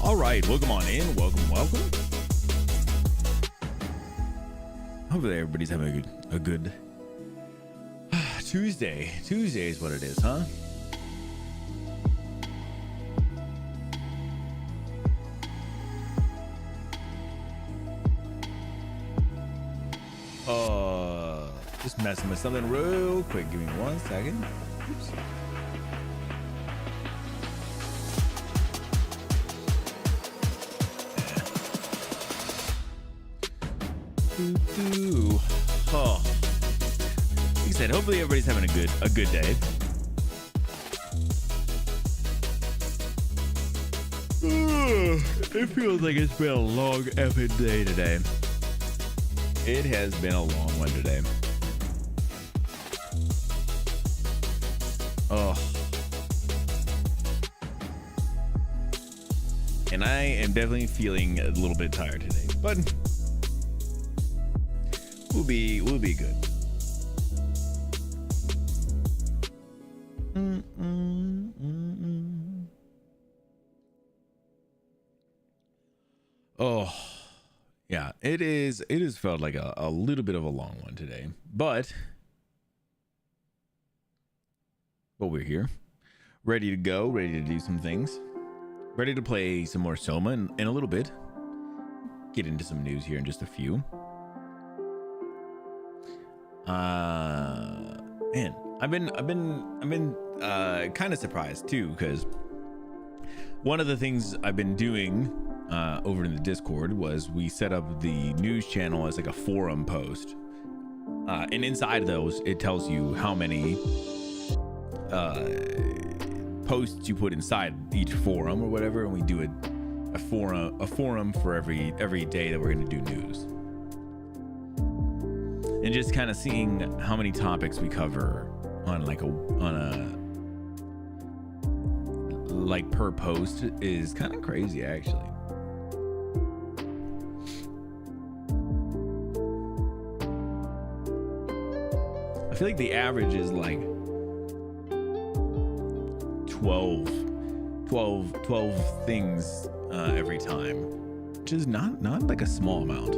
All right, welcome on in. Welcome. Hopefully everybody's having a good Tuesday. Tuesday is what it is, huh? Just messing with something real quick. Give me 1 second. Oops. Oh, like I said, hopefully everybody's having a good day. It feels like it's been a long effing day today. It has been a long one today. Oh. And I am definitely feeling a little bit tired today, but we'll be good. Oh, yeah, it is. It has felt like a little bit of a long one today, but we're here, ready to go, ready to do some things, ready to play some more SOMA in a little bit. Get into some news here in just a few. Man, I've been kind of surprised too, because one of the things I've been doing over in the Discord was we set up the news channel as like a forum post, and inside those it tells you how many posts you put inside each forum or whatever, and we do a forum for every day that we're going to do news, and just kind of seeing how many topics we cover on a per post is kind of crazy, actually. I feel like the average is like 12 things every time, which is not like a small amount.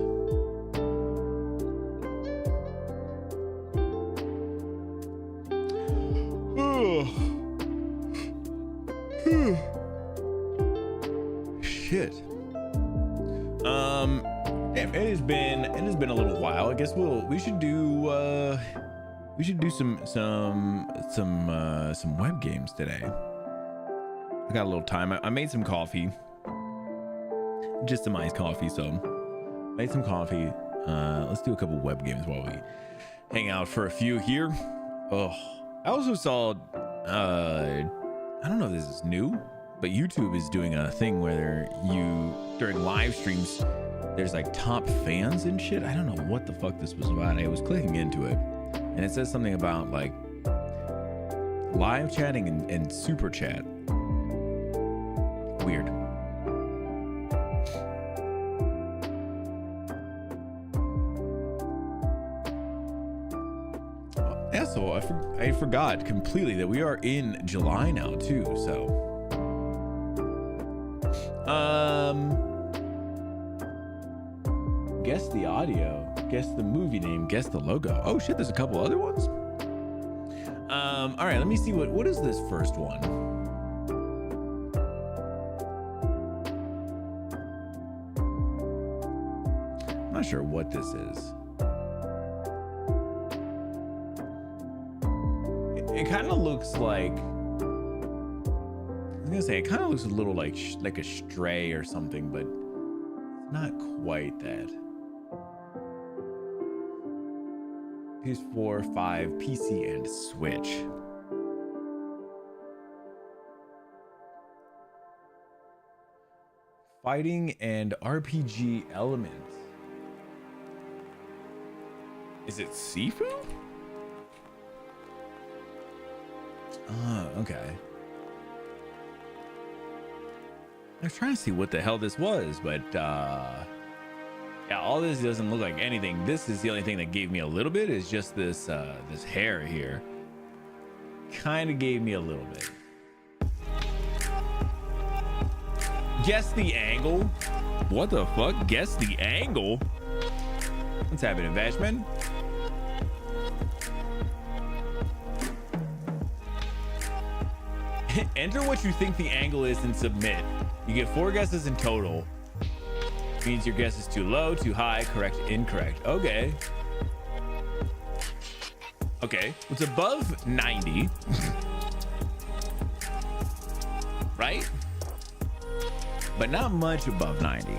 Shit. It has been a little while. I guess we should do some web games today. I got a little time. I made some coffee, just some iced coffee. So made some coffee. Let's do a couple web games while we hang out for a few here. Oh, I also saw, I don't know if this is new, but YouTube is doing a thing where during live streams, there's like top fans and shit. I don't know what the fuck this was about. I was clicking into it, and it says something about like live chatting and super chat. Weird. Yeah, so I forgot completely that we are in July now too. So, guess the audio, guess the movie name, guess the logo. Oh shit, there's a couple other ones. All right, let me see what is this first one. I'm not sure what this is. It kind of looks like, I was gonna say, it kind of looks a little like a Stray or something, but it's not quite that. PS4, 5, PC, and Switch. Fighting and RPG elements. Is it Sifu? Okay. I was trying to see what the hell this was, but yeah, all this doesn't look like anything. This is the only thing that gave me a little bit, is just this this hair here. Kind of gave me a little bit. Guess the angle. What the fuck? Guess the angle? What's happening, Bashman? Enter what you think the angle is and submit. You get 4 guesses in total. Means your guess is too low, too high, correct, incorrect. Okay. Okay. It's above 90. Right? But not much above 90.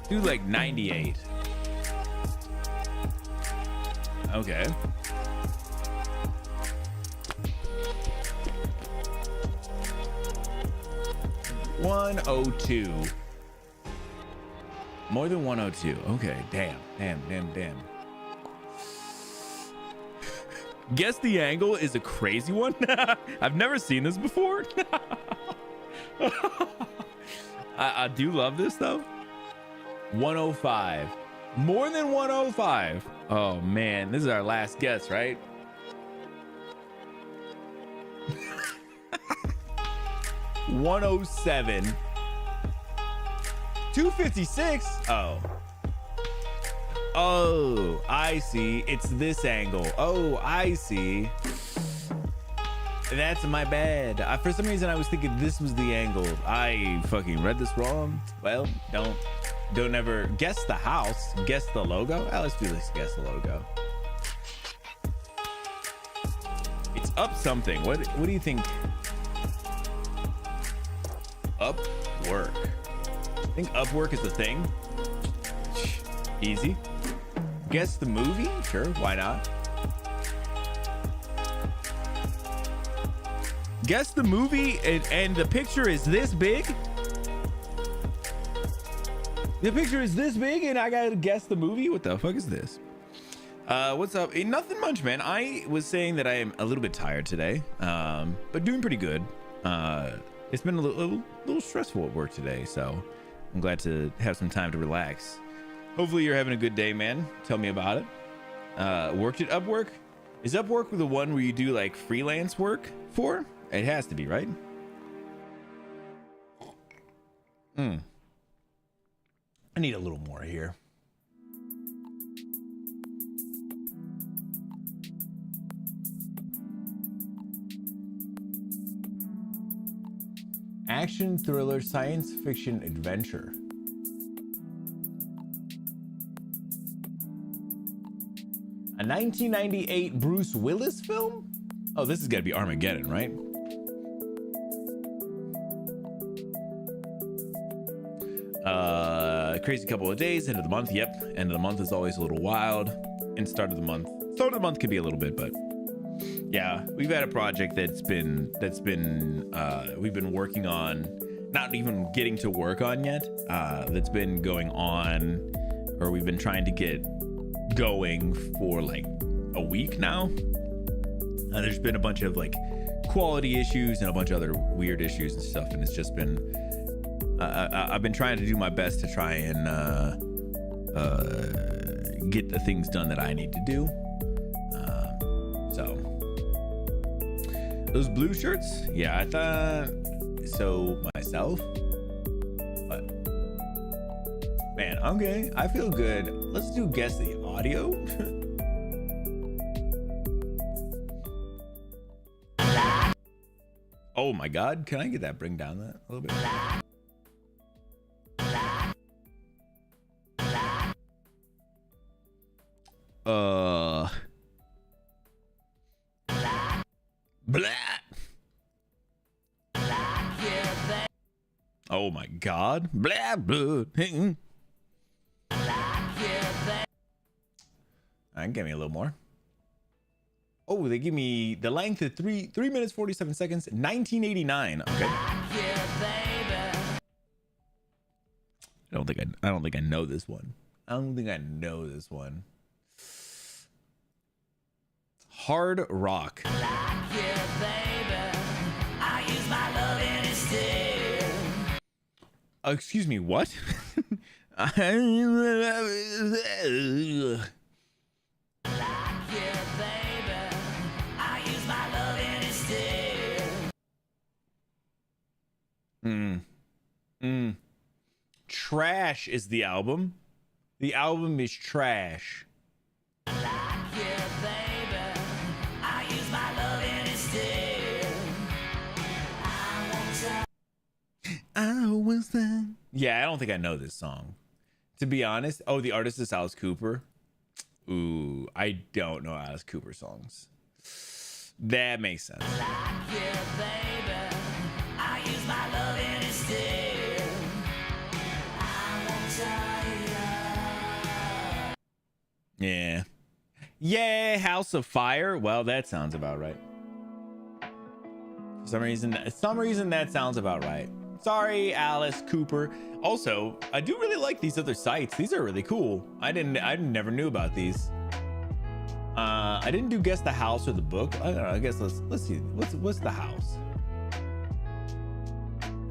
Do like 98. Okay. 102. More than 102. Okay, damn. Guess the angle is a crazy one. I've never seen this before. I do love this though. 105. More than 105. Oh man, this is our last guess, right? 107. 256. Oh, I see. It's this angle. Oh, I see. That's my bad. For some reason I was thinking this was the angle. I fucking read this wrong. Well, don't ever guess the house. Guess the logo. Let's do this. Guess the logo. It's up something. What do you think? Upwork. I think Upwork is the thing. Easy. Guess the movie? Sure, why not? Guess the movie and the picture is this big? The picture is this big and I gotta guess the movie? What the fuck is this? What's up? Nothing much, man. I was saying that I am a little bit tired today, but doing pretty good. It's been a little stressful at work today, so I'm glad to have some time to relax. Hopefully you're having a good day, man. Tell me about it. Worked at Upwork? Is Upwork the one where you do like freelance work for? It has to be, right? I need a little more here. Action, thriller, science fiction, adventure. A 1998 Bruce Willis film? Oh, this is gotta be Armageddon, right? Crazy couple of days, end of the month. Yep, end of the month is always a little wild. And start of the month can be a little bit, but yeah, we've had a project that's been we've been working on, not even getting to work on yet. That's been going on, or we've been trying to get going for like a week now. There's been a bunch of like quality issues and a bunch of other weird issues and stuff, and it's just been I've been trying to do my best to try and get the things done that I need to do. So those blue shirts, yeah, I thought so myself, but man, okay, I feel good. Let's do guess the audio. Oh my god, can I get that? Bring down that a little bit. Blah. Oh my god. Blah blah. Alright, give me a little more. Oh, they give me the length of 3 minutes 47 seconds, 1989. Okay. I don't think I know this one. Hard rock. Excuse me, what? Trash is the album. The album is trash. Yeah, I don't think I know this song, to be honest. Oh, the artist is Alice Cooper. Ooh, I don't know Alice Cooper songs. That makes sense. Yeah, House of Fire. Well, that sounds about right. For some reason that sounds about right. Sorry, Alice Cooper. Also, I do really like these other sites. These are really cool. I never knew about these. I didn't do guess the house or the book. I don't know, I guess let's see. What's the house?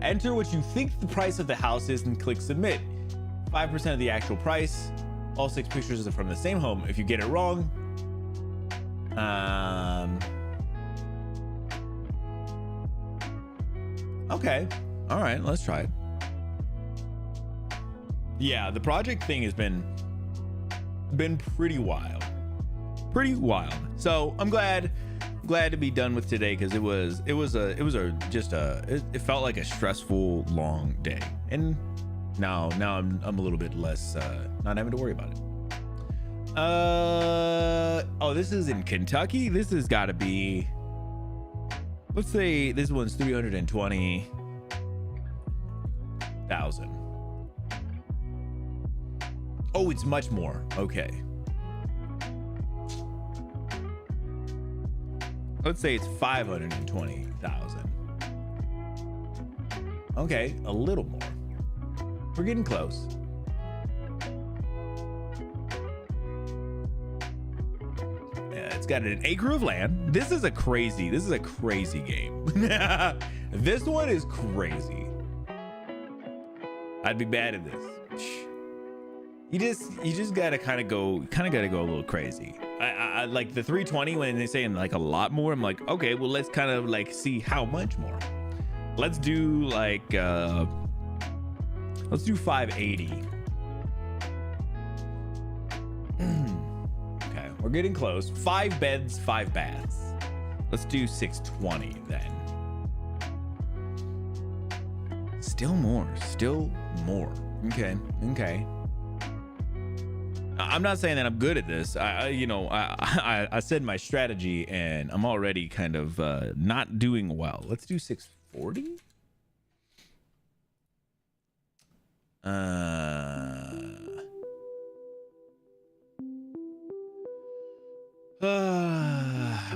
Enter what you think the price of the house is and click submit. 5% of the actual price. All 6 pictures are from the same home. If you get it wrong, okay. All right, let's try it. Yeah, the project thing has been pretty wild. Pretty wild. So I'm glad to be done with today, because it felt like a stressful long day, and now I'm a little bit less not having to worry about it. Oh, this is in Kentucky. This has got to be, let's say this one's 320,000. Oh, it's much more. Okay. Let's say it's 520,000. Okay, a little more. We're getting close. Yeah, it's got an acre of land. This is a crazy game. This one is crazy. I'd be bad at this. You just gotta kind of go a little crazy. I like the 320 when they say like a lot more. I'm like, okay, well, let's kind of like see how much more. Let's do like let's do 580. Okay, we're getting close. 5 beds, 5 baths. Let's do 620 then. Still more. Okay. I'm not saying that I'm good at this. I said my strategy, and I'm already kind of not doing well. Let's do 640.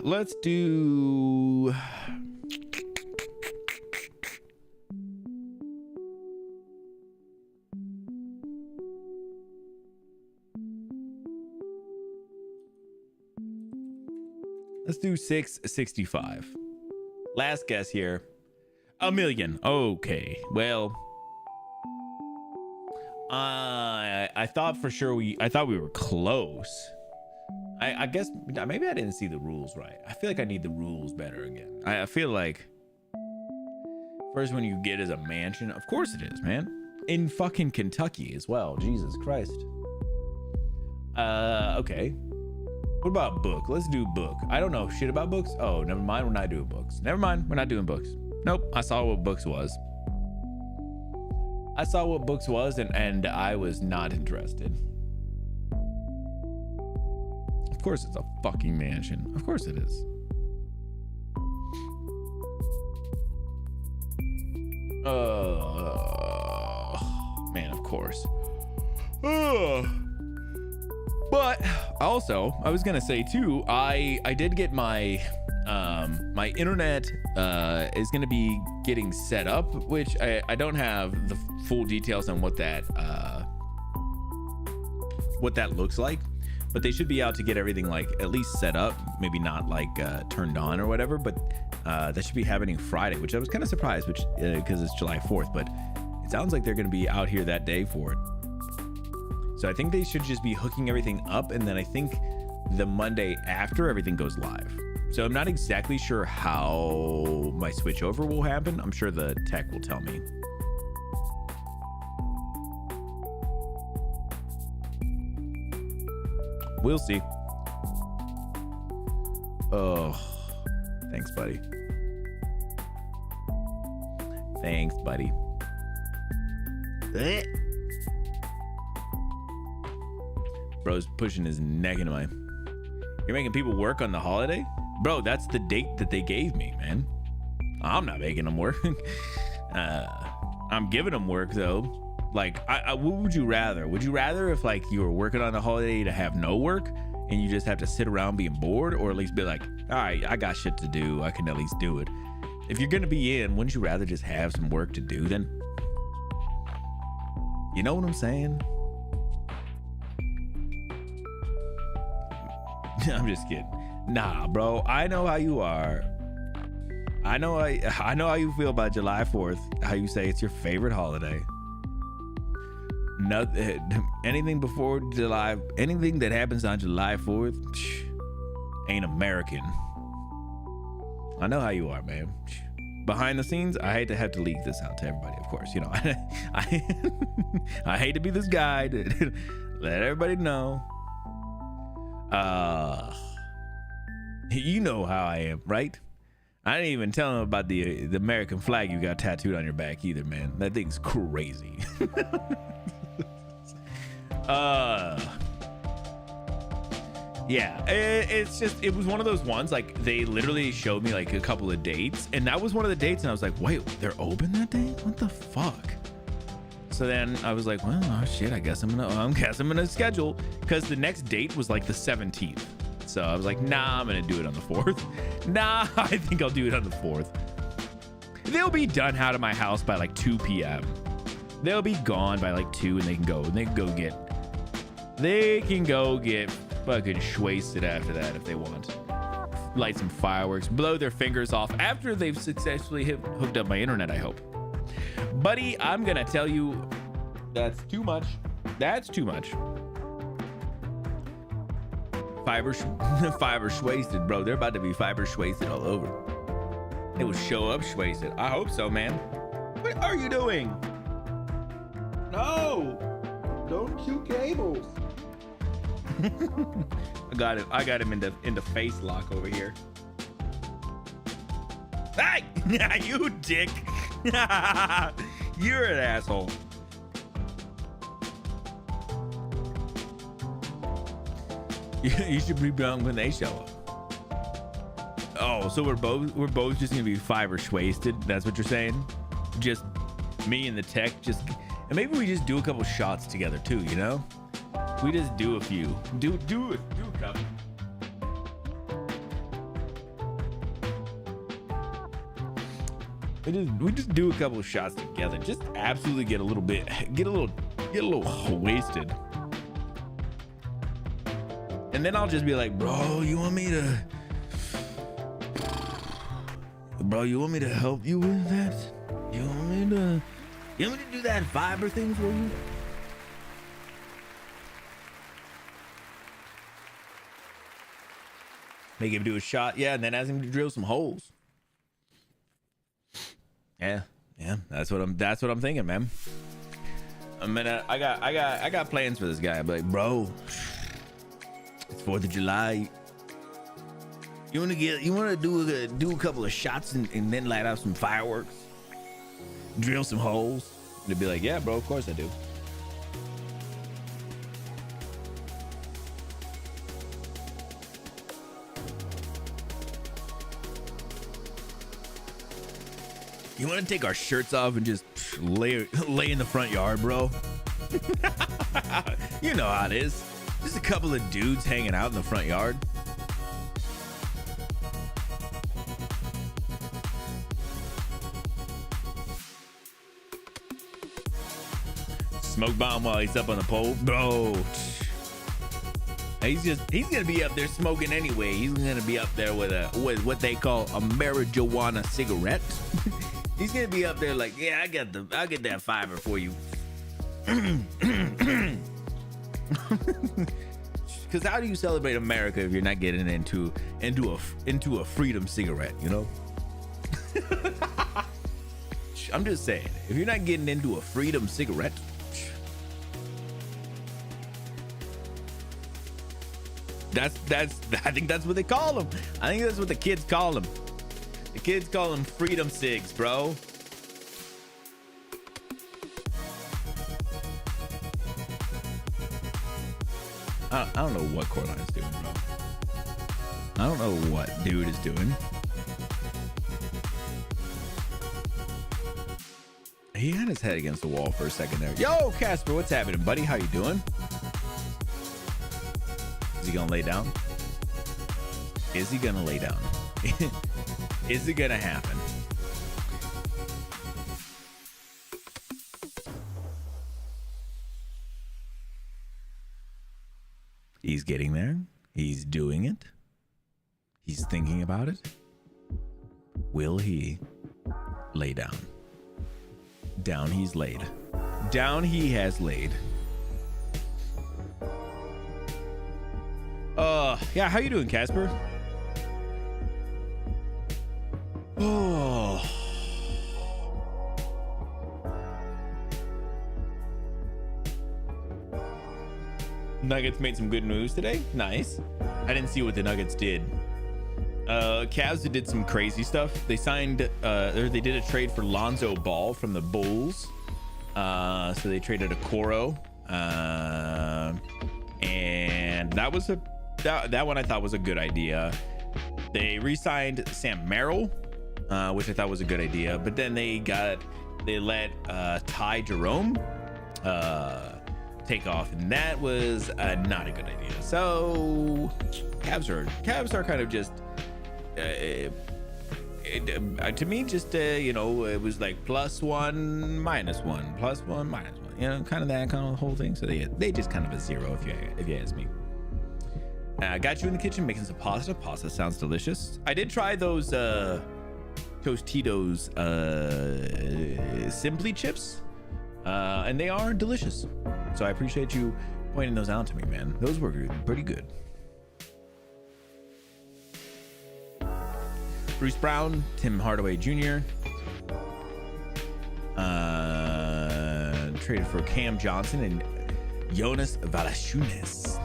Let's do. Let's do 665. Last guess here. 1 million. Okay. Well, I thought for sure we were close. I guess maybe I didn't see the rules right. I feel like I need the rules better again. I feel like first one you get is a mansion. Of course it is, man. In fucking Kentucky as well. Jesus Christ. Okay. What about book? Let's do book. I don't know shit about books. Oh, never mind. We're not doing books. Never mind. We're not doing books. Nope. I saw what books was. And I was not interested. Of course it's a fucking mansion. Of course it is. Man, of course. But also, I was gonna say too, I did get my my internet is gonna be getting set up, which I don't have the full details on what that looks like, but they should be out to get everything like at least set up, maybe not like turned on or whatever, but that should be happening Friday, which I was kind of surprised, which because it's July 4th, but it sounds like they're gonna be out here that day for it. So I think they should just be hooking everything up, and then I think the Monday after everything goes live. So I'm not exactly sure how my switchover will happen. I'm sure the tech will tell me. We'll see. Oh, thanks, buddy. Thanks, buddy. Bro's pushing his neck into my. You're making people work on the holiday? Bro, that's the date that they gave me, man. I'm not making them work. I'm giving them work, though. Like, what would you rather? Would you rather if, like, you were working on the holiday to have no work and you just have to sit around being bored, or at least be like, all right, I got shit to do. I can at least do it. If you're gonna be in, wouldn't you rather just have some work to do then? You know what I'm saying? I'm just kidding. Nah, bro. I know how you are. I know how you feel about July 4th. How you say it's your favorite holiday. Anything before July, anything that happens on July 4th, ain't American. I know how you are, man. Behind the scenes, I hate to have to leak this out to everybody, of course. You know, I hate to be this guy to let everybody know. You know how I am, right? I didn't even tell him about the American flag you got tattooed on your back either, man. That thing's crazy. Yeah, it was one of those ones, like, they literally showed me like a couple of dates, and that was one of the dates, and I was like, wait, they're open that day? What the fuck? So then I was like, well, oh shit, I guess I'm gonna schedule, because the next date was like the 17th. So I was like, nah, I'm gonna do it on the 4th. Nah, I think I'll do it on the 4th. They'll be done out of my house by like 2 p.m. They'll be gone by like 2, and they can go get fucking wasted after that if they want. Light some fireworks, blow their fingers off after they've successfully hooked up my internet, I hope. Buddy, I'm gonna tell you, that's too much. That's too much. Fiber wasted, bro. They're about to be fiber wasted all over. It will show up wasted. I hope so, man. What are you doing? No, don't chew cables. I got him into face lock over here. Hey, you dick. You're an asshole. You should be drunk when they show up. Oh, so we're both just gonna be fiber wasted. That's what you're saying? Just me and the tech, and maybe we just do a couple shots together too, you know? We just do a few. Do a couple. We just do a couple of shots together. Just absolutely get a little wasted. And then I'll just be like, bro, you want me to help you with that? You want me to do that fiber thing for you? Make him do a shot, yeah, and then ask him to drill some holes. Yeah, that's what I'm thinking, man. I got plans for this guy. I'm like, bro, it's 4th of July. You wanna do a couple of shots and then light out some fireworks, drill some holes? And they'd be like, yeah, bro, of course I do. You want to take our shirts off and just lay in the front yard, bro? You know how it is. Just a couple of dudes hanging out in the front yard. Smoke bomb while he's up on the pole, bro. He's gonna be up there smoking anyway. He's gonna be up there with what they call a marijuana cigarette. He's gonna be up there like, yeah, I'll get that fiber for you. Because how do you celebrate America if you're not getting into a freedom cigarette, you know? I'm just saying, if you're not getting into a freedom cigarette, I think that's what they call them. I think that's what the kids call them. The kids call them freedom cigs, bro. I don't know what Corline's doing, bro. I don't know what dude is doing. He had his head against the wall for a second there. Yo, Casper, what's happening, buddy? How you doing? Is he gonna lay down? Is he gonna lay down? Is it gonna happen? He's getting there. He's doing it. He's thinking about it. Will he lay down? Down he's laid. Down he has laid. Yeah, how you doing, Casper? Oh. Nuggets made some good moves today. Nice. I didn't see what the Nuggets did. Cavs did some crazy stuff. They signed, they did a trade for Lonzo Ball from the Bulls. So they traded a Okoro. And that was that one I thought was a good idea. They re-signed Sam Merrill, which I thought was a good idea. But then they let Ty Jerome take off, and that was not a good idea. So Cavs are kind of just to me just it was like +1 -1 +1 -1, kind of that kind of whole thing. So they just kind of a zero if you ask me. Got you in the kitchen making some pasta sounds delicious. I did try those Tostitos Simply chips, and they are delicious. So I appreciate you pointing those out to me, man. Those were pretty good. Bruce Brown, Tim Hardaway Jr. Traded for Cam Johnson and Jonas Valanciunas.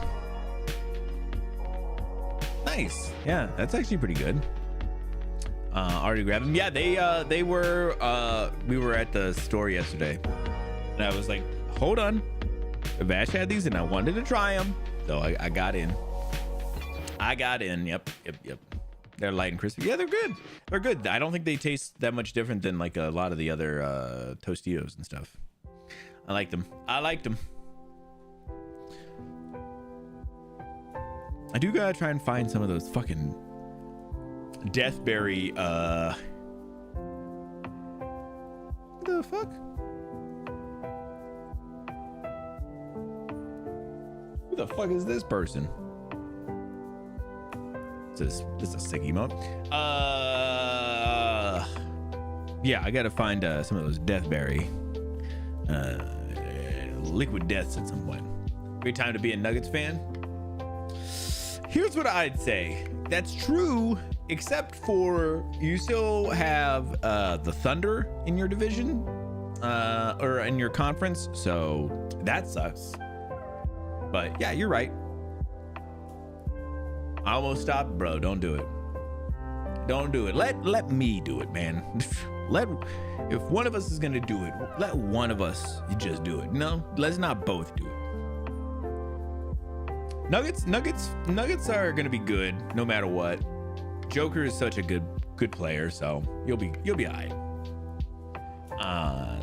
Nice. Yeah, that's actually pretty good. Already grabbed them. Yeah, they were we were at the store yesterday, and I was like, hold on, Vash had these and I wanted to try them, so I got in. Yep. They're light and crispy. Yeah, they're good. I don't think they taste that much different than like a lot of the other Tostitos and stuff. I liked them. I do gotta try and find some of those fucking Deathberry what the fuck? Who the fuck is this person? This is a sick emote. Yeah, I gotta find some of those Deathberry liquid deaths at some point. Great time to be a Nuggets fan. Here's what I'd say. That's true, except for you still have the Thunder in your division or in your conference, so that sucks. But yeah, you're right. I almost stopped, bro. Don't do it. Let me do it, man. If one of us is gonna do it, let one of us just do it. No, let's not both do it. Nuggets are gonna be good no matter what. Joker is such a good player, so you'll be alright.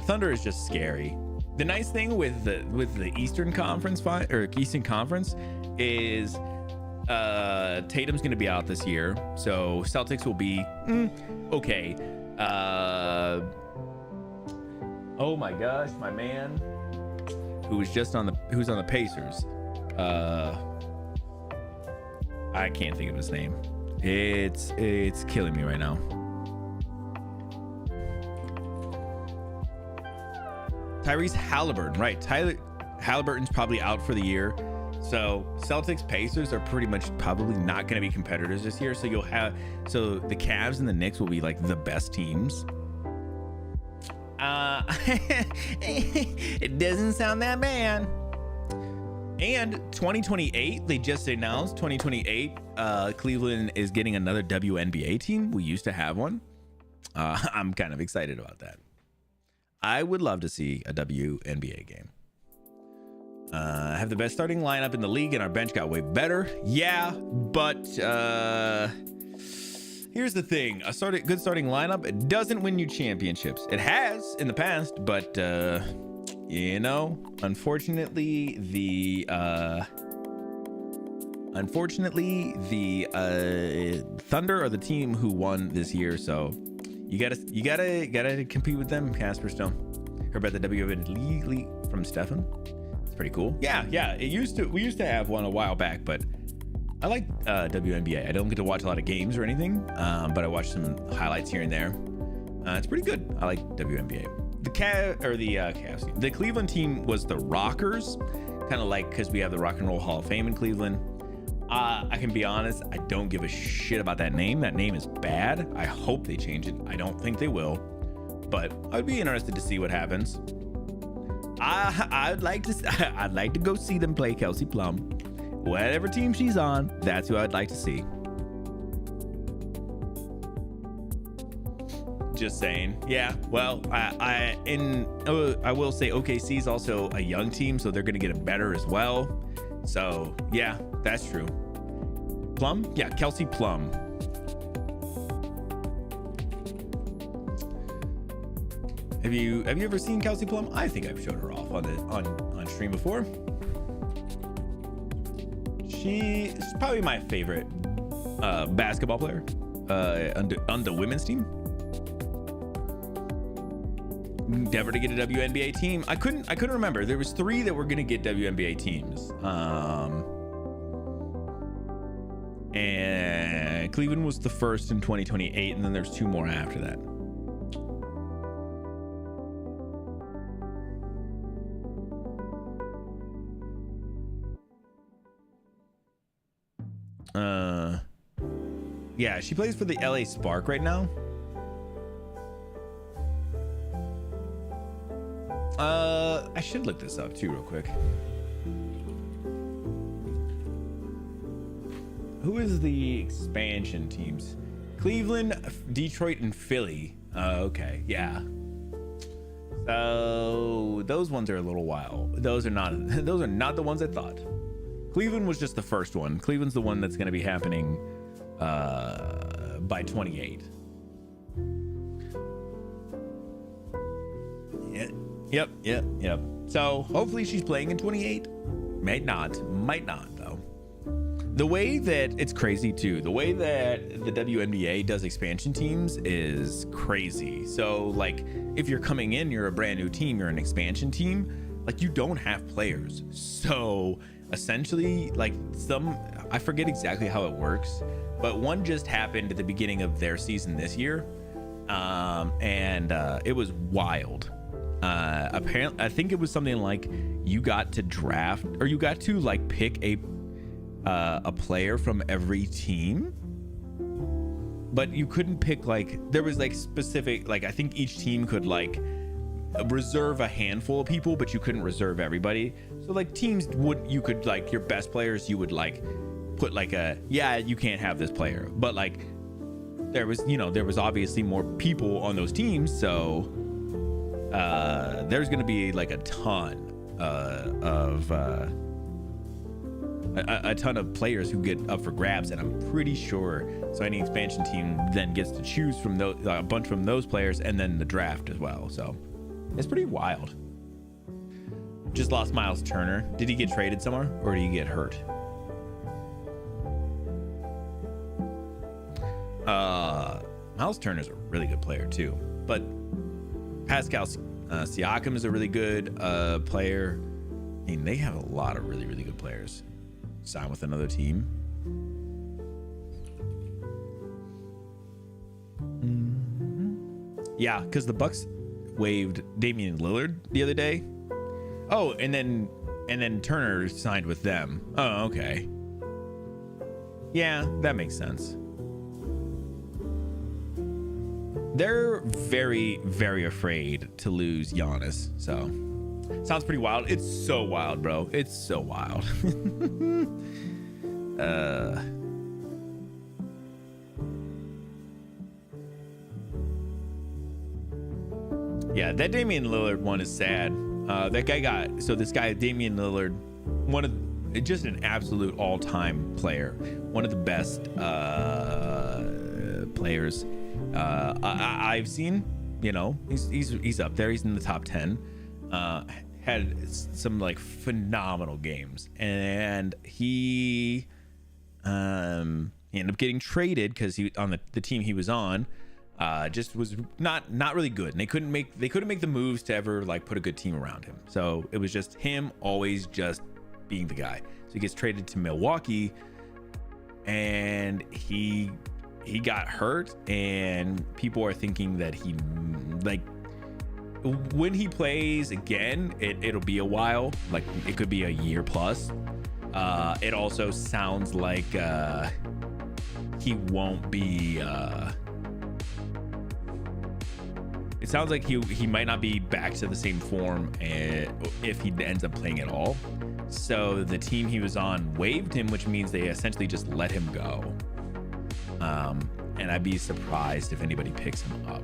Thunder is just scary. The nice thing with the Eastern Conference Eastern Conference is Tatum's gonna be out this year, so Celtics will be okay. Oh my gosh, my man who's on the Pacers. I can't think of his name. It's killing me right now. Tyrese Halliburton, right? Halliburton's probably out for the year. So Celtics Pacers are pretty much probably not going to be competitors this year. So the Cavs and the Knicks will be like the best teams. It doesn't sound that bad. And 2028, they just announced 2028, Cleveland is getting another WNBA team. We used to have one. I'm kind of excited about that. I would love to see a WNBA game. Have the best starting lineup in the league, and our bench got way better. Yeah, but here's the thing: good starting lineup, it doesn't win you championships. It has in the past, but unfortunately, the Thunder are the team who won this year. So you gotta compete with them, Casper Stone. Heard about the WNBA from Stefan. pretty cool. Yeah, we used to have one a while back, but I like WNBA. I don't get to watch a lot of games or anything, but I watch some highlights here and there. It's pretty good. I like WNBA. The Cleveland team was the Rockers, kind of like, because we have the Rock and Roll Hall of Fame in Cleveland. I can be honest, I don't give a shit about that name. That name is bad. I hope they change it. I don't think they will, but I'd be interested to see what happens. I'd like to go see them play Kelsey Plum. Whatever team she's on, that's who I'd like to see. Just saying. Yeah, well, I will say OKC is also a young team, so they're going to get it better as well. So yeah, that's true. Plum? Yeah, Kelsey Plum. Have you ever seen Kelsey Plum? I think I've showed her off on stream before. She's probably my favorite basketball player on the women's team. Endeavor to get a WNBA team. I couldn't remember. There was 3 that were gonna get WNBA teams. And Cleveland was the first in 2028, and then there's 2 more after that. Yeah, she plays for the LA Spark right now. I should look this up too real quick. Who is the expansion teams? Cleveland, Detroit, and Philly. Okay, yeah. So those ones are a little wild. Those are not the ones I thought. Cleveland was just the first one. Cleveland's the one that's going to be happening by 28. Yep. So hopefully she's playing in 28. Might not though. The way that it's crazy too, the way that the WNBA does expansion teams is crazy. So like if you're coming in, you're a brand new team, you're an expansion team, like you don't have players. So essentially like I forget exactly how it works, but one just happened at the beginning of their season this year. And it was wild. Apparently, I think it was something like you got to draft, or you got to like pick a player from every team, but you couldn't pick, like, there was like specific, like I think each team could like reserve a handful of people, but you couldn't reserve everybody. So like teams you could like your best players, you would like put like you can't have this player, but like there was obviously more people on those teams, so there's going to be like a ton of players who get up for grabs, and I'm pretty sure so any expansion team then gets to choose from those, a bunch from those players, and then the draft as well. So it's pretty wild. Just lost Miles Turner. Did he get traded somewhere, or did he get hurt? Miles Turner is a really good player too, but Pascal Siakam is a really good player. I mean, they have a lot of really, really good players. Sign with another team. Yeah, because the Bucks waived Damian Lillard the other day. Oh, and then Turner signed with them. Oh, okay. Yeah, that makes sense. They're very, very afraid to lose Giannis. So, sounds pretty wild. It's so wild, bro. It's so wild. Yeah, that Damian Lillard one is sad. This guy, Damian Lillard, just an absolute all-time player. One of the best players I've seen. You know, he's up there. He's in the top 10. Had some like phenomenal games, and he ended up getting traded because he on the team he was on just was not really good, and they couldn't make the moves to ever like put a good team around him. So it was just him always just being the guy. So he gets traded to Milwaukee, and he got hurt, and people are thinking that he, like, when he plays again, it'll be a while, like it could be a year plus. It also sounds like he won't be it sounds like he might not be back to the same form if he ends up playing at all. So the team he was on waived him, which means they essentially just let him go. And I'd be surprised if anybody picks him up.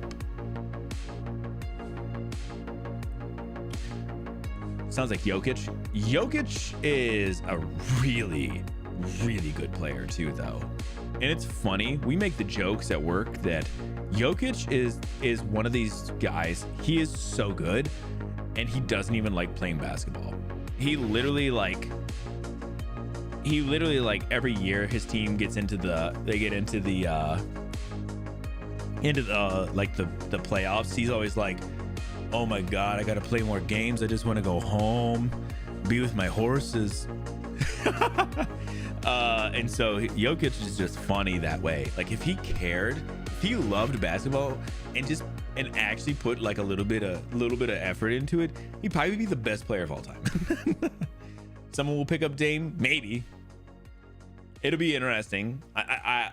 Sounds like Jokic. Jokic is a really, really good player too, though. And it's funny, we make the jokes at work that Jokic is one of these guys. He is so good, and he doesn't even like playing basketball. He literally like every year his team gets into the playoffs. He's always like, oh my god, I gotta play more games, I just want to go home, be with my horses. And so Jokic is just funny that way. Like if he cared, if he loved basketball and actually put like a little bit of effort into it, he'd probably be the best player of all time. Someone will pick up Dame, maybe. It'll be interesting. I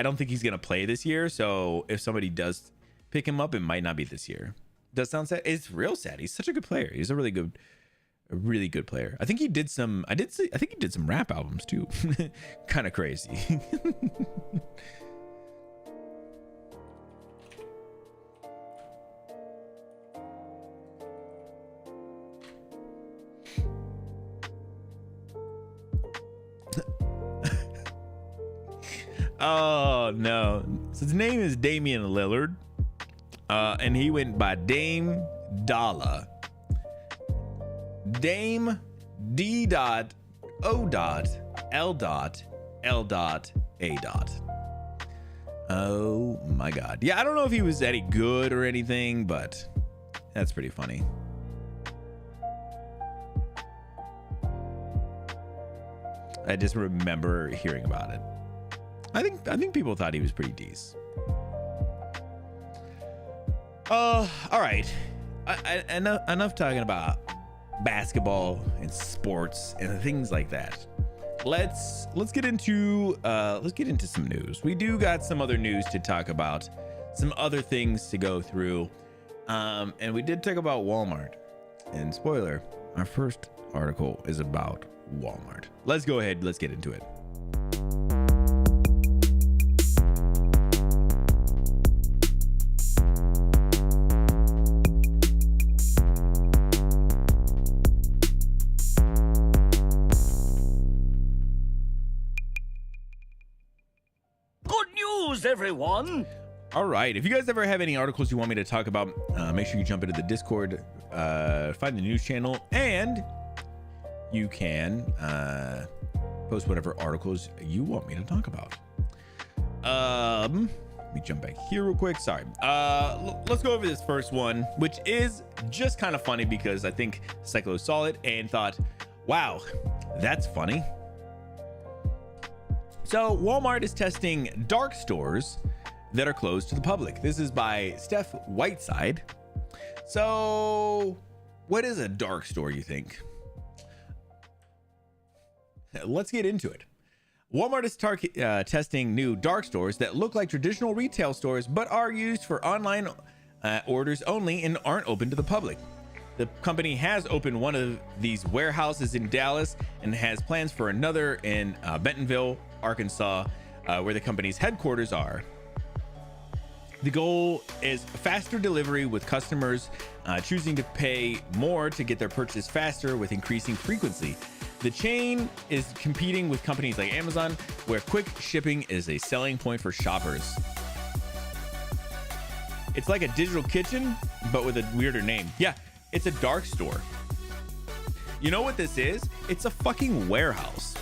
don't think he's gonna play this year, so if somebody does pick him up, it might not be this year. Does sound sad? It's real sad. He's such a good player. He's a really good player. I think he did some rap albums too. Kind of crazy. Oh no. So his name is Damian Lillard. And he went by Dame Dollar. Dame D. O. L. L. A. Oh my god. Yeah, I don't know if he was any good or anything, but that's pretty funny. I just remember hearing about it. I think people thought he was pretty decent. All right. Enough talking about basketball and sports and things like that. Let's get into some news. We do got some other news to talk about, some other things to go through, and we did talk about Walmart. And spoiler, our first article is about Walmart. Let's go ahead. Let's get into it. Everyone. All right, if you guys ever have any articles you want me to talk about, make sure you jump into the Discord, find the news channel, and you can post whatever articles you want me to talk about. Let me jump back here real quick. Sorry. Let's go over this first one, which is just kind of funny because I think Cyclo saw it and thought, wow, that's funny. So Walmart is testing dark stores that are closed to the public. This is by Steph Whiteside. So what is a dark store, you think? Let's get into it. Walmart is testing new dark stores that look like traditional retail stores but are used for online orders only and aren't open to the public. The company has opened one of these warehouses in Dallas and has plans for another in Bentonville, Arkansas, where the company's headquarters are. The goal is faster delivery, with customers choosing to pay more to get their purchase faster with increasing frequency. The chain is competing with companies like Amazon, where quick shipping is a selling point for shoppers. It's like a digital kitchen, but with a weirder name. Yeah, it's a dark store. You know what this is? It's a fucking warehouse.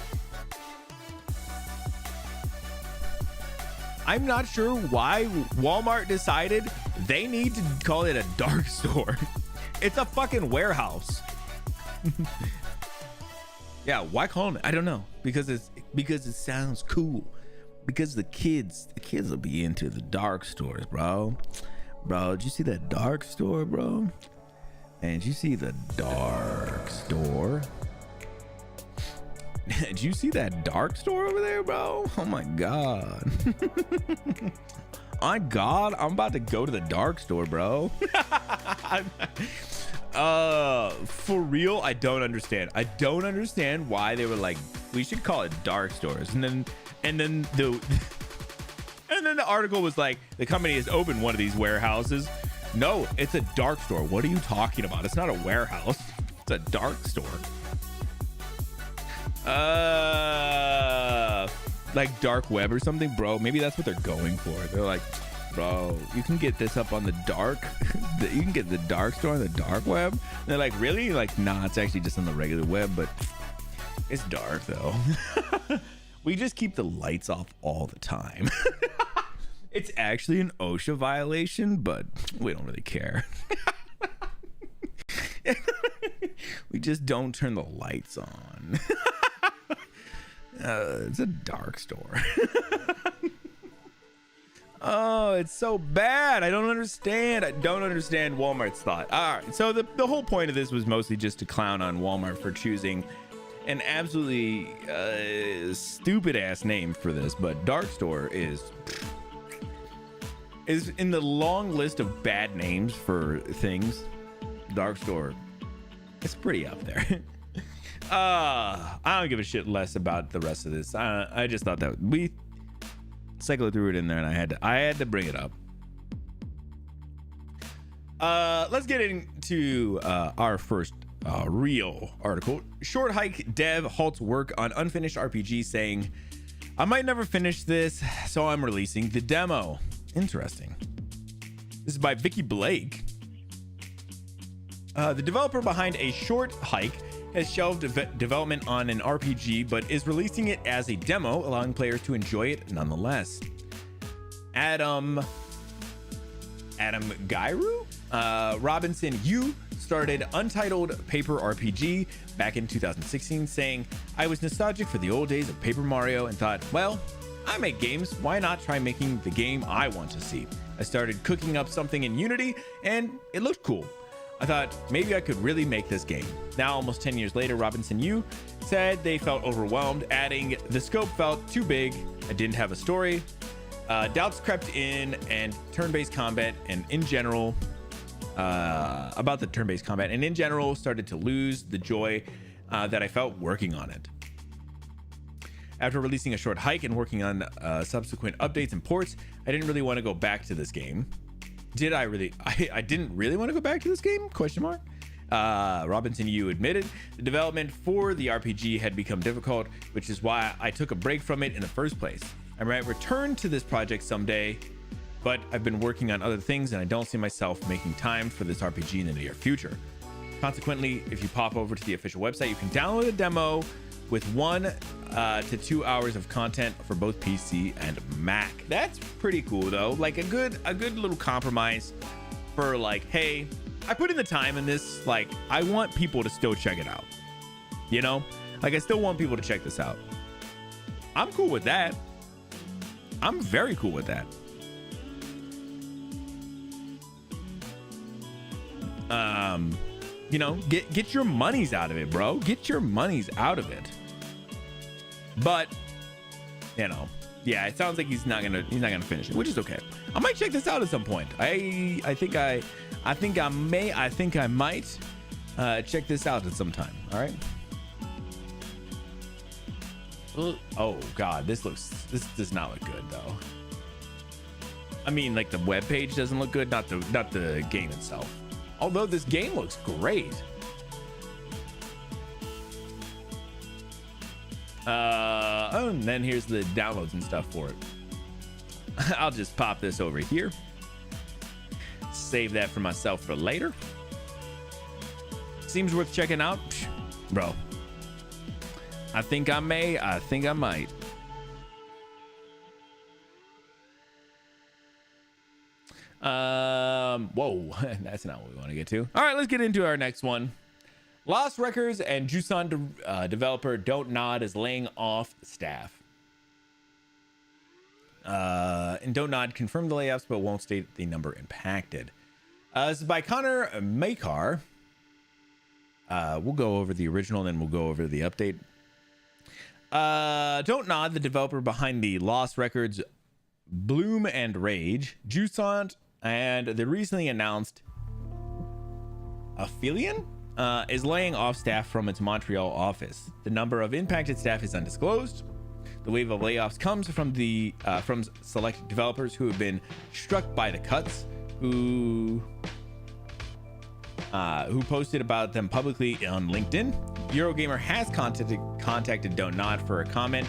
I'm not sure why Walmart decided they need to call it a dark store. It's a fucking warehouse. Yeah, why call it? I don't know. Because it sounds cool. Because the kids will be into the dark stores, bro. Bro, did you see that dark store, bro? And did you see the dark store? Did you see that dark store over there, bro? Oh my god. My god, I'm about to go to the dark store, bro. For real, I don't understand. I don't understand why they were like, we should call it dark stores. And then the article was like, the company has opened one of these warehouses. No, it's a dark store. What are you talking about? It's not a warehouse. It's a dark store. Like dark web or something, bro. Maybe that's what they're going for. They're like, bro, you can get this up on the dark. You can get the dark store on the dark web. And they're like, really? Like, nah, it's actually just on the regular web, but it's dark though. We just keep the lights off all the time. It's actually an OSHA violation, but we don't really care. We just don't turn the lights on. It's a dark store. Oh, it's so bad. I don't understand. I don't understand Walmart's thought. All right. So the whole point of this was mostly just to clown on Walmart for choosing an absolutely stupid ass name for this. But dark store is in the long list of bad names for things. Dark store, it's pretty up there. I don't give a shit less about the rest of this. I just thought that we cycled through it in there, and I had to bring it up. Let's get into our first real article. Short Hike dev halts work on unfinished RPG, saying, "I might never finish this, so I'm releasing the demo." Interesting. This is by Vicky Blake. The developer behind A Short Hike has shelved development on an RPG, but is releasing it as a demo, allowing players to enjoy it nonetheless. Adam Gairu, Robinson Yu started Untitled Paper RPG back in 2016, saying, "I was nostalgic for the old days of Paper Mario and thought, well, I make games, why not try making the game I want to see? I started cooking up something in Unity and it looked cool. I thought maybe I could really make this game." Now, almost 10 years later, Robinson Yu said they felt overwhelmed, adding, "The scope felt too big. I didn't have a story. Doubts crept in and turn-based combat and in general, about the turn-based combat and in general started to lose the joy that I felt working on it. After releasing A Short Hike and working on subsequent updates and ports, I didn't really want to go back to this game." Did I really? I didn't really want to go back to this game? Question mark. Robinson Yu admitted the development for the RPG had become difficult, which is why I took a break from it in the first place. I might return to this project someday, but I've been working on other things and I don't see myself making time for this RPG in the near future. Consequently, if you pop over to the official website, you can download a demo with 1 to 2 hours of content for both PC and Mac. That's pretty cool though. Like a good little compromise for like, hey, I put in the time in this, like I want people to still check it out. You know? Like I still want people to check this out. I'm cool with that. I'm very cool with that. You know, get your monies out of it, bro. Get your monies out of it. But, you know, yeah, it sounds like he's not gonna finish it, which is okay. I might check this out at some point. I think I might check this out at some time. All right. Oh God, this does not look good though. I mean, like the web page doesn't look good, not the game itself. Although this game looks great. Oh, and then here's the downloads and stuff for it. I'll just pop this over here. Save that for myself for later. Seems worth checking out. Psh, bro. I think I may. I think I might. Whoa, that's not what we want to get to. All right, let's get into our next one. Lost Records and Juson developer Don't Nod is laying off staff. And Don't Nod confirmed the layoffs, but won't state the number impacted. This is by Connor Makar. We'll go over the original, then we'll go over the update. Don't Nod, the developer behind the Lost Records, Bloom and Rage, Juson, and the recently announced Aphelion, is laying off staff from its Montreal office. The number of impacted staff is undisclosed. The wave of layoffs comes from from select developers who have been struck by the cuts, who posted about them publicly on LinkedIn. Eurogamer has contacted Don't Nod for a comment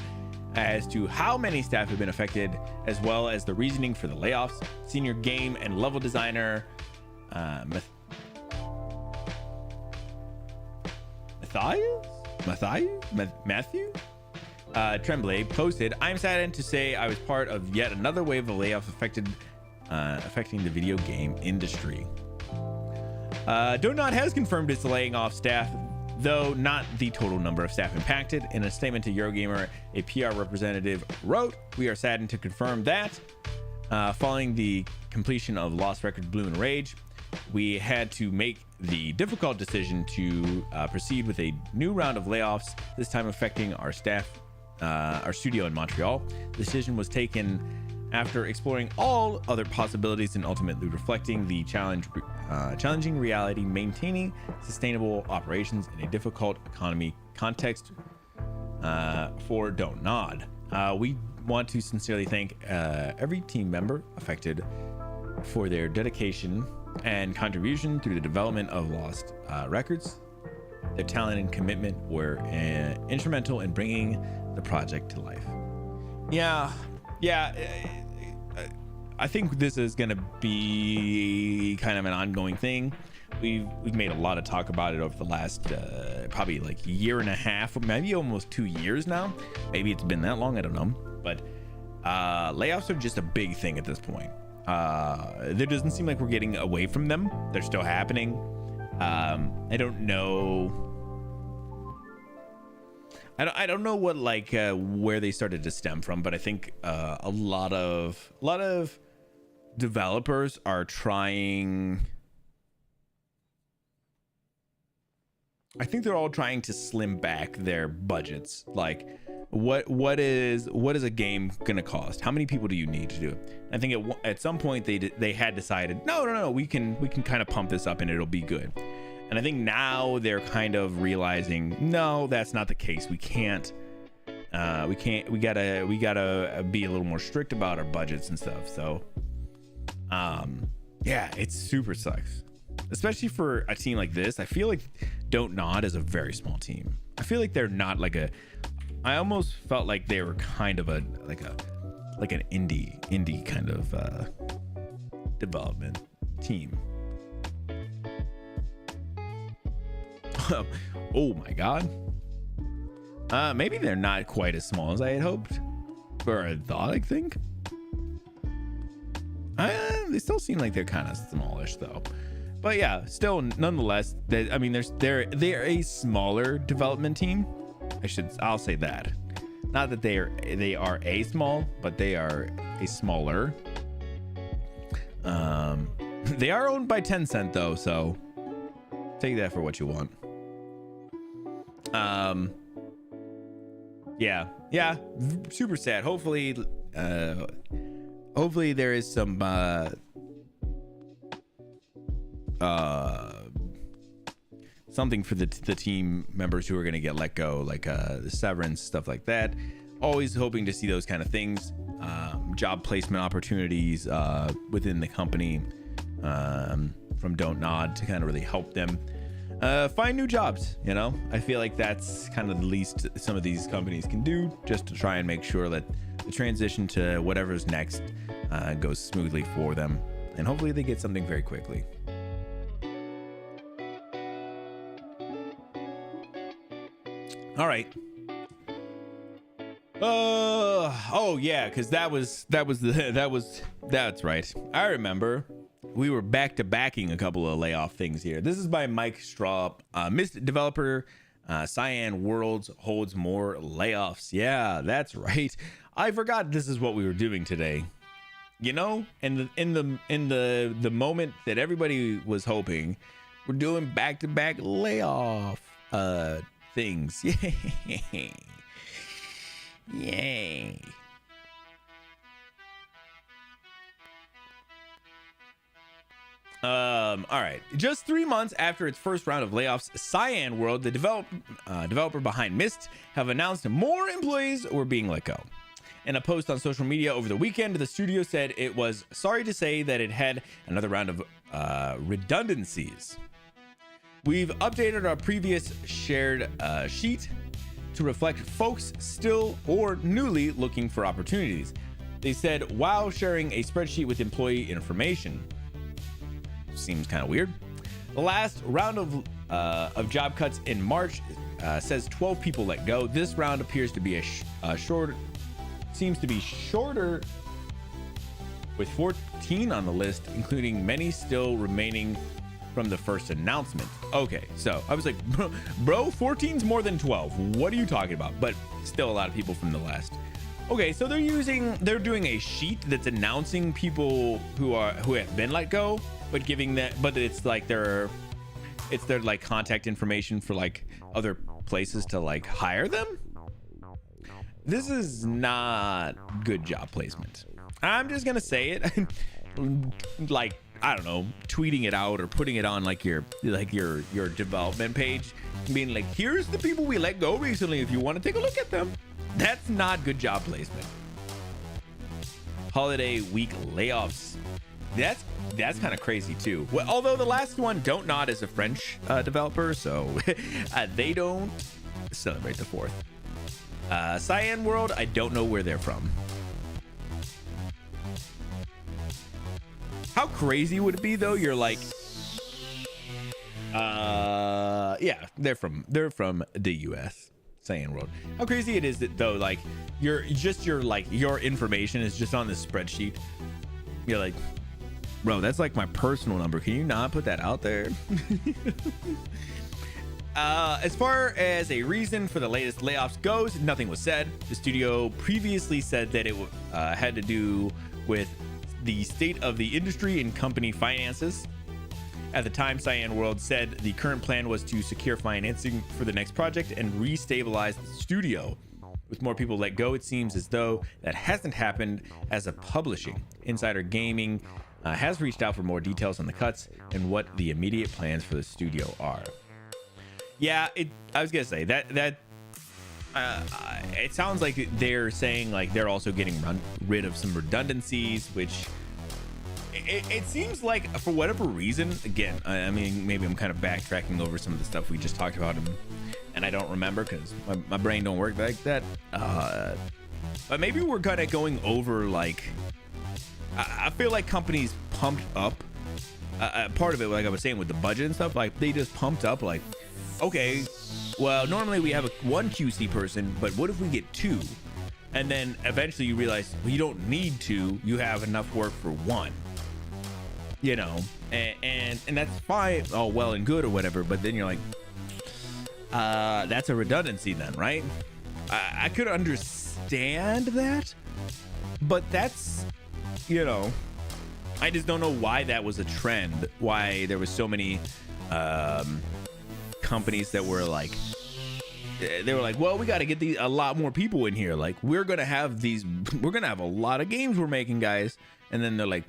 as to how many staff have been affected, as well as the reasoning for the layoffs. Senior game and level designer Matthew Tremblay posted, "I'm saddened to say I was part of yet another wave of layoffs affecting the video game industry." Don't Nod has confirmed it's laying off staff, though not the total number of staff impacted. In a statement to Eurogamer, a PR representative wrote, "We are saddened to confirm that following the completion of Lost Records Bloom and Rage, we had to make the difficult decision to proceed with a new round of layoffs, this time affecting our staff, our studio in Montreal. The decision was taken after exploring all other possibilities and ultimately reflecting the challenging reality, maintaining sustainable operations in a difficult economy context for Don't Nod. We want to sincerely thank every team member affected for their dedication and contribution through the development of Lost Records. Their talent and commitment were instrumental in bringing the project to life." Yeah. I think this is going to be kind of an ongoing thing. We've made a lot of talk about it over the last probably like year and a half, maybe almost 2 years now. Maybe it's been that long, I don't know. But layoffs are just a big thing at this point. There doesn't seem like we're getting away from them. They're still happening. I don't know. I don't know what where they started to stem from, but I think a lot of developers are trying. I think they're all trying to slim back their budgets. Like, what is a game gonna cost? How many people do you need to do it? I think at some point they had decided no, we can kind of pump this up and it'll be good. And I think now they're kind of realizing, no, that's not the case. We can't. We gotta be a little more strict about our budgets and stuff. So, yeah, it super sucks, especially for a team like this. I feel like Don't Nod is a very small team. I feel like they're not I almost felt like they were kind of an indie kind of development team. Oh my god. Maybe they're not quite as small as I had hoped or I thought. I think they still seem like they're kind of smallish though. But yeah, still, nonetheless, they're a smaller development team. I'll say that. Not that they are a small, but they are a smaller. They are owned by Tencent though, so take that for what you want. Yeah, super sad. Hopefully there is some something for the team members who are going to get let go, like the severance, stuff like that. Always hoping to see those kind of things, job placement opportunities within the company from Don't Nod to kind of really help them find new jobs. I feel like that's kind of the least some of these companies can do, just to try and make sure that the transition to whatever's next goes smoothly for them, and hopefully they get something very quickly. All right. Oh yeah, because that's right. I remember we were back to backing a couple of layoff things here. This is by Mike Straub. Mist developer Cyan Worlds holds more layoffs. Yeah, that's right. I forgot this is what we were doing today. You know, in the moment that everybody was hoping, we're doing back-to-back layoff things. Yay. Yay. All right. Just 3 months after its first round of layoffs, Cyan World, the developer behind Myst, have announced more employees were being let go. In a post on social media over the weekend, the studio said it was sorry to say that it had another round of redundancies. We've updated our previous shared sheet to reflect folks still or newly looking for opportunities. They said while sharing a spreadsheet with employee information. Seems kind of weird. The last round of job cuts in March says 12 people let go. This round appears to be seems to be shorter, with 14 on the list, including many still remaining from the first announcement. Okay, so I was like, bro, 14's more than 12. What are you talking about? But still a lot of people from the last. Okay, so they're doing a sheet that's announcing people who have been let go, but it's their like contact information for like other places to like hire them. This is not good job placement. I'm just gonna say it. Like, I don't know, tweeting it out or putting it on like your development page, being like, here's the people we let go recently if you want to take a look at them. That's not good job placement. Holiday week layoffs. That's kind of crazy too. Well, although the last one, Don't Nod, is a French developer, so they don't celebrate the 4th. Cyan World, I don't know where they're from. How crazy would it be though? You're like, yeah, they're from the US. Cyan World. How crazy it is that though, like your information is just on this spreadsheet. You're like, bro, that's like my personal number. Can you not put that out there? As far as a reason for the latest layoffs goes, nothing was said. The studio previously said that it had to do with the state of the industry and company finances. At the time, Cyan World said the current plan was to secure financing for the next project and restabilize the studio. With more people let go, it seems as though that hasn't happened as a publishing. Insider Gaming has reached out for more details on the cuts and what the immediate plans for the studio are. Yeah, I was gonna say that it sounds like they're saying like they're also getting rid of some redundancies, which it seems like for whatever reason, again, I mean, maybe I'm kind of backtracking over some of the stuff we just talked about and I don't remember because my brain don't work like that. But maybe we're kind of going over like, I feel like companies pumped up part of it, like I was saying with the budget and stuff, like they just pumped up like, okay, well, normally we have one QC person, but what if we get 2? And then eventually you realize, well, you don't need 2. You have enough work for 1. You know, and that's fine, all well and good or whatever. But then you're like, that's a redundancy then, right? I could understand that, but that's, you know, I just don't know why that was a trend. Why there was so many companies that were like, they were like, well, we got to get a lot more people in here. Like, we're gonna have a lot of games we're making, guys. And then they're like,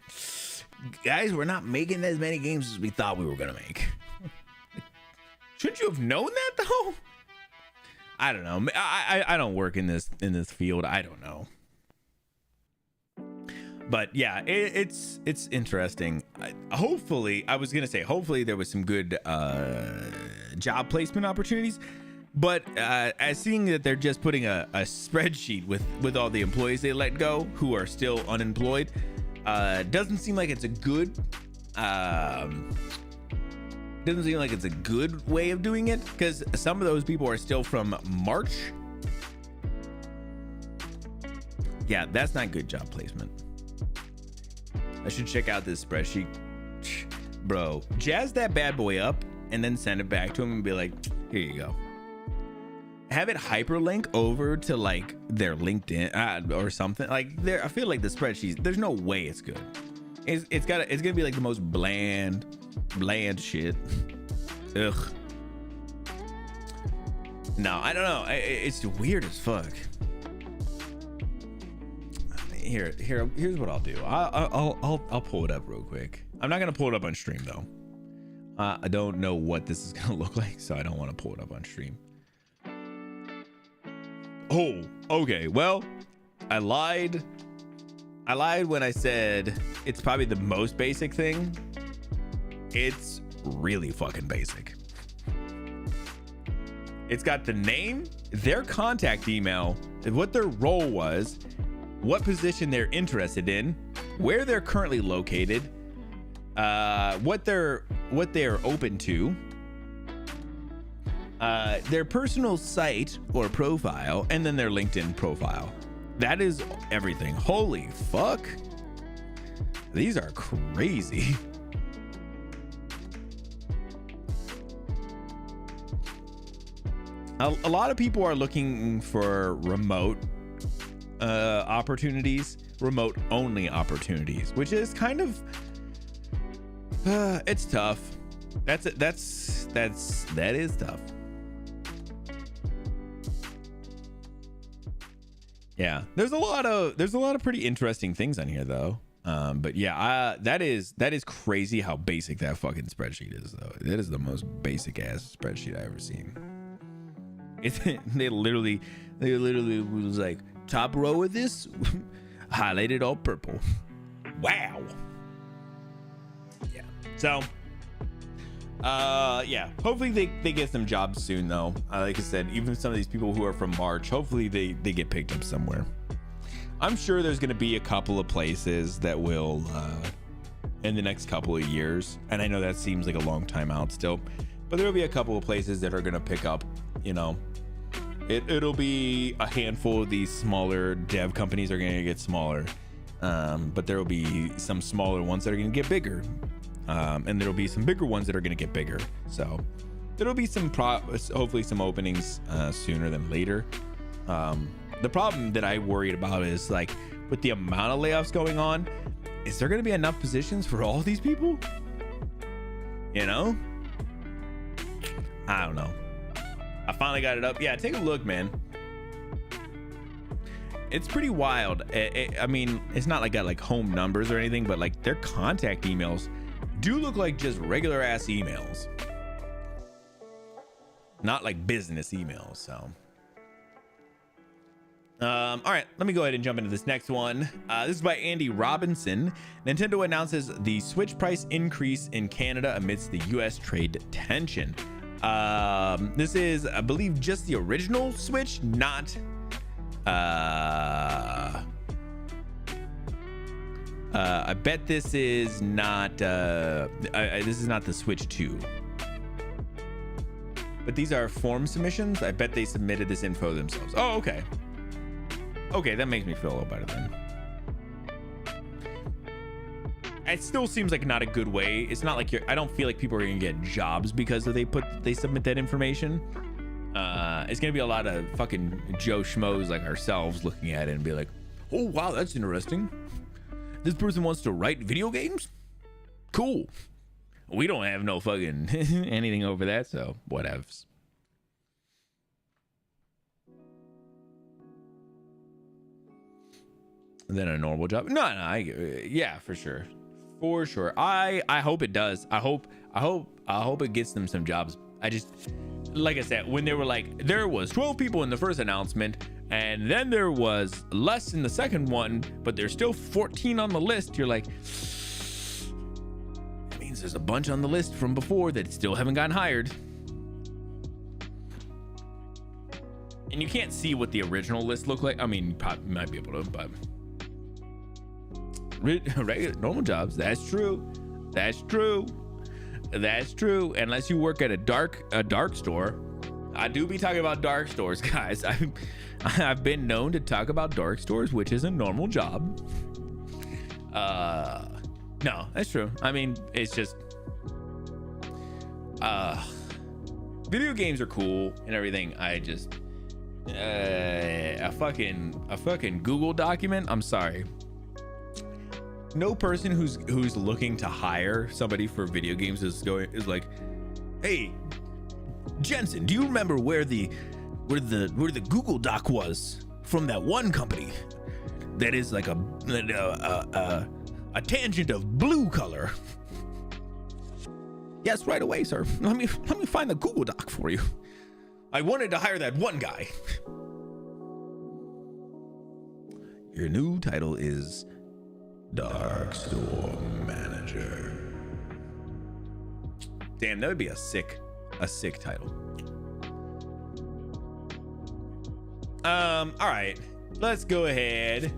guys, we're not making as many games as we thought we were gonna make. Shouldn't you have known that though? I don't know. I don't work in this field. I don't know. But yeah, it's interesting. Hopefully there was some good job placement opportunities. But as seeing that they're just putting a spreadsheet with all the employees they let go who are still unemployed, doesn't seem like it's a good way of doing it, because some of those people are still from March. Yeah, that's not good job placement. I should check out this spreadsheet bro, jazz that bad boy up and then send it back to him and be like, here you go. Have it hyperlink over to like their LinkedIn or something. Like there, I feel like the spreadsheet, there's no way it's good. It's gonna be like the most bland shit. Ugh. No, I don't know. It's weird as fuck. Here's what I'll do. I'll pull it up real quick. I'm not gonna pull it up on stream though. I don't know what this is gonna look like, so I don't want to pull it up on stream. Oh, okay. Well, I lied when I said it's probably the most basic thing. It's really fucking basic. It's got the name, their contact email, what their role was, what position they're interested in, where they're currently located, what they're open to, their personal site or profile, and then their LinkedIn profile. That is everything. Holy fuck. These are crazy. A lot of people are looking for remote opportunities, remote only opportunities, which is kind of it's tough. That is tough. Yeah, there's a lot of pretty interesting things on here though. But yeah, that is crazy how basic that fucking spreadsheet is though. It is the most basic ass spreadsheet I've ever seen. They literally was like, top row of this highlighted all purple. Wow. Yeah. So yeah, hopefully they get some jobs soon though. Like I said, even some of these people who are from March, hopefully they get picked up somewhere. I'm sure there's going to be a couple of places that will in the next couple of years, and I know that seems like a long time out still, but there will be a couple of places that are going to pick up, you know. It'll be a handful of these smaller dev companies are going to get smaller, but there will be some smaller ones that are going to get bigger, and there'll be some bigger ones that are going to get bigger. So there'll be some hopefully some openings sooner than later. The problem that I worried about is like with the amount of layoffs going on, is there going to be enough positions for all these people? You know, I don't know. I finally got it up. Yeah, take a look, man. It's pretty wild. I mean, it's not like got like home numbers or anything, but like their contact emails do look like just regular ass emails, not like business emails. So all right, let me go ahead and jump into this next one. This is by Andy Robinson. Nintendo announces the Switch price increase in Canada amidst the US trade tension. This is, I believe, just the original Switch, not I bet this is not this is not the Switch 2, but these are form submissions. I bet they submitted this info themselves. Oh, okay, that makes me feel a little better then. It still seems like not a good way. It's not like I don't feel like people are gonna get jobs because they submit that information. It's gonna be a lot of fucking Joe Schmoes like ourselves looking at it and be like, oh wow, that's interesting. This person wants to write video games? Cool. We don't have no fucking anything over that, so whatevs. And then a normal job. No, yeah, for sure. For sure. I hope it does. I hope it gets them some jobs. I just, like I said, when they were like, there was 12 people in the first announcement, and then there was less in the second one, but there's still 14 on the list. You're like, that means there's a bunch on the list from before that still haven't gotten hired. And you can't see what the original list looked like. I mean, you probably might be able to, but regular normal jobs. That's true. Unless you work at a dark store. I do be talking about dark stores, guys. I've been known to talk about dark stores, which is a normal job. No, that's true. I mean, it's just Video games are cool and everything. I just a fucking Google document. I'm sorry. No person who's looking to hire somebody for video games is like, hey, Jensen, do you remember where the Google Doc was from that one company that is like a tangent of blue color? Yes, right away, sir. Let me find the Google Doc for you. I wanted to hire that one guy. Your new title is Dark Store Manager. Damn, that would be a sick title. All right, let's go ahead.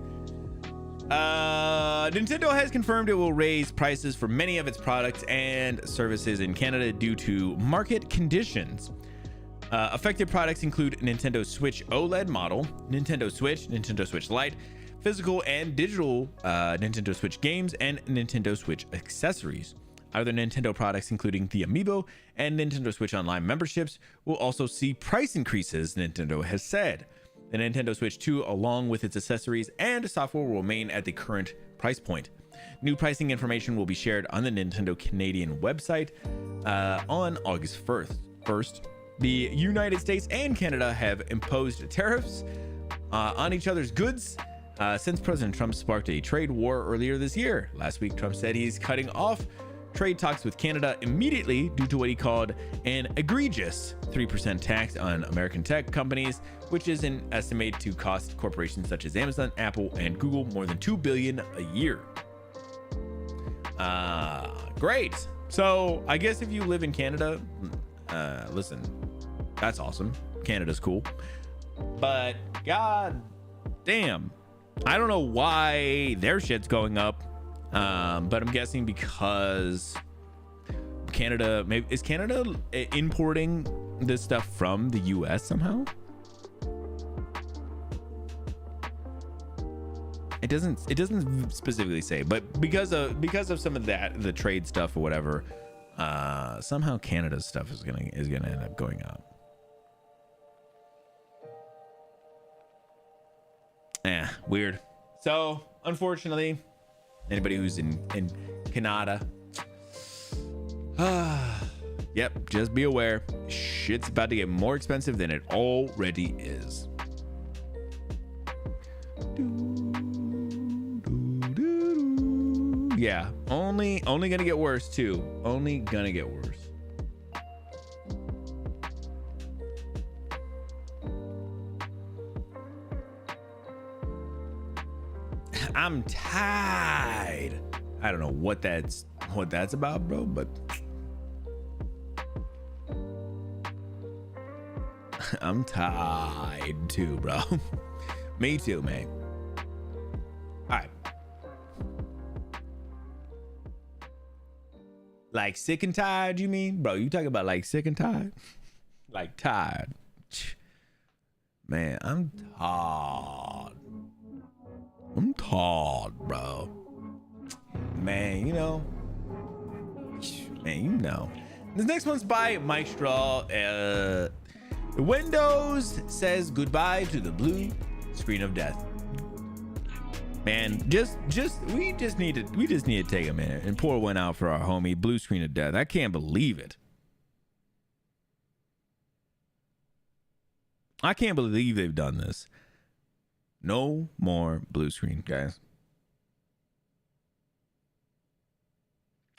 Nintendo has confirmed it will raise prices for many of its products and services in Canada due to market conditions. Affected products include Nintendo Switch OLED model, Nintendo Switch Lite, physical and digital Nintendo Switch games, and Nintendo Switch accessories. Other Nintendo products, including the Amiibo and Nintendo Switch Online memberships, will also see price increases, Nintendo has said. The Nintendo Switch 2, along with its accessories and software, will remain at the current price point. New pricing information will be shared on the Nintendo Canadian website on August 1st. The United States and Canada have imposed tariffs on each other's goods since President Trump sparked a trade war earlier this year. Last week, Trump said he's cutting off trade talks with Canada immediately due to what he called an egregious 3% tax on American tech companies, which is an estimate to cost corporations such as Amazon, Apple, and Google more than $2 billion a year. Great. So I guess if you live in Canada, listen, that's awesome. Canada's cool, but god damn, I don't know why their shit's going up. But I'm guessing because Canada, is Canada importing this stuff from the US somehow? It doesn't specifically say, but because of some of that, the trade stuff or whatever, somehow Canada's stuff is gonna end up going up. Weird. So unfortunately, anybody who's in Canada, yep, just be aware, shit's about to get more expensive than it already is. Yeah, only gonna get worse too. Only gonna get worse. I'm tired. I don't know what that's about, bro, but I'm tired too, bro. Me too, man. All right. Like sick and tired, you mean? Bro, you talking about like sick and tired? Like tired. Man, I'm tired. I'm tired, bro. Man, you know. This next one's by Mike Straw. Windows says goodbye to the blue screen of death. Man, we just need to take a minute and pour one out for our homie blue screen of death. I can't believe it. I can't believe they've done this. No more blue screen, guys.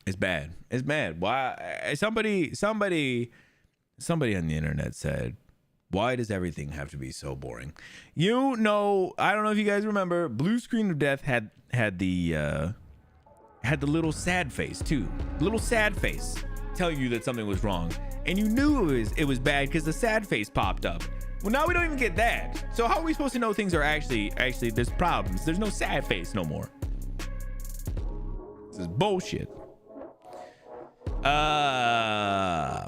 It's bad. It's bad. Why? Somebody on the internet said, why does everything have to be so boring? You know, I don't know if you guys remember, blue screen of death had the little sad face too. Little sad face telling you that something was wrong, and you knew it was bad because the sad face popped up. Well, now we don't even get that. So how are we supposed to know things are actually there's problems? There's no sad face no more. This is bullshit.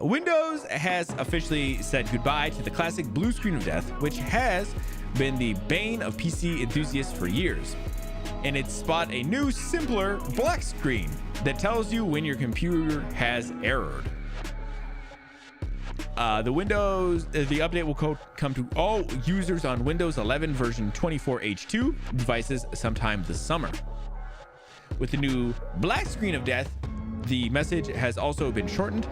Windows has officially said goodbye to the classic blue screen of death, which has been the bane of PC enthusiasts for years. And it spot a new, simpler black screen that tells you when your computer has errored. The update will come to all users on Windows 11 version 24H2 devices sometime this summer. With the new black screen of death, the message has also been shortened.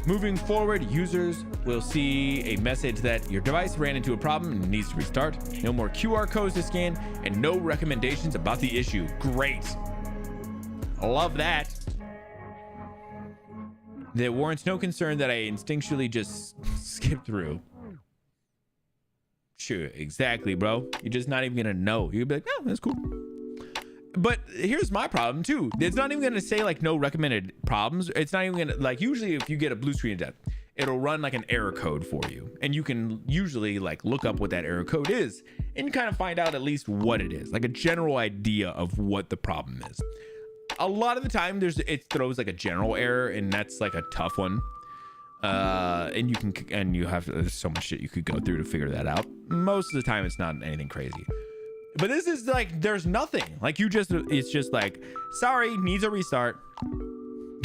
Moving forward, users will see a message that your device ran into a problem and needs to restart. No more QR codes to scan and no recommendations about the issue. Great. I love that. There warrants no concern that I instinctually just skip through. Sure, exactly, bro. You're just not even gonna know. You'll be like, oh, that's cool. But here's my problem too. It's not even gonna say like no recommended problems. It's not even gonna, like, usually if you get a blue screen of death, it'll run like an error code for you. And you can usually like look up what that error code is and kind of find out at least what it is, like a general idea of what the problem is. A lot of the time it throws like a general error, and that's like a tough one. And there's so much shit you could go through to figure that out. Most of the time it's not anything crazy. But this is like, there's nothing. Like it's just like, sorry, needs a restart.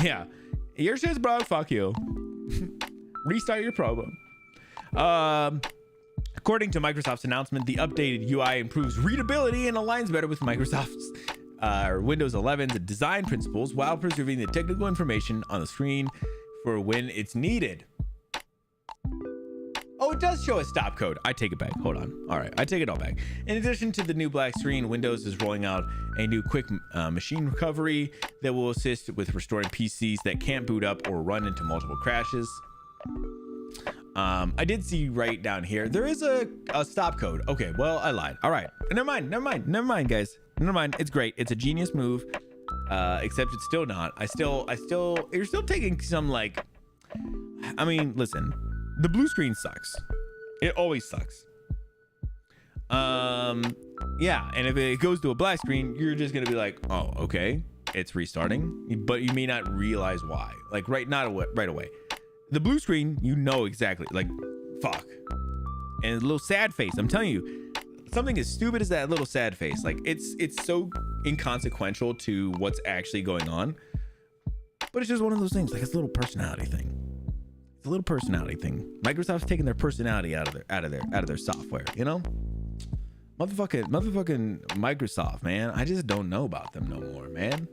Yeah. Your shit's broke, fuck you. Restart your program. According to Microsoft's announcement, the updated UI improves readability and aligns better with Microsoft's Windows 11's design principles while preserving the technical information on the screen for when it's needed. Oh, it does show a stop code. I take it back. Hold on. All right, I take it all back. In addition to the new black screen, Windows is rolling out a new quick machine recovery that will assist with restoring PCs that can't boot up or run into multiple crashes. I did see right down here there is a stop code. Okay, well, I lied. All right, never mind, guys. Never mind. It's great. It's a genius move. Except it's still not. You're still taking some, like, I mean, listen, the blue screen sucks. It always sucks. Yeah, and if it goes to a black screen, you're just gonna be like, oh, okay, it's restarting, but you may not realize why. Like right away. The blue screen, you know exactly, like, fuck. And a little sad face. I'm telling you, something as stupid as that little sad face, like it's so inconsequential to what's actually going on, but it's just one of those things. Like, it's a little personality thing. It's a little personality thing. Microsoft's taking their personality out of their software, you know? Motherfucking Microsoft, man. I just don't know about them no more, man.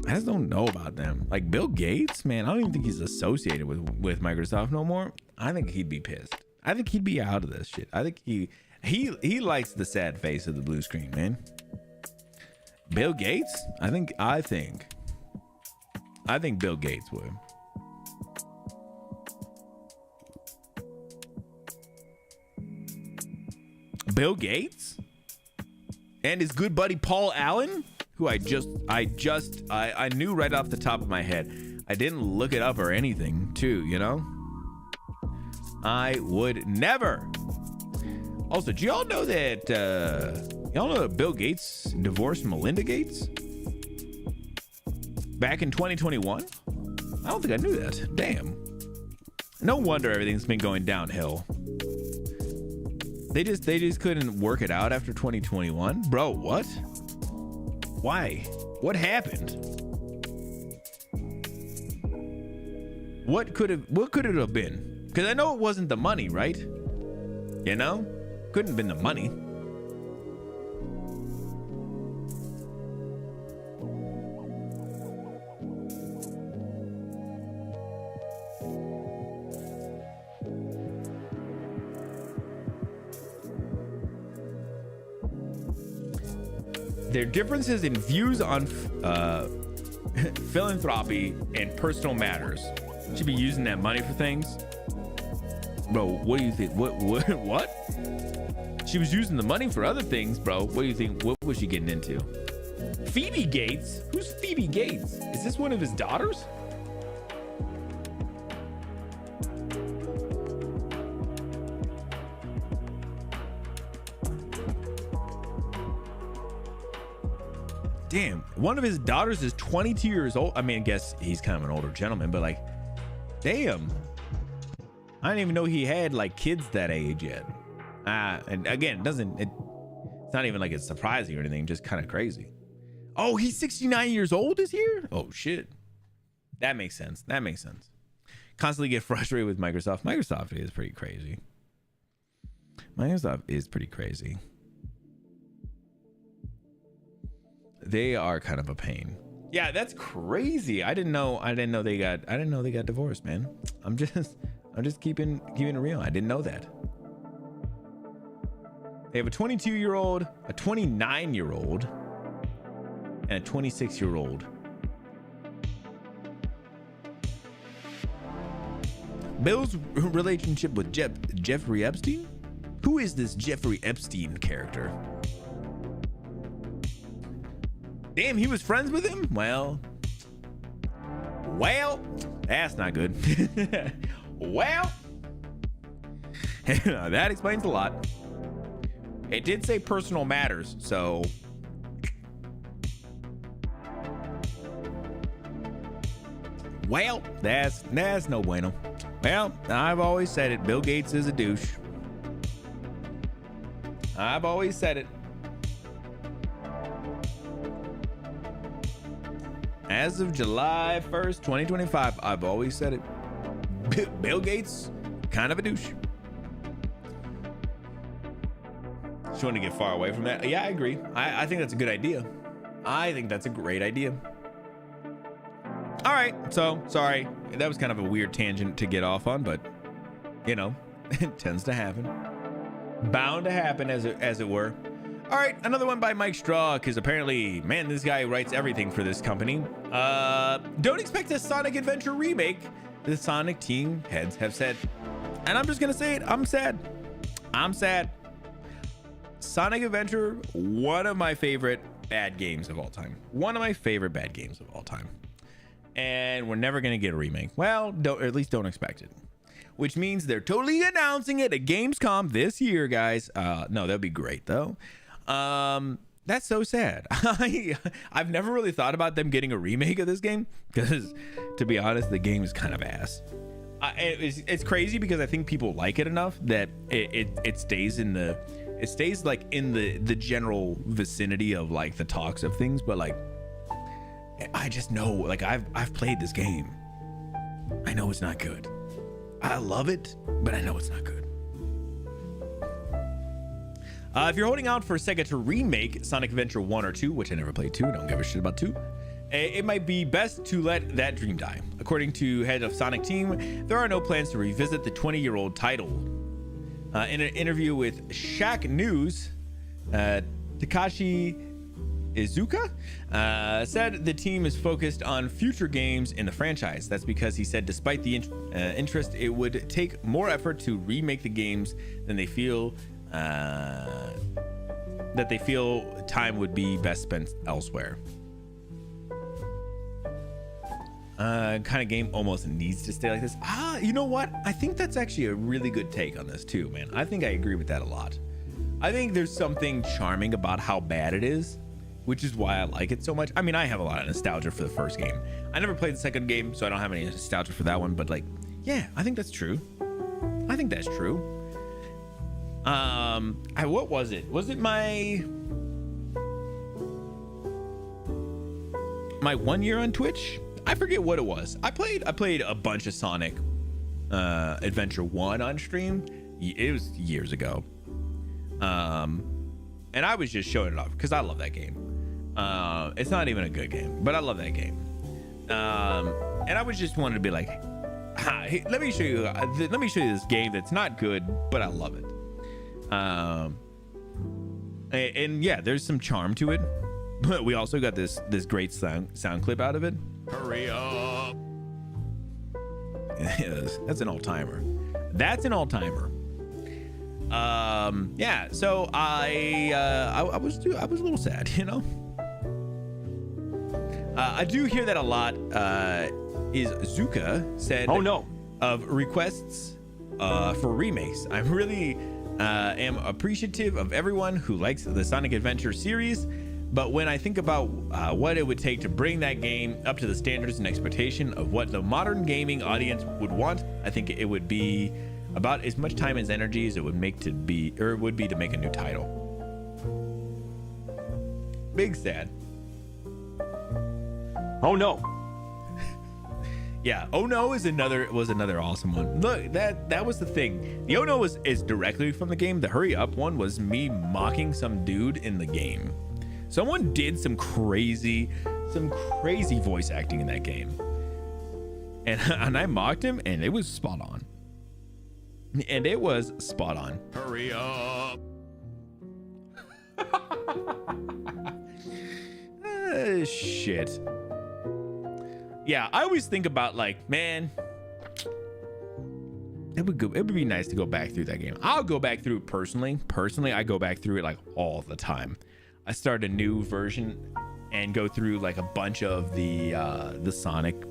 I just don't know about them. Like Bill Gates, man, I don't even think he's associated with Microsoft no more. I think he'd be pissed. I think he'd be out of this shit. I think he likes the sad face of the blue screen, man. Bill Gates? I think Bill Gates would. Bill Gates? And his good buddy Paul Allen, who I knew right off the top of my head. I didn't look it up or anything, too, you know? I would never. Also, do y'all know that Bill Gates divorced Melinda Gates back in 2021? I don't think I knew that. Damn. No wonder everything's been going downhill. They just couldn't work it out after 2021? Bro, what? Why? What happened? What could it have been? Because I know it wasn't the money, right? You know? Couldn't have been the money. Their differences in views on philanthropy and personal matters. Should be using that money for things. Bro, what do you think? What? She was using the money for other things, bro. What do you think? What was she getting into? Phoebe Gates? Who's Phoebe Gates? Is this one of his daughters? Damn, one of his daughters is 22 years old. I mean, I guess he's kind of an older gentleman, but like, damn. I didn't even know he had like kids that age yet. And again, it's not even like it's surprising or anything, just kind of crazy. Oh, he's 69 years old this year? Oh shit. That makes sense. Constantly get frustrated with Microsoft. Microsoft is pretty crazy. Microsoft is pretty crazy. They are kind of a pain. Yeah, that's crazy. I didn't know they got divorced, man. I'm just keeping it real. I didn't know that. They have a 22-year-old, a 29-year-old, and a 26-year-old. Bill's relationship with Jeffrey Epstein? Who is this Jeffrey Epstein character? Damn, he was friends with him? Well, that's not good. Well, that explains a lot. It did say personal matters, so well, that's no bueno. Well, I've always said it. Bill Gates is a douche. I've always said it. As of July 1st, 2025, I've always said it. Bill Gates, kind of a douche. Just want to get far away from that. Yeah, I agree. I think that's a good idea. I think that's a great idea. All right, so sorry. That was kind of a weird tangent to get off on, but you know, it tends to happen. Bound to happen, as it were. All right, another one by Mike Straw, because apparently, man, this guy writes everything for this company. Don't expect a Sonic Adventure remake, the Sonic team heads have said. And I'm just gonna say it, I'm sad. Sonic Adventure, one of my favorite bad games of all time. And we're never gonna get a remake. Well, at least don't expect it. Which means they're totally announcing it at Gamescom this year, guys. No, that'd be great though. That's so sad. I've never really thought about them getting a remake of this game because, to be honest, the game is kind of ass. It's crazy because I think people like it enough that it stays in the general vicinity of like the talks of things, but like I just know, like I've played this game. I know it's not good. I love it, but I know it's not good. If you're holding out for Sega to remake Sonic Adventure 1 or 2, which I never played 2, don't give a shit about 2, it might be best to let that dream die. According to head of Sonic team, there are no plans to revisit the 20-year-old title. In an interview with Shack News, Takashi Izuka said the team is focused on future games in the franchise. That's because he said despite the interest, it would take more effort to remake the games than they feel time would be best spent elsewhere. Kind of game almost needs to stay like this. You know what? I think that's actually a really good take on this too, man. I think I agree with that a lot. I think there's something charming about how bad it is, which is why I like it so much. I mean, I have a lot of nostalgia for the first game. I never played the second game, so I don't have any nostalgia for that one, but like, yeah, I think that's true. What was it? Was it my 1 year on Twitch? I forget what it was. I played a bunch of Sonic Adventure 1 on stream. It was years ago. And I was just showing it off because I love that game. It's not even a good game, but I love that game. And I was just wanted to be like, hey, let me show you this game that's not good, but I love it. And yeah, there's some charm to it, but we also got this great sound clip out of it. Hurry up. That's an all-timer. Yeah, so I was a little sad, you know. I do hear that a lot. Is Zuka said, "Oh no," of requests for remakes. I'm really am appreciative of everyone who likes the Sonic Adventure series, but when I think about what it would take to bring that game up to the standards and expectation of what the modern gaming audience would want, I think it would be about as much time and energy as it would be to make a new title. Big sad. Oh no. Yeah, Oh No was another awesome one. Look, that was the thing. The Oh No is directly from the game. The Hurry Up one was me mocking some dude in the game. Someone did some crazy voice acting in that game, and I mocked him, and it was spot on. And it was spot on. Hurry up. Shit. Yeah, I always think about like, man, it would be nice to go back through that game. I'll go back through it personally. I go back through it like all the time. I start a new version and go through like a bunch of the Sonic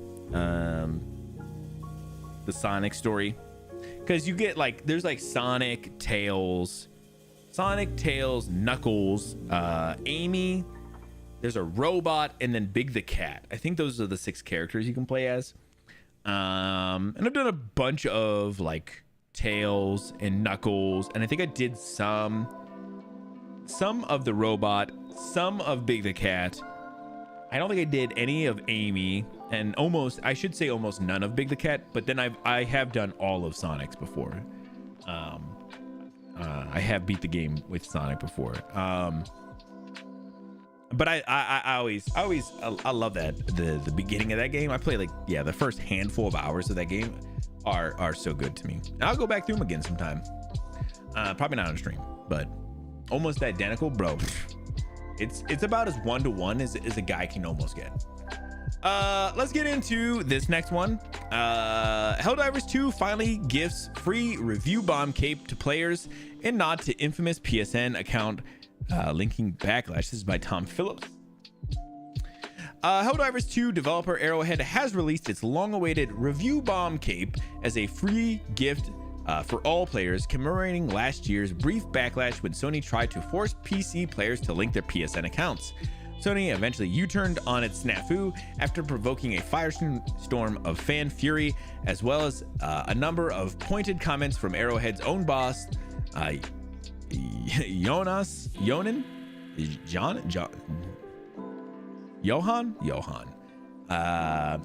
story, because you get like, there's like Sonic, Tails, Knuckles, Amy. There's a robot, and then Big the Cat. I think those are the 6 characters you can play as. And I've done a bunch of like Tails and Knuckles, and I think I did some of the robot, some of Big the Cat. I don't think I did any of Amy, and almost none of Big the Cat. But then I have done all of Sonic's before. I have beat the game with Sonic before. But I love that the beginning of that game. I play like, yeah, the first handful of hours of that game are so good to me. And I'll go back through them again sometime. Probably not on stream, but almost identical, bro. It's about as one-to-one as a guy can almost get. Let's get into this next one. Helldivers 2 finally gives free review bomb cape to players in nod to infamous PSN account linking backlash. This is by Tom Phillips. Helldivers 2 developer Arrowhead has released its long-awaited review bomb cape as a free gift for all players, commemorating last year's brief backlash when Sony tried to force PC players to link their PSN accounts. Sony eventually U-turned on its snafu after provoking a firestorm of fan fury, as well as a number of pointed comments from Arrowhead's own boss, Johan.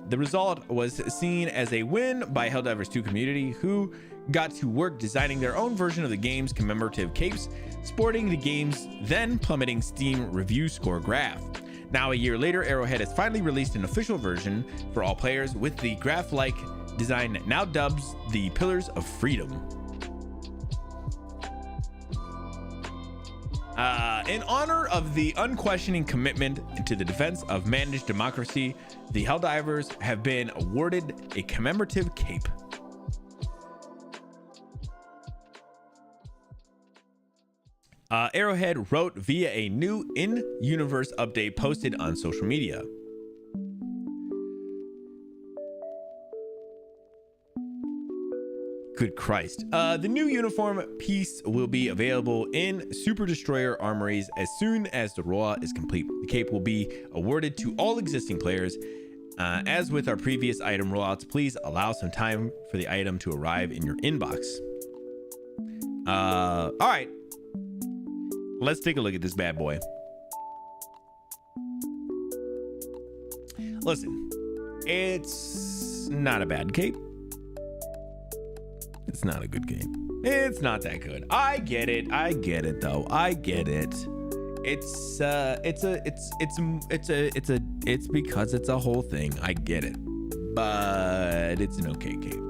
The result was seen as a win by Helldivers 2 community, who got to work designing their own version of the game's commemorative capes, sporting the game's then plummeting Steam review score graph. Now, a year later, Arrowhead has finally released an official version for all players with the graph-like design now dubs the Pillars of Freedom. In honor of the unquestioning commitment to the defense of managed democracy, the Helldivers have been awarded a commemorative cape. Arrowhead wrote via a new in-universe update posted on social media. Good Christ. The new uniform piece will be available in Super Destroyer armories as soon as the rollout is complete. The cape will be awarded to all existing players. As with our previous item rollouts, please allow some time for the item to arrive in your inbox. All right. Let's take a look at this bad boy. Listen, it's not a bad cape. It's not a good game. It's not that good. I get it though. I get it. It's because it's a whole thing. I get it. But it's an okay cape.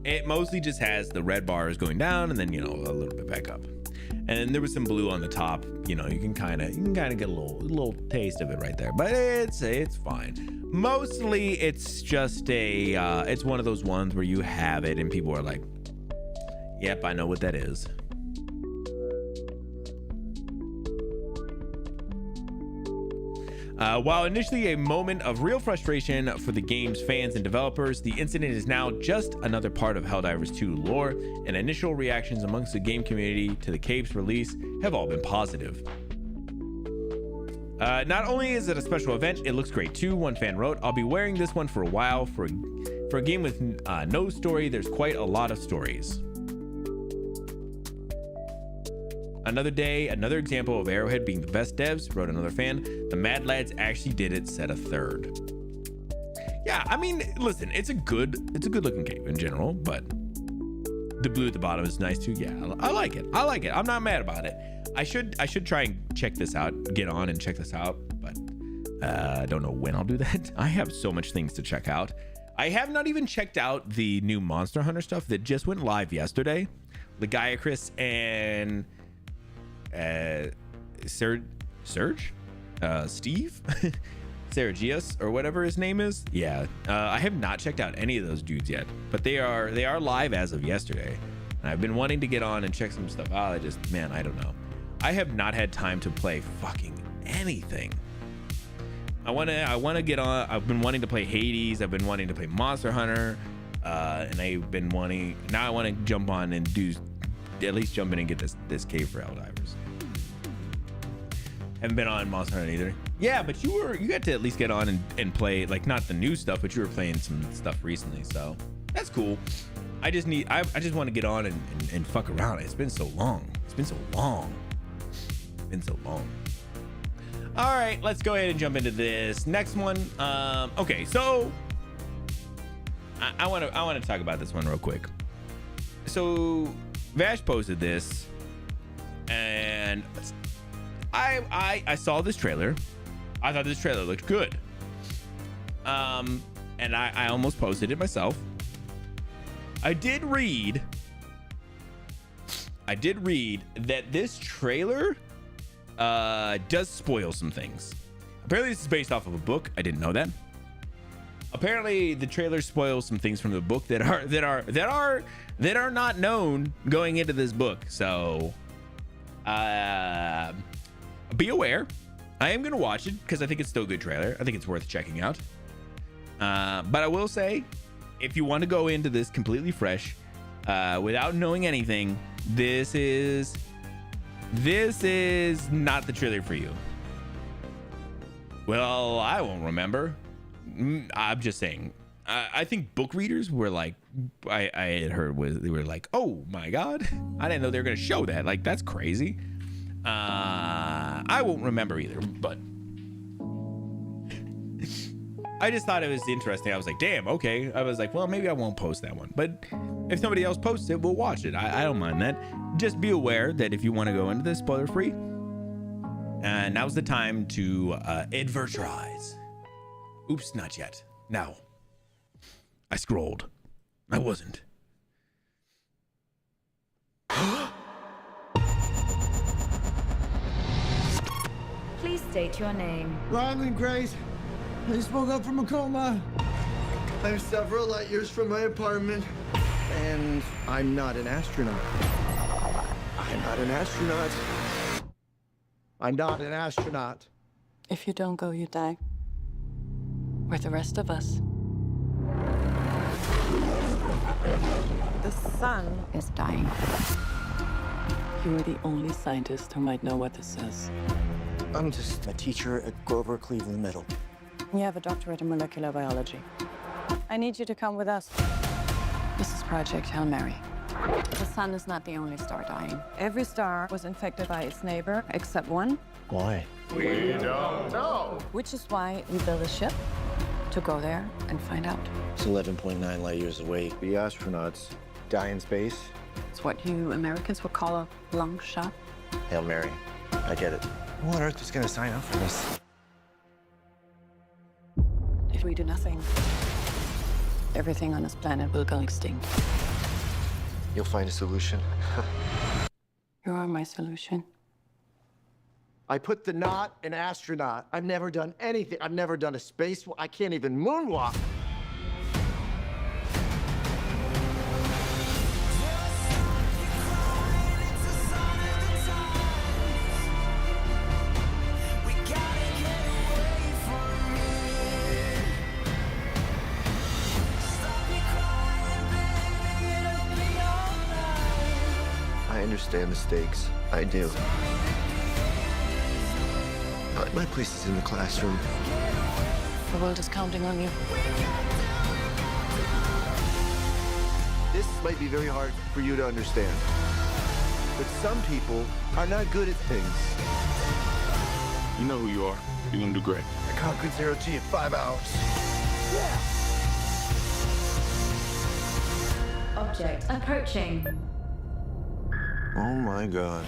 It mostly just has the red bars going down and then, you know, a little bit back up. And there was some blue on the top. You know, you can kind of get a little taste of it right there, but it's fine. Mostly it's just it's one of those ones where you have it and people are like, yep, I know what that is. While initially a moment of real frustration for the game's fans and developers, the incident is now just another part of Helldivers 2 lore, and initial reactions amongst the game community to the cape's release have all been positive. Not only is it a special event, it looks great too. One fan wrote, "I'll be wearing this one for a while. For a game with no story, there's quite a lot of stories." Another day, another example of Arrowhead being the best devs, wrote another fan. "The Mad Lads actually did it," said a third. Yeah, I mean, listen, it's a good looking cave in general, but the blue at the bottom is nice too. Yeah, I like it. I'm not mad about it. I should try and check this out, get on and check this out, but I don't know when I'll do that. I have so much things to check out. I have not even checked out the new Monster Hunter stuff that just went live yesterday. Legiacris and Serge? Steve? Sergius or whatever his name is. Yeah, I have not checked out any of those dudes yet, but they are live as of yesterday. And I've been wanting to get on and check some stuff out. I don't know. I have not had time to play fucking anything. I want to get on. I've been wanting to play Hades. I've been wanting to play Monster Hunter, and now I want to jump on and at least jump in and get this cave for Helldivers. Haven't been on Monster Hunter either. Yeah, but you got to at least get on and play, like, not the new stuff, but you were playing some stuff recently, so that's cool. I just want to get on and fuck around. It's been so long. All right, let's go ahead and jump into this next one. Okay, so I want to talk about this one real quick. So Vash posted this, and I saw this trailer. I thought this trailer looked good. And I almost posted it myself. I did read that this trailer does spoil some things. Apparently this is based off of a book. I didn't know that. Apparently the trailer spoils some things from the book that are not known going into this book. So be aware. I am gonna watch it because I think it's still a good trailer. I think it's worth checking out. But I will say, if you want to go into this completely fresh, without knowing anything, this is not the trailer for you. Well, I won't remember. I'm just saying. I think book readers were like, I had heard they were like, oh my god, I didn't know they were gonna show that. Like, that's crazy. I won't remember either, but I just thought it was interesting. I was like, damn, okay. I was like, well, maybe I won't post that one, but if somebody else posts it, we'll watch it. I don't mind that. Just be aware that if you want to go into this spoiler free, and now's the time to advertise. Oops, not yet. Now, I scrolled. I wasn't. Please state your name. Ryland Grace. I just woke up from a coma. I'm several light years from my apartment. And I'm not an astronaut. I'm not an astronaut. I'm not an astronaut. If you don't go, you die. With the rest of us. The sun is dying. You are the only scientist who might know what this says. I'm just a teacher at Grover Cleveland Middle. You have a doctorate in molecular biology. I need you to come with us. This is Project Hail Mary. The sun is not the only star dying. Every star was infected by its neighbor, except one. Why? We don't know. Which is why we built a ship to go there and find out. It's 11.9 light years away. The astronauts die in space. It's what you Americans would call a long shot. Hail Mary. I get it. Who on earth is going to sign up for this? If we do nothing, everything on this planet will go extinct. You'll find a solution. You are my solution. I put the knot in astronaut. I've never done anything. I've never done a spacewalk. I can't even moonwalk. I understand the stakes. I do. But my place is in the classroom. The world is counting on you. This might be very hard for you to understand. But some people are not good at things. You know who you are. You're gonna do great. I conquered zero G in 5 hours. Yeah! object approaching. Oh my God.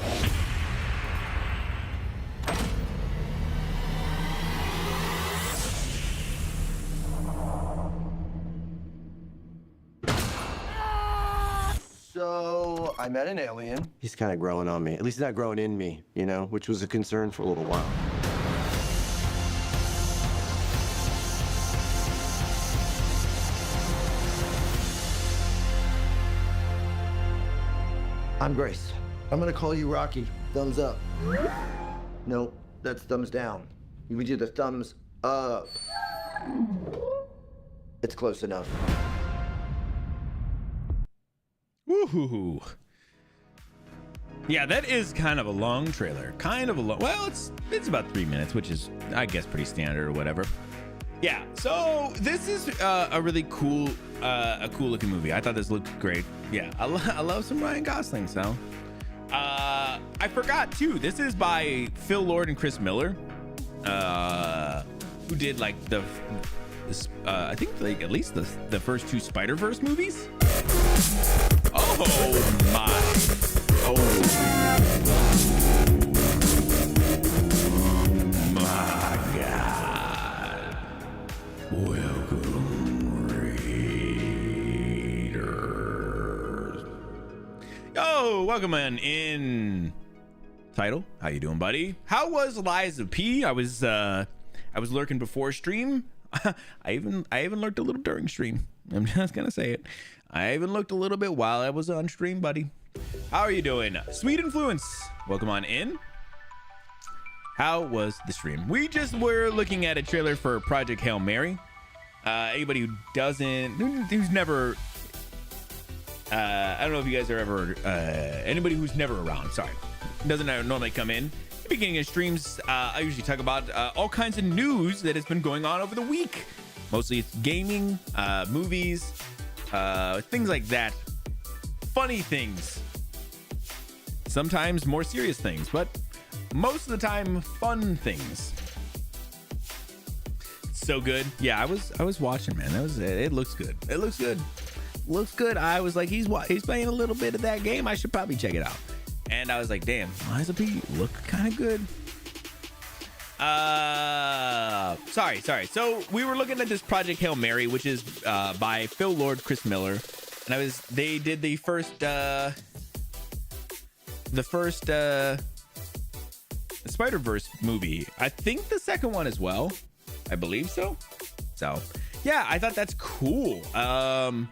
So I met an alien. He's kind of growing on me. At least he's not growing in me, you know, which was a concern for a little while. I'm Grace. I'm gonna call you Rocky. Thumbs up. Nope, that's thumbs down. You would do the thumbs up. It's close enough. Woohoo! Yeah, that is kind of a long trailer. Kind of a long. Well, it's about 3 minutes, which is, I guess, pretty standard or whatever. Yeah. So this is a really cool, looking movie. I thought this looked great. Yeah, I love some Ryan Gosling. So, I forgot too. This is by Phil Lord and Chris Miller, who did like I think like at least the first two Spider-Verse movies. Oh my! Oh my God! Welcome, Raiders. Yo, welcome in. Title, how you doing, buddy? How was Liza P? I was lurking before stream. I even lurked a little during stream. I'm just gonna say it. I even looked a little bit while I was on stream, buddy. How are you doing? Sweet Influence, welcome on in. How was the stream? We just were looking at a trailer for Project Hail Mary. Anybody who's never, I don't know if you guys are ever, anybody who's never around, sorry, doesn't normally come in. At the beginning of streams, I usually talk about all kinds of news that has been going on over the week. Mostly it's gaming, movies, things like that. Funny things. Sometimes more serious things, but most of the time fun things. So good. Yeah, I was watching, man. It looks good. It looks good. Looks good. I was like, he's playing a little bit of that game. I should probably check it out. And I was like, damn, Liza P look kind of good. Sorry. So we were looking at this Project Hail Mary, which is by Phil Lord, Chris Miller, and they did the first Spider-Verse movie. I think the second one as well. I believe so. So yeah, I thought that's cool. So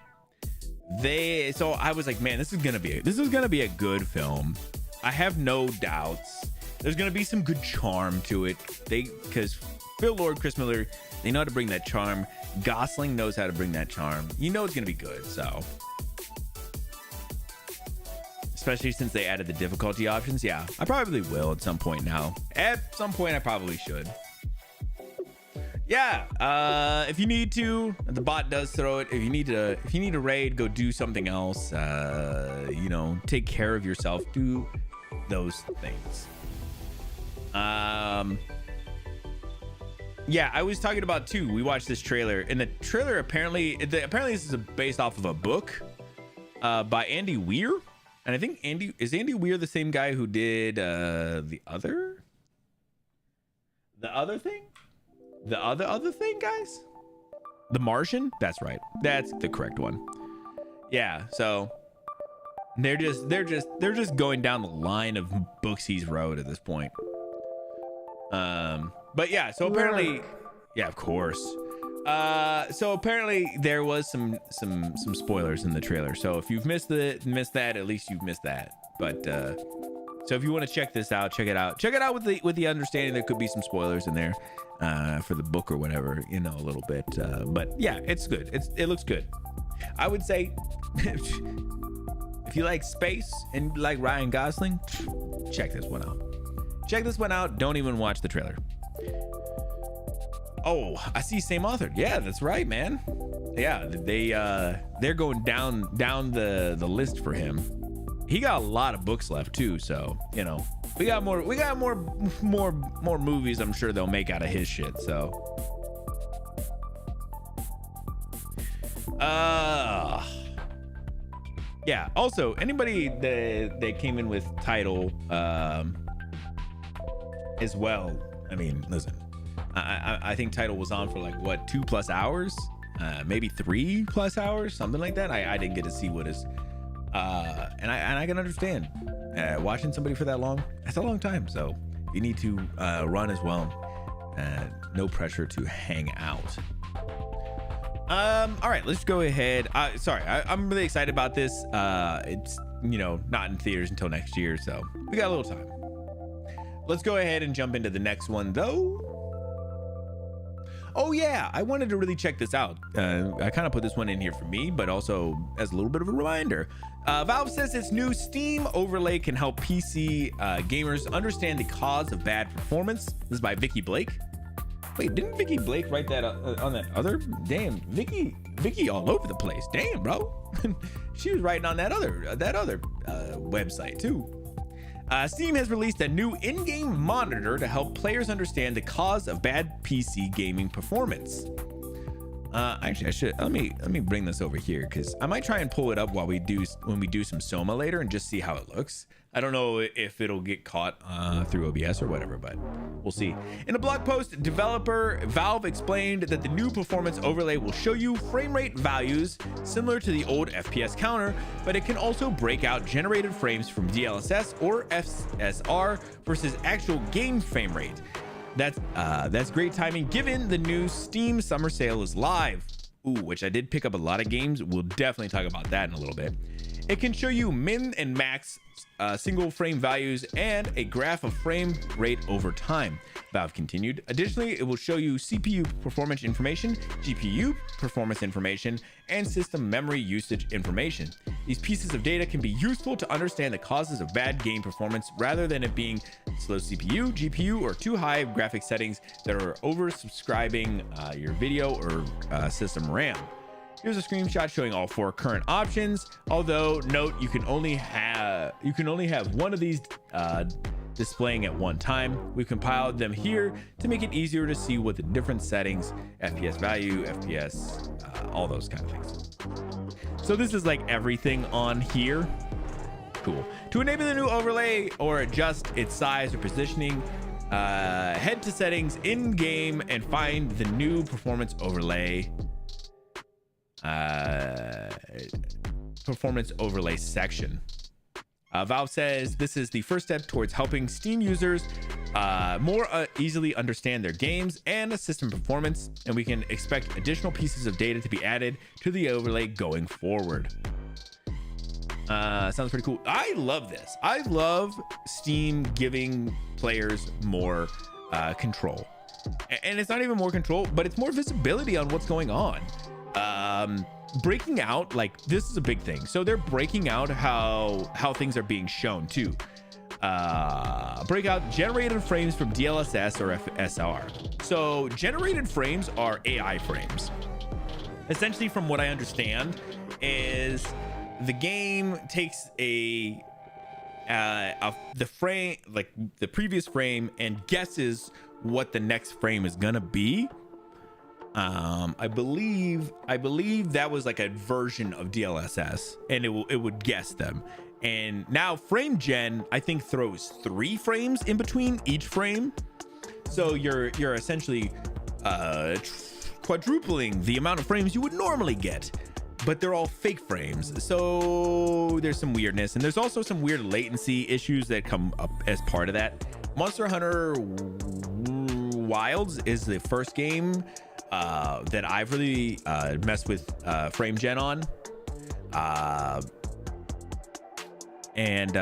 I was like, man, this is gonna be a good film. I have no doubts. There's gonna be some good charm to it. Because Phil Lord, Chris Miller, they know how to bring that charm. Gosling knows how to bring that charm. You know it's gonna be good. So, especially since they added the difficulty options. Yeah, I probably will at some point now. At some point, I probably should. Yeah, if you need to, the bot does throw it. If you need to raid, go do something else. Take care of yourself. Do those things. Yeah, I was talking about too. We watched this trailer, and the trailer apparently this is based off of a book by Andy Weir, and I think Andy Weir the same guy who did the other thing, guys. The Martian. That's right. That's the correct one. Yeah. So they're just going down the line of books he's wrote at this point. But yeah, so apparently, yeah, of course. So apparently there was some spoilers in the trailer. So if you've missed that, at least you've missed that. But so if you want to check this out, check it out with the understanding there could be some spoilers in there for the book or whatever, a little bit. But yeah, it's good. It looks good. I would say if you like space and like Ryan Gosling, check this one out. Don't even watch the trailer. Oh, I see same author. Yeah, that's right, man. Yeah, they're going down the list for him. He got a lot of books left too, so we got more movies I'm sure they'll make out of his shit. So Yeah. Also, anybody that came in with title as well. I mean, listen, I think title was on for like what, 2+ hours, maybe 3+ hours, something like that. I didn't get to see what is, and I can understand watching somebody for that long. That's a long time. So you need to run as well. No pressure to hang out. All right, let's go ahead. Sorry, I'm really excited about this. It's, you know, not in theaters until next year, so we got a little time. Let's go ahead and jump into the next one, though. Oh yeah, I wanted to really check this out. I kind of put this one in here for me, but also as a little bit of a reminder. Valve says its new Steam overlay can help PC gamers understand the cause of bad performance. This is by Vicky Blake. Wait, didn't Vicky Blake write that on that other? Damn, Vicky all over the place. Damn, bro. She was writing on that other website tue. Steam has released a new in-game monitor to help players understand the cause of bad PC gaming performance. Actually, I should let me bring this over here because I might try and pull it up when we do some SOMA later and just see how it looks. I don't know if it'll get caught through OBS or whatever, but we'll see. In a blog post, developer Valve explained that the new performance overlay will show you frame rate values similar to the old FPS counter, but it can also break out generated frames from DLSS or FSR versus actual game frame rate. That's great timing given the new Steam summer sale is live. Ooh, which I did pick up a lot of games. We'll definitely talk about that in a little bit. It can show you min and max single frame values and a graph of frame rate over time, Valve continued. Additionally, it will show you CPU performance information, GPU performance information, and system memory usage information. These pieces of data can be useful to understand the causes of bad game performance rather than it being slow CPU, GPU, or too high graphic settings that are oversubscribing your video or system RAM. Here's a screenshot showing all 4 current options. Although, note you can only have one of these displaying at one time. We've compiled them here to make it easier to see what the different settings, FPS value, FPS, all those kind of things. So this is like everything on here. Cool. To enable the new overlay or adjust its size or positioning, head to settings in game and find the new performance overlay. Performance overlay section. Valve says this is the first step towards helping Steam users more easily understand their games and system performance, and we can expect additional pieces of data to be added to the overlay going forward. Sounds pretty cool. I love this. I love Steam giving players more control, and it's not even more control, but it's more visibility on what's going on. Breaking out, like, this is a big thing. So they're breaking out how things are being shown too. Break out generated frames from DLSS or FSR. So generated frames are AI frames. Essentially, from what I understand, is the game takes the frame, like the previous frame, and guesses what the next frame is gonna be. I believe that was like a version of DLSS, and it would guess them. And now frame gen, I think, throws 3 frames in between each frame, so you're essentially quadrupling the amount of frames you would normally get, but they're all fake frames. So there's some weirdness, and there's also some weird latency issues that come up as part of that. Monster Hunter Wilds is the first game that I've really messed with frame gen on, and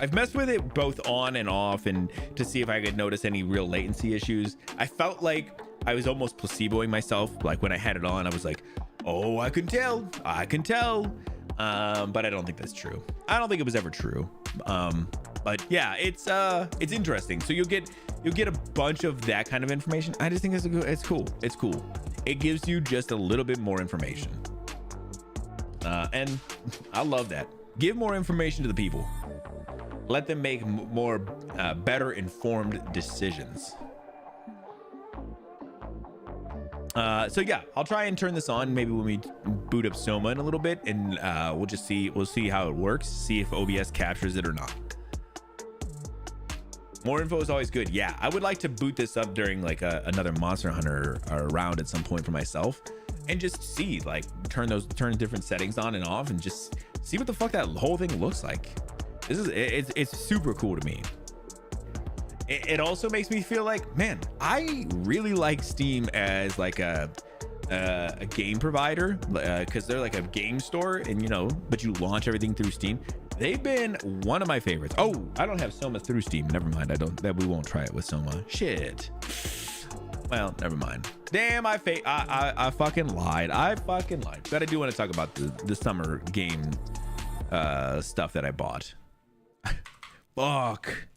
I've messed with it both on and off, and to see if I could notice any real latency issues. I felt like I was almost placeboing myself. Like when I had it on, I was like, oh, I can tell, but I don't think that's true. I don't think it was ever true. But yeah, it's interesting. So you'll get a bunch of that kind of information. I just think it's cool. It's cool. It gives you just a little bit more information, and I love that. Give more information to the people. Let them make more better informed decisions. So yeah, I'll try and turn this on maybe when we boot up Soma in a little bit, and we'll see how it works, see if OBS captures it or not. More info is always good. Yeah, I would like to boot this up during like another Monster Hunter round at some point for myself, and just see, like, turn different settings on and off, and just see what the fuck that whole thing looks like. It's super cool to me. It also makes me feel like, man, I really like Steam as like a game provider, because they're like a game store, and you know, but you launch everything through Steam. They've been one of my favorites. Oh, I don't have Soma through Steam. Never mind. We won't try it with Soma. Shit. Well, never mind. Damn, I fucking lied. But I do want to talk about the summer game stuff that I bought. Fuck.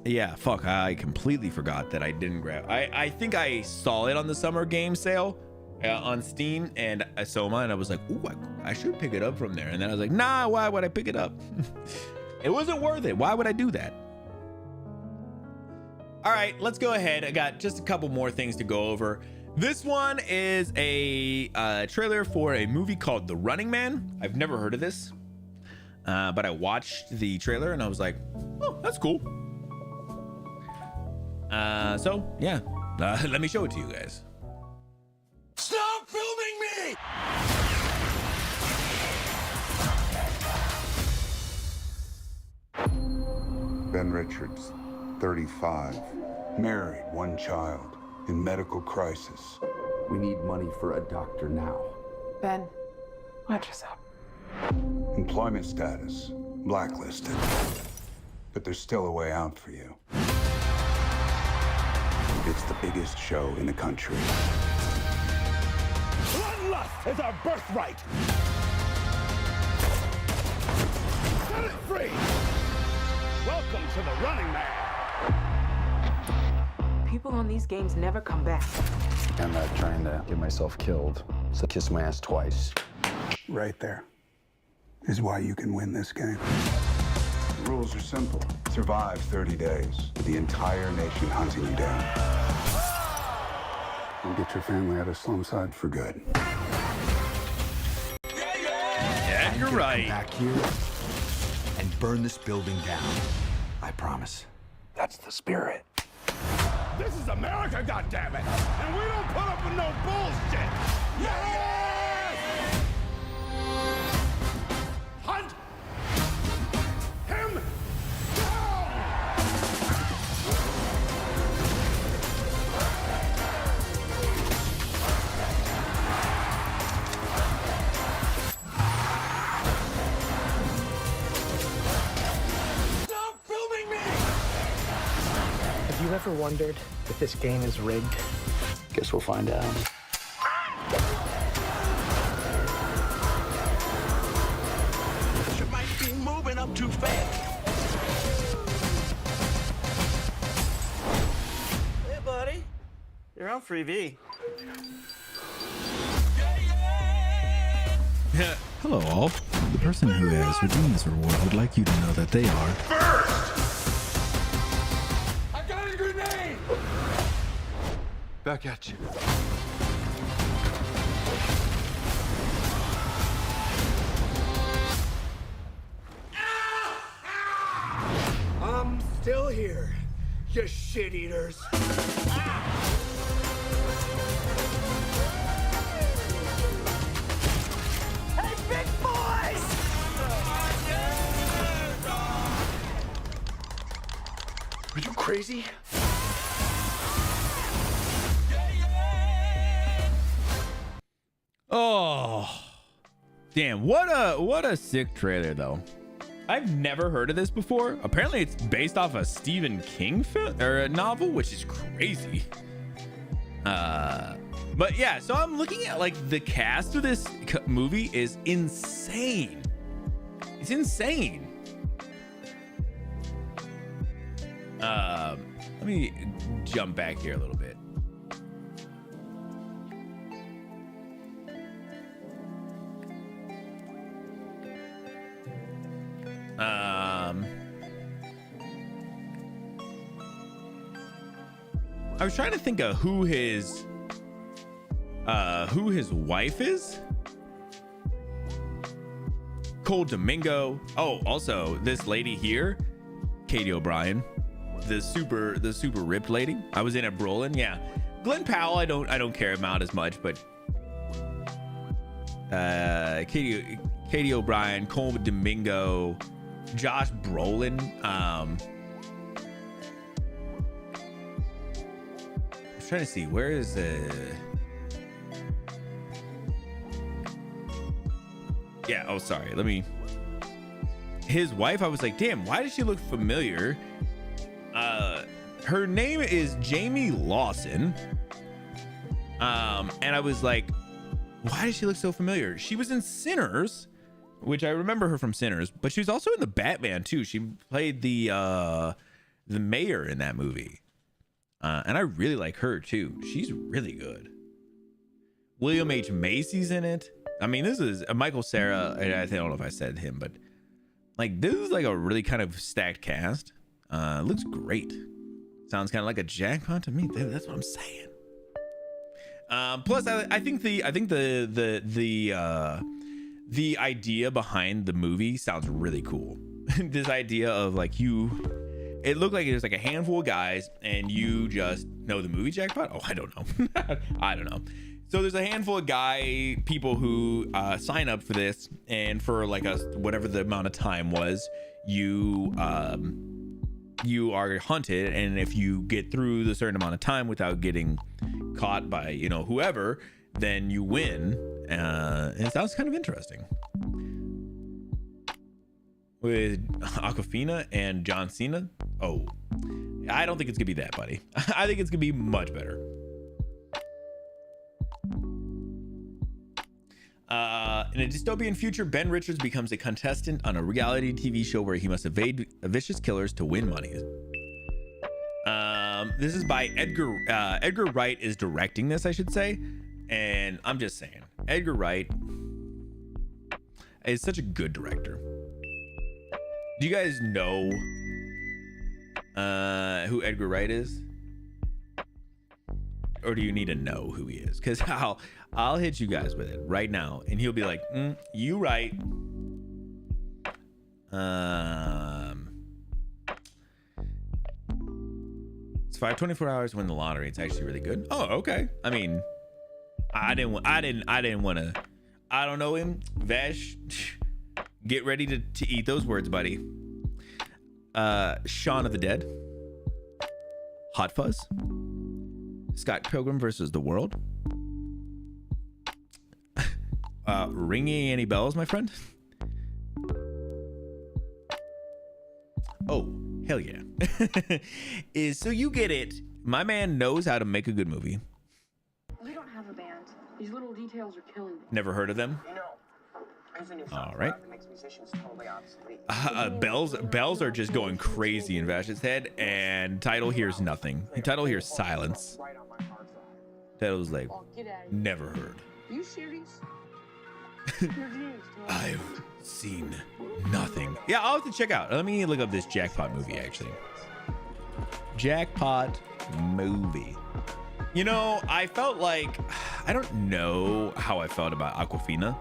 Yeah, fuck, I completely forgot that I didn't grab. I think I saw it on the summer game sale on Steam and Soma, and I was like, ooh, I should pick it up from there. And then I was like, nah, why would I pick it up? It wasn't worth it. Why would I do that? All right, let's go ahead. I got just a couple more things to go over. This one is a trailer for a movie called The Running Man. I've never heard of this, but I watched the trailer and I was like, oh, that's cool. So yeah, let me show it to you guys. Stop filming me! Ben Richards, 35, married, one child, in medical crisis. We need money for a doctor now. Ben, watch yourself. Employment status, blacklisted. But there's still a way out for you. It's the biggest show in the country. Bloodlust is our birthright! Set it free! Welcome to The Running Man! People on these games never come back. I'm not trying to get myself killed, so kiss my ass twice. Right there is why you can win this game. The rules are simple. Survive 30 days with the entire nation hunting you down. And get your family out of Slumside for good. Yeah, you're right. Back here and burn this building down. I promise. That's the spirit. This is America, goddammit! And we don't put up with no bullshit! Yes! Hunt him down! Stop filming me! Have you ever wondered if this game is rigged? Guess we'll find out. You might be moving up too fast. Hey, buddy. You're on Freebie. Hello all. The person who has redeemed this reward would like you to know that they are I got a grenade! Back at you. I'm still here, you shit eaters. Hey, big boys! Are you crazy? Oh, damn! What a sick trailer though. I've never heard of this before. Apparently, it's based off a Stephen King film or a novel, which is crazy. But yeah, so I'm looking at like the cast of this movie is insane. It's insane. Let me jump back here a little bit. I was trying to think of who his wife is. Cole Domingo. Oh, also this lady here, Katie O'Brien, the super ripped lady. I was in at Brolin. Yeah, Glenn Powell. I don't care about as much, but Katie O'Brien, Cole Domingo, Josh Brolin. I'm trying to see where is yeah, oh sorry, his wife. I was like, damn, why does she look familiar? Her name is Jamie Lawson, and I was like, why does she look so familiar? She was in Sinners, which I remember her from Sinners, but she was also in the Batman too. She played the mayor in that movie, and I really like her too. She's really good. William H. Macy's in it. I mean, this is Michael Cera. I don't know if I said him, but like this is like a really kind of stacked cast. Looks great. Sounds kind of like a jackpot to me. That's what I'm saying. Plus, I think the idea behind the movie sounds really cool. This idea of like it looked like there's like a handful of guys and you just know the movie jackpot. Oh, I don't know. I don't know. So there's a handful of people who sign up for this, and for like whatever the amount of time was, you are hunted, and if you get through the certain amount of time without getting caught by whoever, then you win. And it sounds kind of interesting. With Awkwafina and John Cena. Oh, I don't think it's gonna be that, buddy. I think it's gonna be much better. In a dystopian future, Ben Richards becomes a contestant on a reality TV show where he must evade vicious killers to win money. This is by Edgar Wright is directing this, I should say. And I'm just saying, Edgar Wright is such a good director. Do you guys know who Edgar Wright is? Or do you need to know who he is? Because I'll hit you guys with it right now, and he'll be like, you right. It's 524 hours to win the lottery. It's actually really good. Oh, okay. I mean, I didn't want to. I don't know him. Vash, get ready to eat those words, buddy. Shaun of the Dead, Hot Fuzz, Scott Pilgrim versus the World. Ringing any bells, my friend? Oh, hell yeah. So you get it. My man knows how to make a good movie. We don't have a band. These little details are killing me. Never heard of them? All right. Bells are just going crazy in Vash's head, and Title hears nothing. Title hears silence. Title's like, never heard. Are you serious? I've seen nothing. Yeah, I'll have to check out. Let me look up this Jackpot movie, actually. Jackpot movie. I felt like, I don't know how I felt about Awkwafina.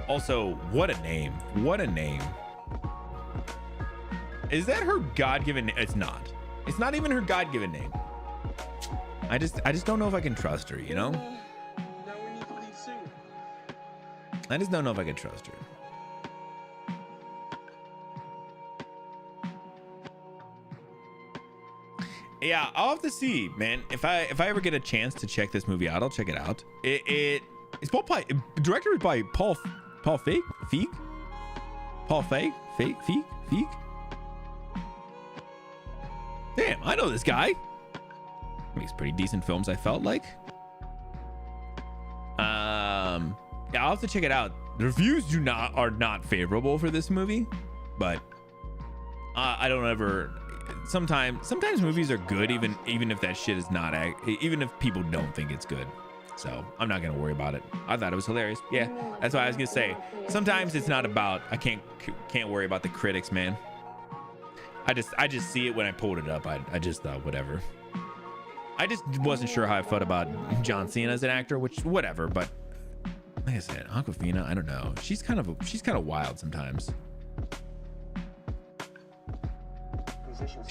Also, what a name. What a name. Is that her God-given? It's not. It's not even her God-given name. I just don't know if I can trust her, Now we need the lead singer. I just don't know if I can trust her. Yeah, I'll have to see, man. If I ever get a chance to check this movie out, I'll check it out. It's directed by Paul Feig? Paul Feig? Feig? Damn, I know this guy. Makes pretty decent films, I felt like. Yeah, I'll have to check it out. The reviews are not favorable for this movie, but I don't ever. Sometimes movies are good even if that shit is not, even if people don't think it's good. so I'm not gonna worry about it. I thought it was hilarious. Yeah, that's why I was gonna say. Sometimes it's not about, I can't worry about the critics, man. I just see it when I pulled it up. I just thought whatever. I just wasn't sure how I felt about John Cena as an actor, which whatever. But like I said, Awkwafina, I don't know. She's kind of wild sometimes.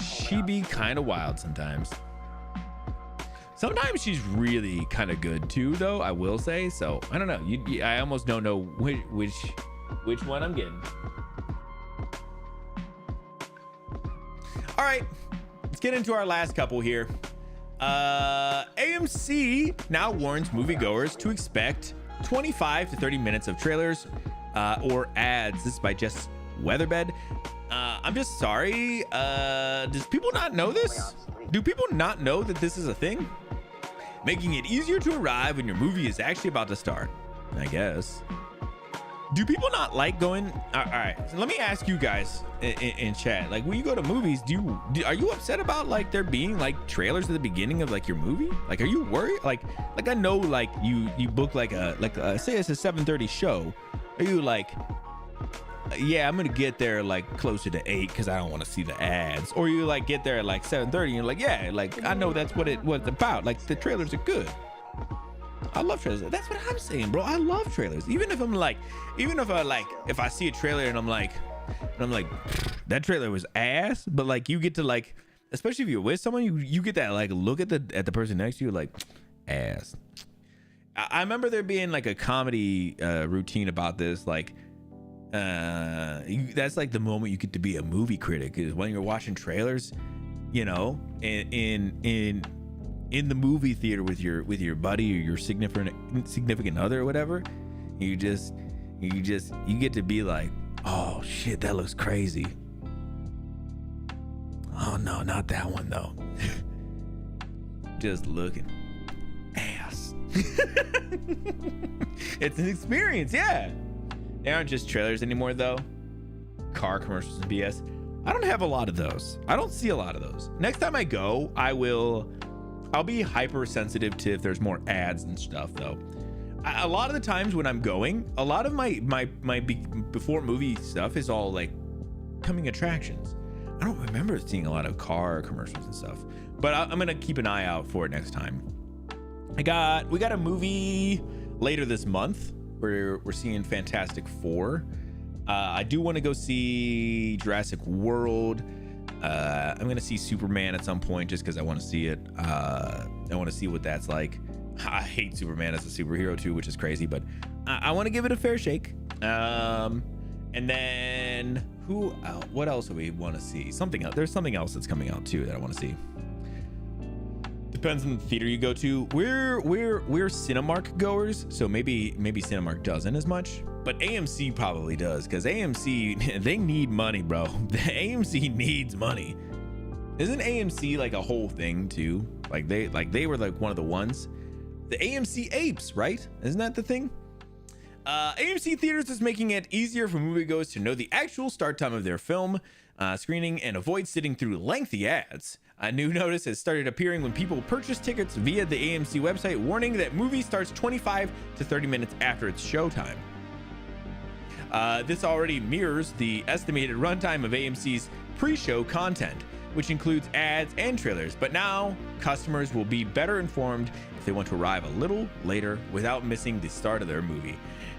She be kind of wild sometimes. Sometimes she's really kind of good too, though, I will say. So I don't know. I almost don't know which one I'm getting. All right, let's get into our last couple here. AMC now warns moviegoers to expect 25 to 30 minutes of trailers or ads. This is by Jess Weatherbed. I'm just sorry. Does people not know this? Do people not know that this is a thing? Making it easier to arrive when your movie is actually about to start, I guess. Do people not like going? All right, so let me ask you guys in chat. Like, when you go to movies, are you upset about like there being like trailers at the beginning of like your movie? Like, are you worried? Like I know like you book like a say it's a 7:30 show. Are you like, yeah, I'm gonna get there like closer to 8 because I don't want to see the ads? Or you like get there at like 7:30 and you're like, yeah, like I know that's what it was about. Like the trailers are good. I love trailers. That's what I'm saying, bro. I love trailers. Even if if I see a trailer and I'm like, that trailer was ass, but like you get to like, especially if you're with someone, you get that like look at the person next to you like, ass. I remember there being like a comedy routine about this, like that's like the moment you get to be a movie critic, is when you're watching trailers, you know, in the movie theater with your buddy or your significant other or whatever. You get to be like, oh shit, that looks crazy. Oh no, not that one though. Just looking ass. It's an experience. Yeah, they aren't just trailers anymore though. Car commercials and BS. I don't have a lot of those. I don't see a lot of those. Next time I go, I'll be hypersensitive to if there's more ads and stuff though. A lot of the times when I'm going, a lot of my before movie stuff is all like coming attractions. I don't remember seeing a lot of car commercials and stuff, but I'm gonna keep an eye out for it next time. We got a movie later this month. We're seeing Fantastic Four. I do want to go see Jurassic World. I'm gonna see Superman at some point just because I want to see it. I want to see what that's like. I hate Superman as a superhero too, which is crazy, but I want to give it a fair shake. And then what else do we want to see? Something else. There's something else that's coming out too that I want to see. Depends on the theater you go to. We're Cinemark goers, so maybe Cinemark doesn't as much, but AMC probably does, because AMC, they need money, bro. The AMC needs money. Isn't AMC like a whole thing too? Like they were like one of the ones. The AMC apes, right? Isn't that the thing? AMC Theaters is making it easier for moviegoers to know the actual start time of their film screening and avoid sitting through lengthy ads. A new notice has started appearing when people purchase tickets via the AMC website, warning that movie starts 25 to 30 minutes after its showtime. This already mirrors the estimated runtime of AMC's pre-show content, which includes ads and trailers, but now customers will be better informed if they want to arrive a little later without missing the start of their movie.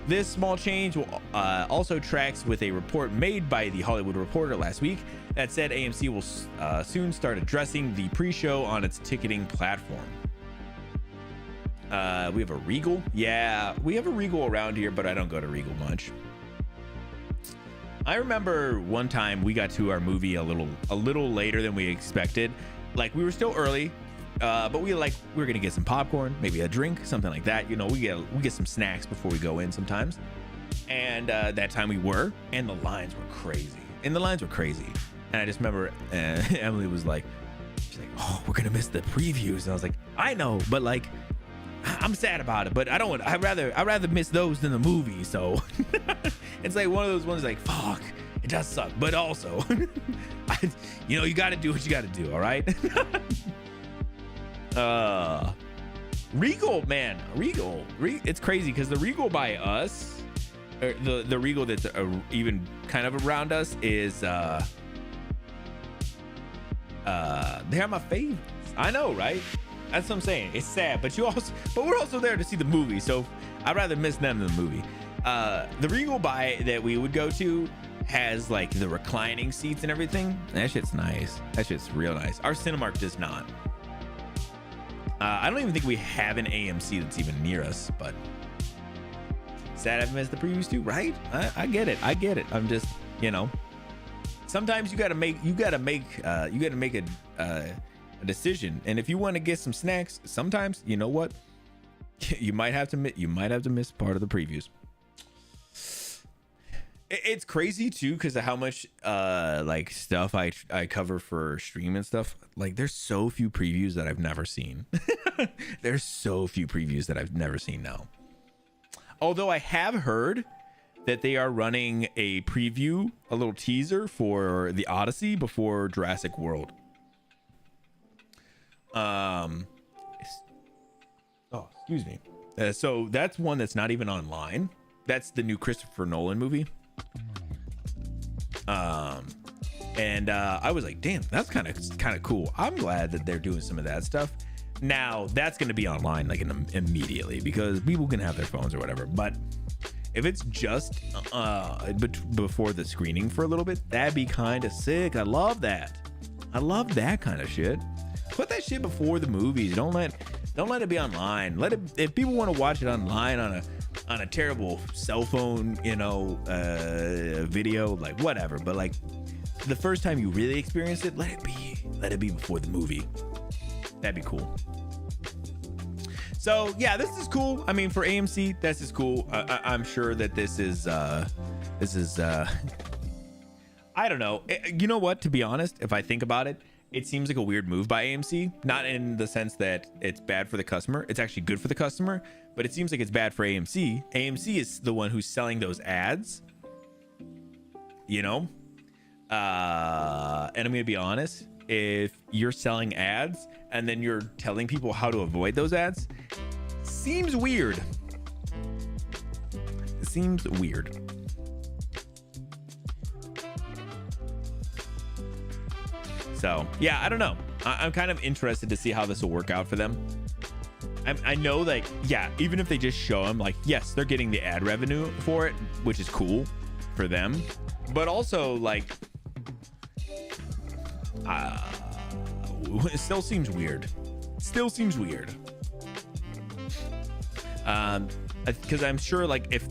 This small change will also tracks with a report made by The Hollywood Reporter last week that said AMC will soon start addressing the pre-show on its ticketing platform. We have a Regal. Yeah, we have a Regal around here, but I don't go to Regal much. I remember one time we got to our movie a little later than we expected. Like, we were still early, but we were gonna get some popcorn, maybe a drink, something like that. You know, we get some snacks before we go in sometimes. And that time we were, and the lines were crazy. And I just remember Emily was like, she's like, oh, we're gonna miss the previews. And I was like, I know, but like, I'm sad about it, but I'd rather miss those than the movie. So it's like one of those ones like, fuck, it does suck, but also you got to do what you got to do. All right. Regal, man, Regal. It's crazy because the Regal by us, or the Regal that's even kind of around us is they're my favorites. I know, right? That's what I'm saying. It's sad, but we're also there to see the movie, so I'd rather miss them than the movie. The Regal buy that we would go to has like the reclining seats and everything. That shit's nice. That shit's real nice. Our Cinemark does not. I don't even think we have an AMC that's even near us, but sad I've missed the previews too, right? I get it. I'm just, sometimes you gotta make a decision, and if you want to get some snacks, sometimes you know what, you might have to miss part of the previews. It's crazy too because of how much like stuff I cover for stream and stuff. Like there's so few previews that I've never seen. There's so few previews that I've never seen now. Although I have heard that they are running a preview, a little teaser for the Odyssey before Jurassic World. Excuse me. So that's one that's not even online. That's the new Christopher Nolan movie. And I was like, damn, that's kind of cool. I'm glad that they're doing some of that stuff. Now that's going to be online like immediately because people can have their phones or whatever. But if it's just before the screening for a little bit, that'd be kind of sick. I love that. I love that kind of shit. Put that shit before the movies. Don't let it be online. Let it, if people want to watch it online on a terrible cell phone, video, like whatever. But like the first time you really experience it, let it be before the movie. That'd be cool. So yeah, this is cool. I mean, for AMC, this is cool. I'm sure that this is I don't know. You know what? To be honest, if I think about it, it seems like a weird move by AMC. Not in the sense that it's bad for the customer. It's actually good for the customer, but it seems like it's bad for AMC. AMC is the one who's selling those ads. And I'm gonna be honest. If you're selling ads and then you're telling people how to avoid those ads, seems weird. It seems weird. So yeah, I don't know. I'm kind of interested to see how this will work out for them. I know, like, yeah, even if they just show them, like, yes, they're getting the ad revenue for it, which is cool for them, but also like it still seems weird. Because I'm sure, like, if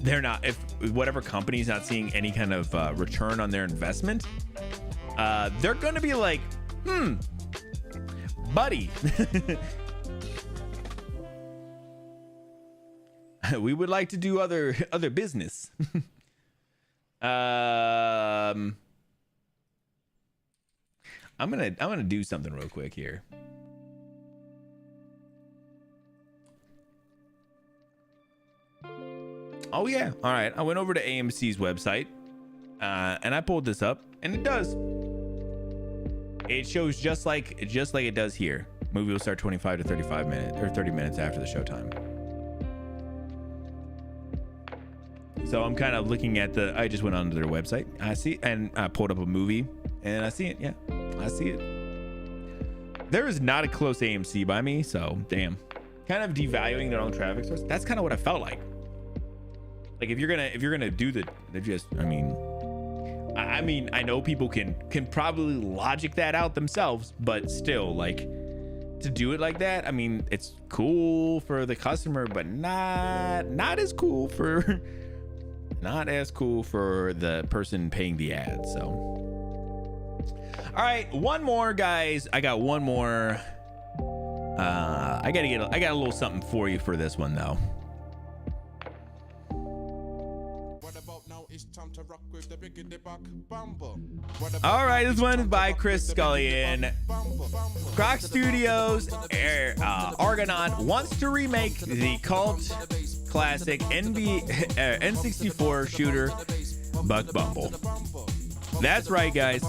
whatever company's not seeing any kind of return on their investment, they're gonna be like, buddy, we would like to do other business. I'm gonna do something real quick here. Oh yeah, all right. I went over to AMC's website, and I pulled this up, and it does. It shows just like it does here. Movie will start 25 to 35 minutes or 30 minutes after the showtime. So I'm kind of looking at I just went onto their website. I see, and I pulled up a movie, and I see it. Yeah, I see it. There is not a close AMC by me, so damn. Kind of devaluing their own traffic source. That's kind of what I felt like. Like if you're gonna do I mean, I know people can probably logic that out themselves, but still, like, to do it like that, I mean, it's cool for the customer, but not as cool for the person paying the ad. So all right, one more, guys. I got one more. I got a little something for you for this one though. All right, this one is by Chris Scullion. Croc Studios Argonaut wants to remake the cult classic N64 shooter Buck Bumble. That's right, guys.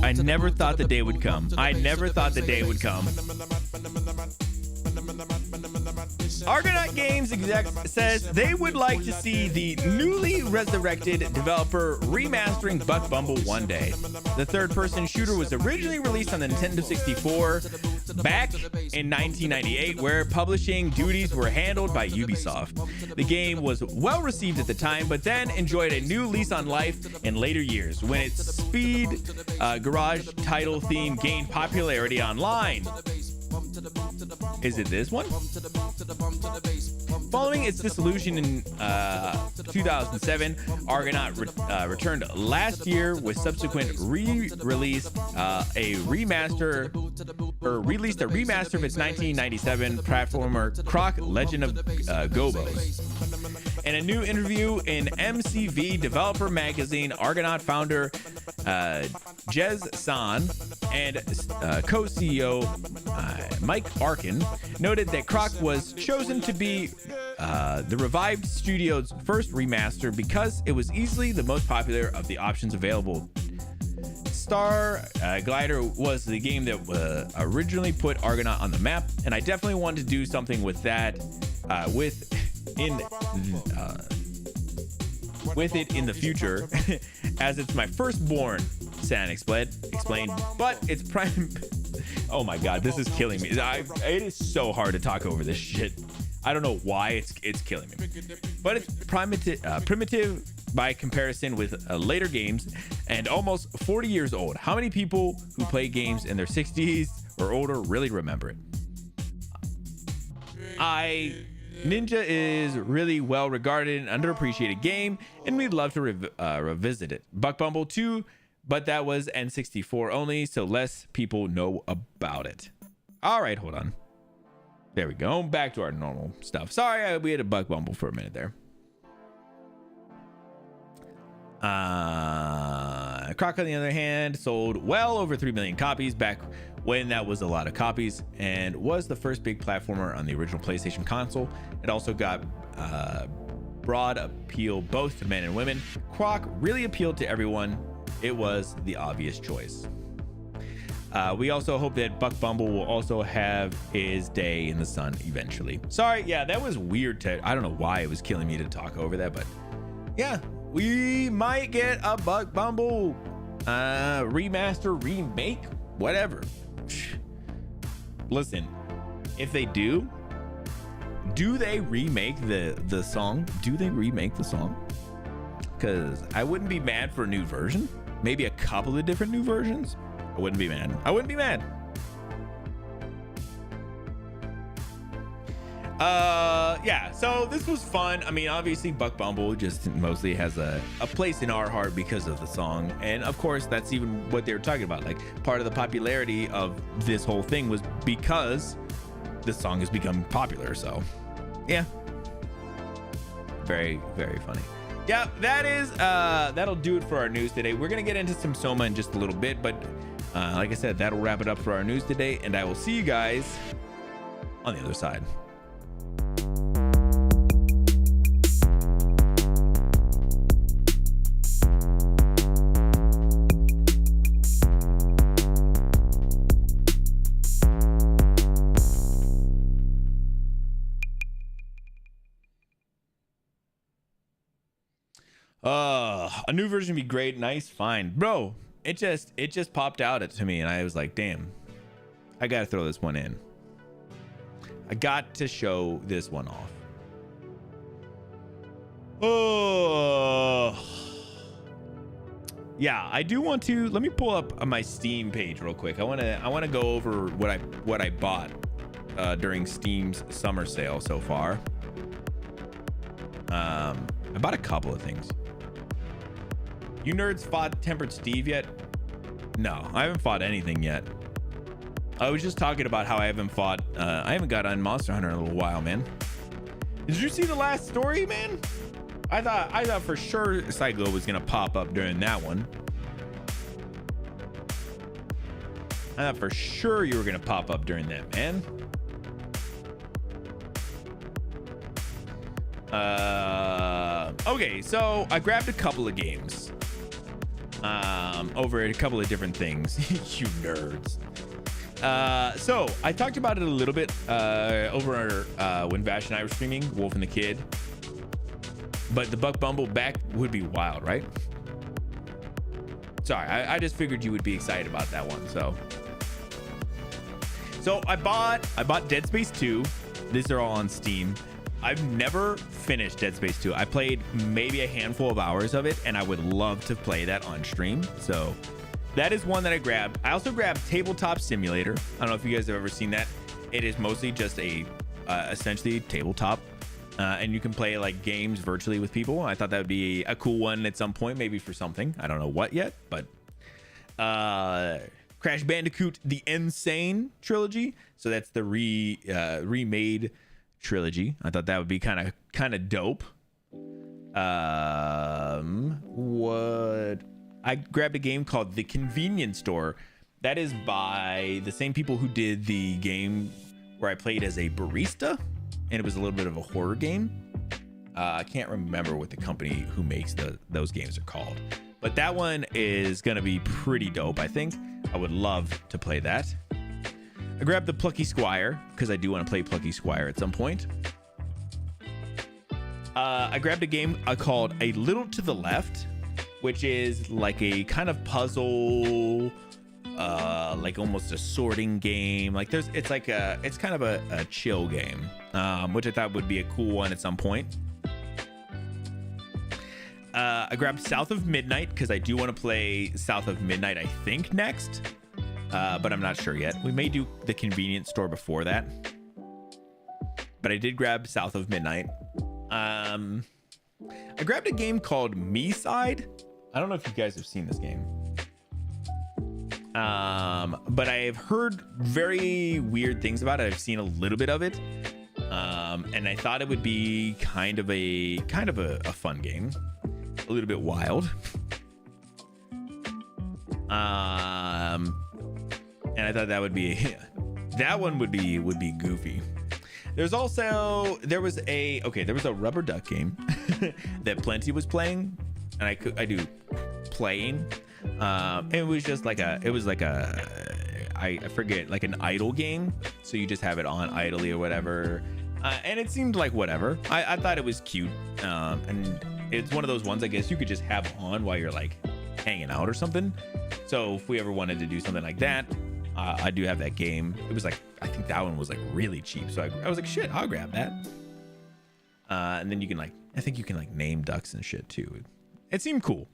I never thought the day would come. I never thought the day would come. Argonaut Games exec says they would like to see the newly resurrected developer remastering Buck Bumble one day. The third-person shooter was originally released on the Nintendo 64 back in 1998, where publishing duties were handled by Ubisoft. The game was well received at the time, but then enjoyed a new lease on life in later years when its speed garage title theme gained popularity online. Is it this one? Following its dissolution in 2007, Argonaut returned last year with subsequent released a remaster of its 1997 platformer Croc Legend of Gobos. In a new interview in MCV Developer Magazine, Argonaut founder Jez San and co-CEO Mike Arkin noted that Croc was chosen to be the revived studio's first remaster because it was easily the most popular of the options available. Star Glider was the game that originally put Argonaut on the map, and I definitely wanted to do something with that with it in the future as it's my firstborn, San explained, but it's prime. Oh my god, this is killing me. It is so hard to talk over this shit. I don't know why it's killing me, but it's primitive by comparison with later games and almost 40 years old. How many people who play games in their 60s or older really remember it? Ninja is really well regarded and underappreciated game, and we'd love to revisit it. Buck Bumble 2, but that was N64 only, so less people know about it. All right, hold on. There we go. Back to our normal stuff. Sorry, we had a Buck Bumble for a minute there. Croc, on the other hand, sold well over 3 million copies back when that was a lot of copies, and was the first big platformer on the original PlayStation console. It also got broad appeal both to men and women. Croc really appealed to everyone. It was the obvious choice. We also hope that Buck Bumble will also have his day in the sun eventually. Sorry, yeah, that was weird I don't know why it was killing me to talk over that, but yeah, we might get a Buck Bumble remaster, remake, whatever. Listen, if they do they remake the song? Do they remake the song? Because I wouldn't be mad for a new version. Maybe a couple of different new versions. I wouldn't be mad. Yeah, so this was fun. I mean, obviously Buck Bumble just mostly has a place in our heart because of the song, and of course that's even what they were talking about. Like, part of the popularity of this whole thing was because this song has become popular. So yeah, very, very funny. Yeah, that is that'll do it for our news today. We're gonna get into some SOMA in just a little bit, but like I said, that'll wrap it up for our news today, and I will see you guys on the other side. A new version would be great. Nice, fine, bro. It just popped out to me, and I was like, damn, I gotta throw this one in. I got to show this one off. Oh yeah, I do want to. Let me pull up my Steam page real quick. I want to go over what I bought during Steam's summer sale so far. I bought a couple of things. You nerds fought Tempered Steve yet? No, I haven't fought anything yet. I was just talking about how I haven't got on Monster Hunter in a little while, man. Did you see the last story, man? I thought for sure Cyclo was gonna pop up during that one. I thought for sure you were gonna pop up during that, man. Okay, so I grabbed a couple of games over a couple of different things. You nerds. So I talked about it a little bit over when Vash and I were streaming Wolf and the Kid, but the Buck Bumble back would be wild, right? Sorry, I just figured you would be excited about that one. So I bought Dead Space 2. These are all on Steam. I've never finished Dead Space 2. I played maybe a handful of hours of it, and I would love to play that on stream. So that is one that I grabbed. I also grabbed Tabletop Simulator. I don't know if you guys have ever seen that. It is mostly just a essentially tabletop, and you can play like games virtually with people. I thought that would be a cool one at some point, maybe for something. I don't know what yet, but Crash Bandicoot: The Insane Trilogy. So that's the remade trilogy. I thought that would be kind of dope. What I grabbed a game called The Convenience Store. That is by the same people who did the game where I played as a barista, and it was a little bit of a horror game. I can't remember what the company who makes those games are called, but that one is gonna be pretty dope. I think I would love to play that. I grabbed the Plucky Squire because I do want to play Plucky Squire at some point. I grabbed a game called A Little to the Left, which is like a kind of puzzle, like almost a sorting game. Like it's kind of a chill game, which I thought would be a cool one at some point. I grabbed South of Midnight because I do want to play South of Midnight, I think, next. But I'm not sure yet. We may do the Convenience Store before that. But I did grab South of Midnight. I grabbed a game called Me Side. I don't know if you guys have seen this game. But I've heard very weird things about it. I've seen a little bit of it. And I thought it would be kind of a fun game. A little bit wild. And I thought that would be would be goofy. There was a rubber duck game that Plenty was playing, and I do playing. It was just like I forget, like an idle game. So you just have it on idly or whatever. And it seemed like whatever. I thought it was cute. And it's one of those ones I guess you could just have on while you're like hanging out or something. So if we ever wanted to do something like that, I do have that game. It was like, I think that one was like really cheap. So I was like, shit, I'll grab that. And then you can I think you can name ducks and shit too. It seemed cool.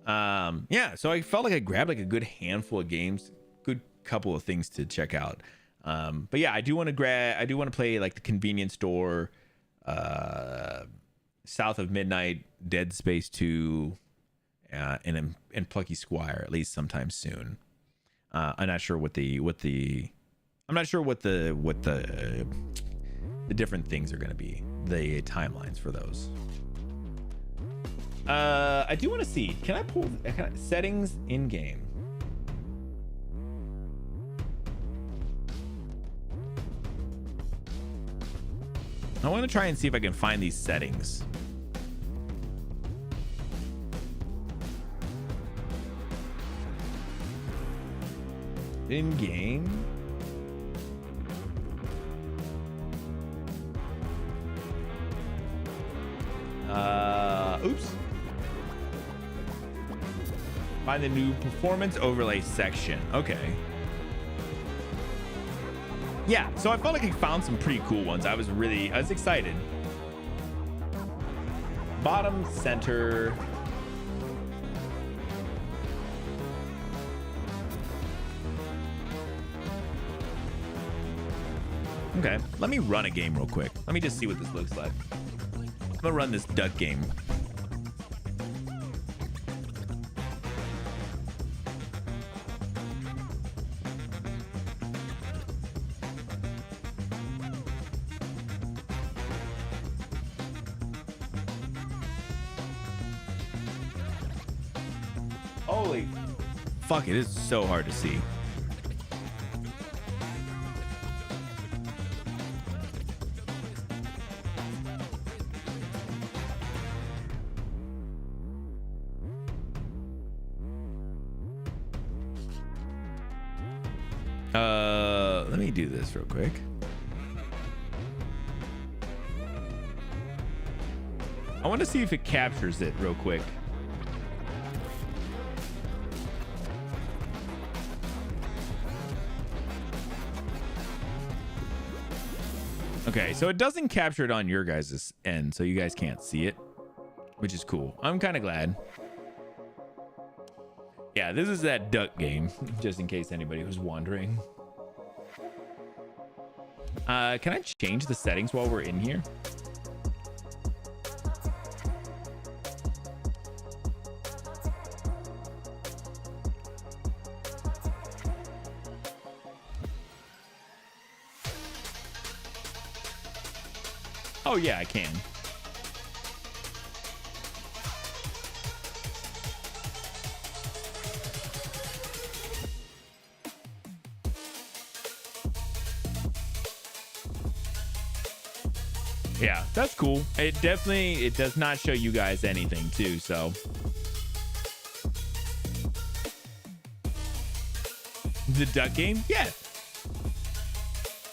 Yeah, so I felt like I grabbed like a good handful of games, good couple of things to check out. But yeah, I do want to play like the Convenience Store, South of Midnight, Dead Space 2, and Plucky Squire at least sometime soon. I'm not sure what the different things are going to be, the timelines for those. I do want to see, can I pull settings in game? I want to try and see if I can find these settings. In game. Oops. Find the new performance overlay section. Okay. Yeah, so I felt like I found some pretty cool ones. I was excited. Bottom center. Okay, let me run a game real quick. Let me just see what this looks like. I'm gonna run this duck game. Holy fuck, it is so hard to see. Let me do this real quick. I want to see if it captures it real quick. Okay, so it doesn't capture it on your guys' end, so you guys can't see it, which is cool. I'm kind of glad. Yeah, this is that duck game, just in case anybody was wondering. Can I change the settings while we're in here? Oh yeah, I can. Yeah, that's cool. It does not show you guys anything too, so. The duck game? Yeah.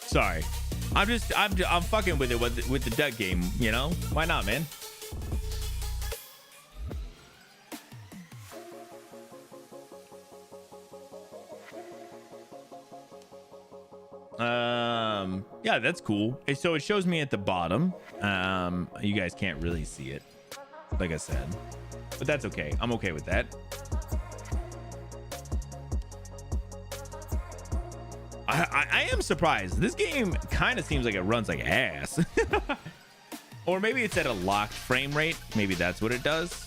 Sorry. I'm fucking with it with the duck game, you know? Why not, man? Yeah, that's cool. So it shows me at the bottom. You guys can't really see it, like I said, but that's okay. I'm okay with that. I am surprised. This game kind of seems like it runs like ass. Or maybe it's at a locked frame rate. Maybe that's what it does.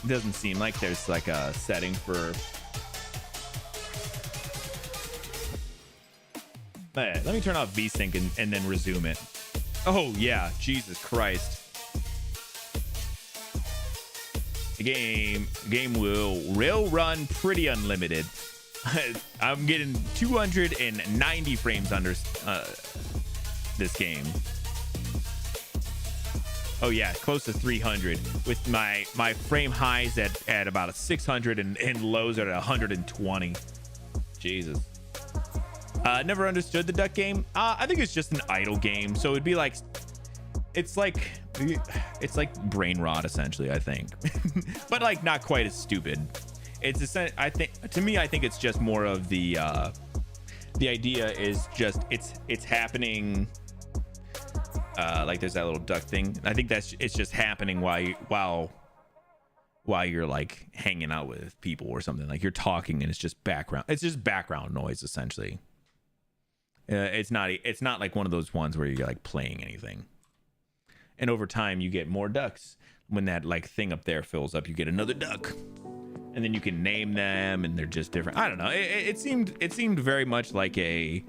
It doesn't seem like there's like a setting for... Let me turn off VSync and then resume it. Oh yeah, Jesus Christ. The game will run pretty unlimited. I'm getting 290 frames under this game. Oh yeah, close to 300 with my frame highs at about a 600 and lows at 120. Jesus. Never understood the duck game. I think it's just an idle game, so it'd be like it's like brain rot essentially, I think. But like not quite as stupid. It's I think it's just more of the idea is just it's happening. Like there's that little duck thing. I think it's just happening while you're like hanging out with people or something. Like you're talking and it's just background noise essentially. It's not like one of those ones where you're like playing anything. And over time you get more ducks. When that like thing up there fills up, you get another duck. And then you can name them and they're just different. I don't know. It seemed very much like I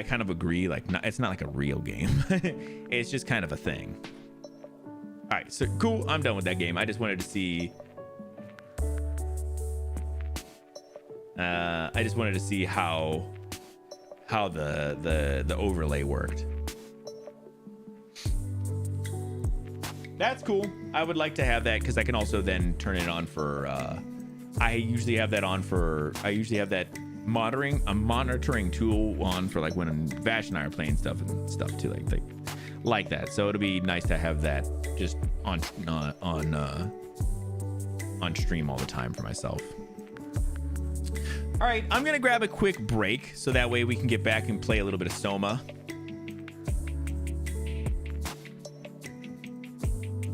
kind of agree. Like it's not like a real game. It's just kind of a thing. All right, so cool. I'm done with that game. I just wanted to see. How the overlay worked. That's cool. I would like to have that because I can also then turn it on for. I usually have that monitoring tool on for like when Vash and I are playing stuff too, like that. So it'll be nice to have that just on stream all the time for myself. All right, I'm gonna grab a quick break so that way we can get back and play a little bit of SOMA.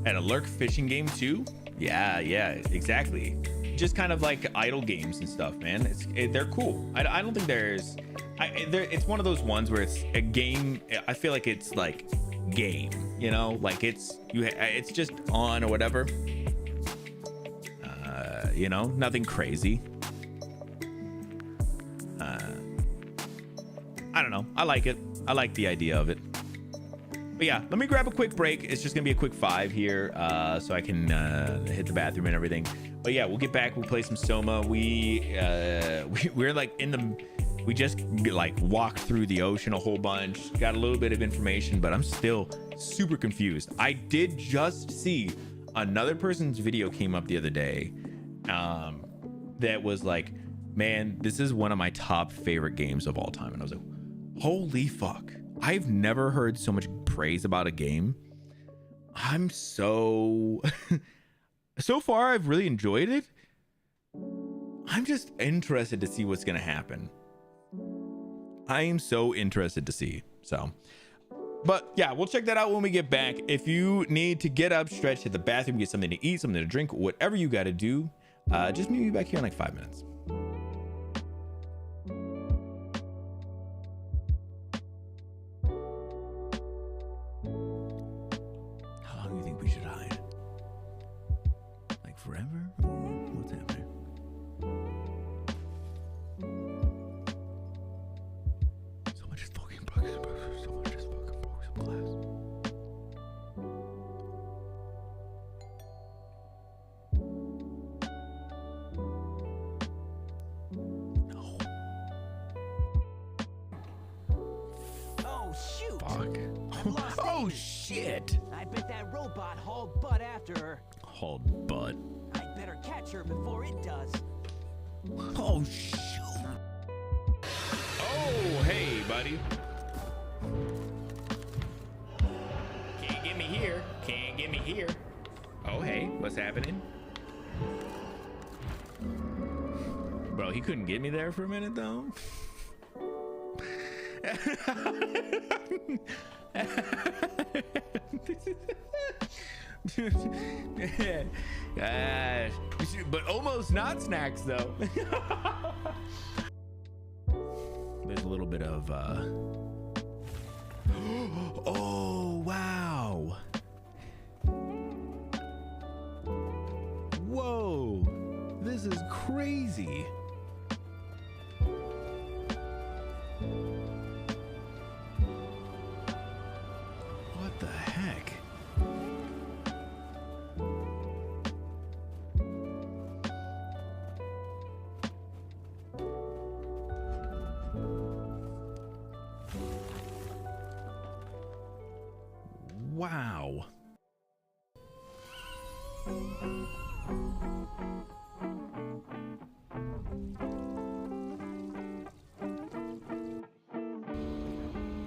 At a lurk fishing game too? Yeah, exactly. Just kind of like idle games and stuff, man. They're cool. I don't think it's one of those ones where it's a game. I feel like it's like game, you know, like it's just on or whatever. You know, nothing crazy. I don't know. I like it. I like the idea of it. But yeah, let me grab a quick break. It's just gonna be a quick 5 here, so I can hit the bathroom and everything. But yeah, we'll get back. We'll play some SOMA. We're like we just like walked through the ocean a whole bunch. Got a little bit of information, but I'm still super confused. I did just see another person's video came up the other day, that was like man, this is one of my top favorite games of all time. And I was like, holy fuck. I've never heard so much praise about a game. I'm so so far I've really enjoyed it. I'm just interested to see what's gonna happen. I am so interested to see. So, but yeah, we'll check that out when we get back. If you need to get up, stretch, hit the bathroom, get something to eat, something to drink, whatever you got to do, just meet me back here in like 5 minutes. How long do you think we should hide? Like forever? Or what's happening? So much fucking bugs. So much just fucking broke some glass. No. Oh shoot! Fuck. Oh shit! I bet that robot hauled butt after her. Hauled butt. I'd better catch her before it does. Oh shoot! Oh hey, buddy. Can't get me here. Can't get me here. Oh hey, what's happening? Bro, he couldn't get me there for a minute though. But almost not snacks though. There's a little bit of oh wow. Whoa, this is crazy. What the heck? Wow.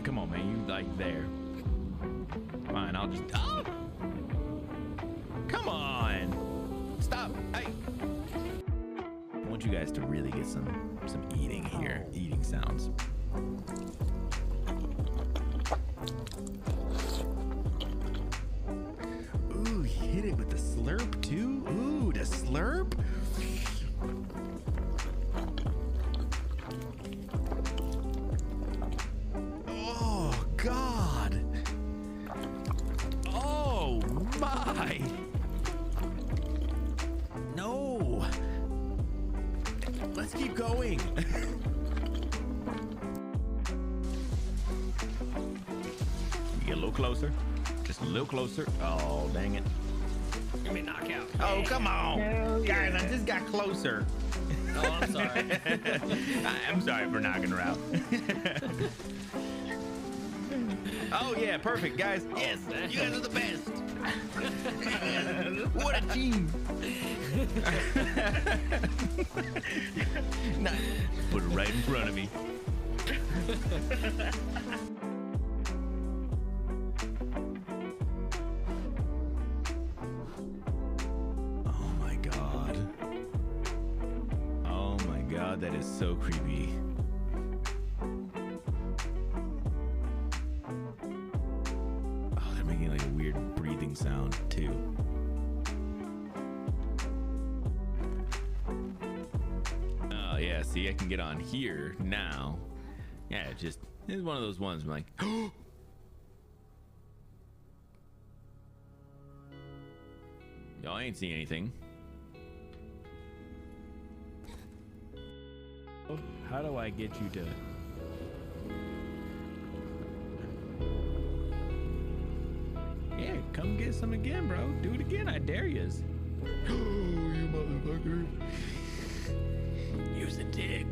Come on, man, you like there. Fine, I'll just... Oh! Come on! Stop! Hey! I want you guys to really get some eating here. Eating sounds. Ooh, he hit it with the slurp too? Ooh, the slurp? Oh, God. Oh, my. No. Let's keep going. Get a little closer. Just a little closer. Oh, dang it. Give me a knockout. Oh, come on. Guys, I just got closer. Oh, I'm sorry. I'm sorry for knocking her out. Oh, yeah, perfect, guys. Yes, you guys are the best. What a team. Nice. Put it right in front of me. Oh my god. Oh my god, that is so creepy. Oh, they're making like a weird breathing sound too. Oh yeah, see, I can get on here now. Yeah, it's one of those ones I'm like, oh. Y'all ain't seeing anything. How do I get you to... Yeah, come get some again, bro. Do it again, I dare yous. Oh, you motherfucker. Use a dick.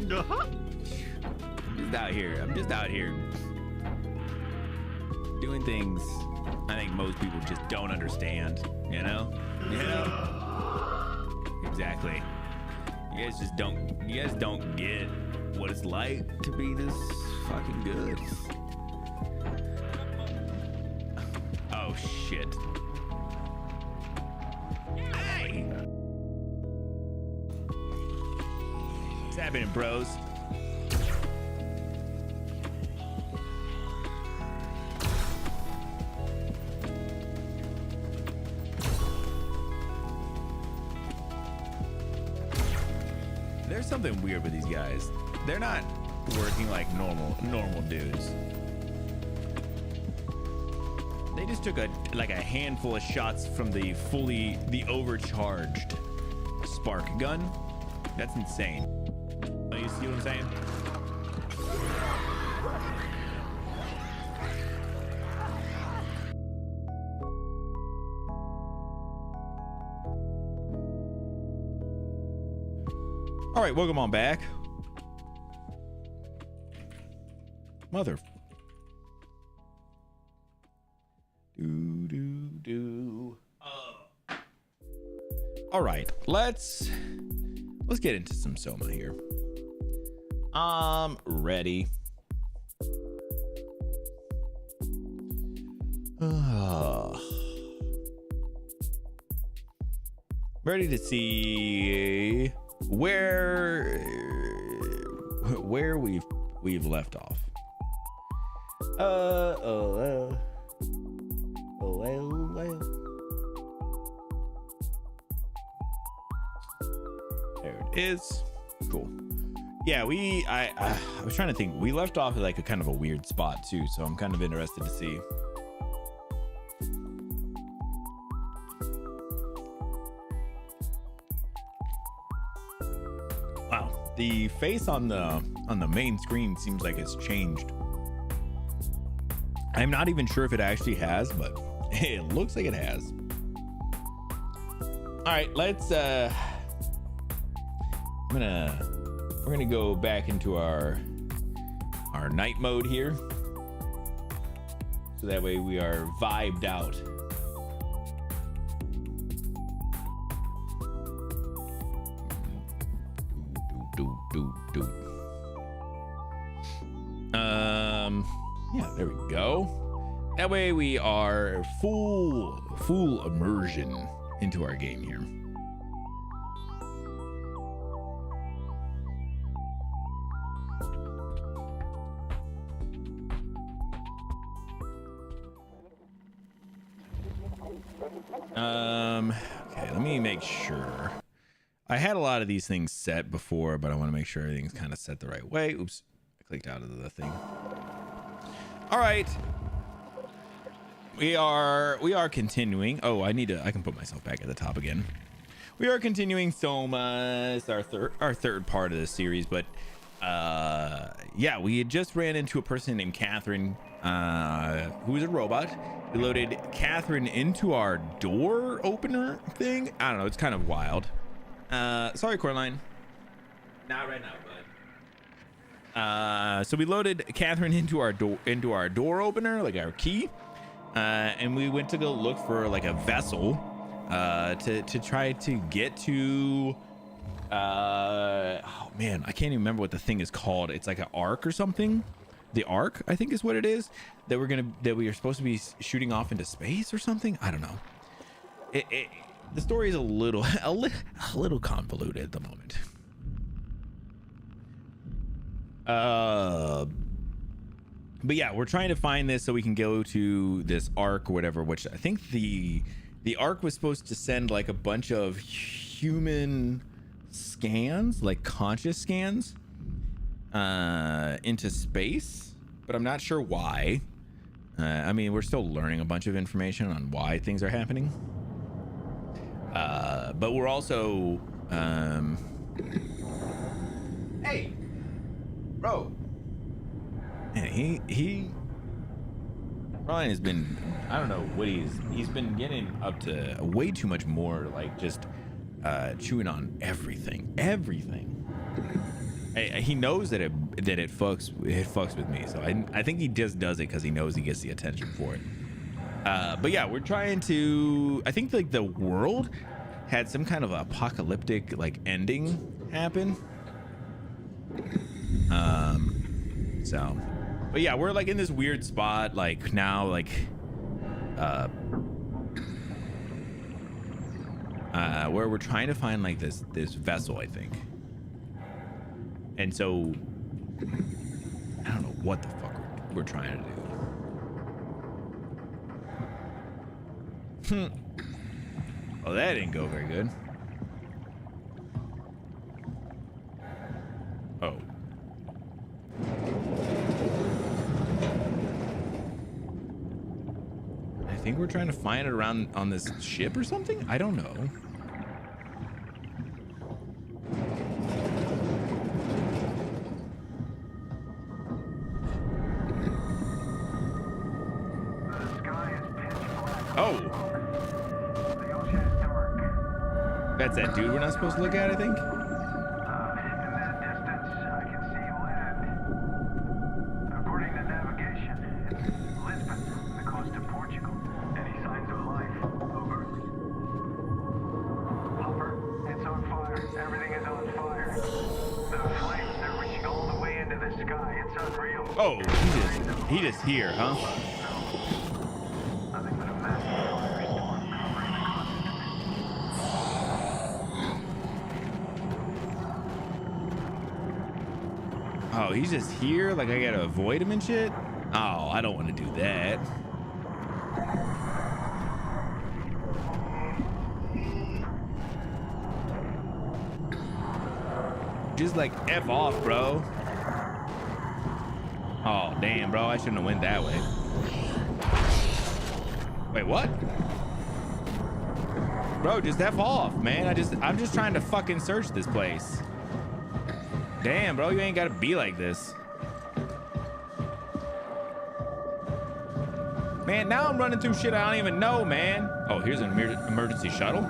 I'm just out here doing things I think most people just don't understand, you know? Exactly. You guys don't get what it's like to be this fucking good. Oh shit. Hey! What's happening, bros? There's something weird with these guys. They're not working like normal dudes. They just took a handful of shots from the overcharged spark gun. That's insane. You see what I'm saying? All right, welcome on back. Mother. All right, let's get into some SOMA here. I'm ready. Ready to see where we've left off. There it is. Cool. Yeah, I was trying to think. We left off at like a kind of a weird spot too, so I'm kind of interested to see. Wow, the face on the main screen seems like it's changed. I'm not even sure if it actually has, but it looks like it has. All right, let's we're gonna go back into our night mode here, so that way we are vibed out. Yeah, there we go. That way we are full immersion into our game here. Okay, let me make sure. I had a lot of these things set before, but I want to make sure everything's kind of set the right way. Oops, I clicked out of the thing. All right. We are continuing. Oh, I can put myself back at the top again. We are continuing SOMA. It's our third part of the series, but yeah, we had just ran into a person named Catherine, who was a robot. We loaded Catherine into our door opener thing. I don't know, it's kind of wild. Sorry, Coraline. Not right now, bud. So we loaded Catherine into our door opener, like our key. And we went to go look for like a vessel to try to get to oh man, I can't even remember what the thing is called. It's like an arc or something. The arc, I think, is what it is, that we are supposed to be shooting off into space or something. I don't know. The story is a little convoluted at the moment. But yeah, we're trying to find this so we can go to this arc or whatever, which I think the arc was supposed to send like a bunch of human scans, like conscious scans, into space, but I'm not sure why. I mean, we're still learning a bunch of information on why things are happening. But we're also hey, bro. Man, Ryan has been, I don't know what he's been getting up to way too much more, like just chewing on everything. He knows that it fucks with me, so I think he just does it because he knows he gets the attention for it. But yeah, we're trying to. I think like the world had some kind of apocalyptic like ending happen. So, but yeah, we're like in this weird spot like now, like where we're trying to find like this vessel, I think. And so I don't know what the fuck we're trying to do. Well, that didn't go very good. Oh. I think we're trying to find it around on this ship or something? I don't know. Oh. That's that dude we're not supposed to look at, I think. In that distance, I can see land. According to navigation, it's Lisbon, the coast of Portugal. Any signs of life? Over. Hopper, it's on fire. Everything is on fire. The flames, they're reaching all the way into the sky. It's unreal. Oh, he just here, huh? Nothing but a massive firestorm covering the continent. Oh, he's just here? Like I gotta avoid him and shit? Oh, I don't want to do that. Just like F off, bro. Oh, damn, bro. I shouldn't have went that way. Wait, what? Bro, just F off, man. I'm just trying to fucking search this place. Damn, bro, you ain't gotta be like this. Man, now I'm running through shit I don't even know, man. Oh, here's an emergency shuttle.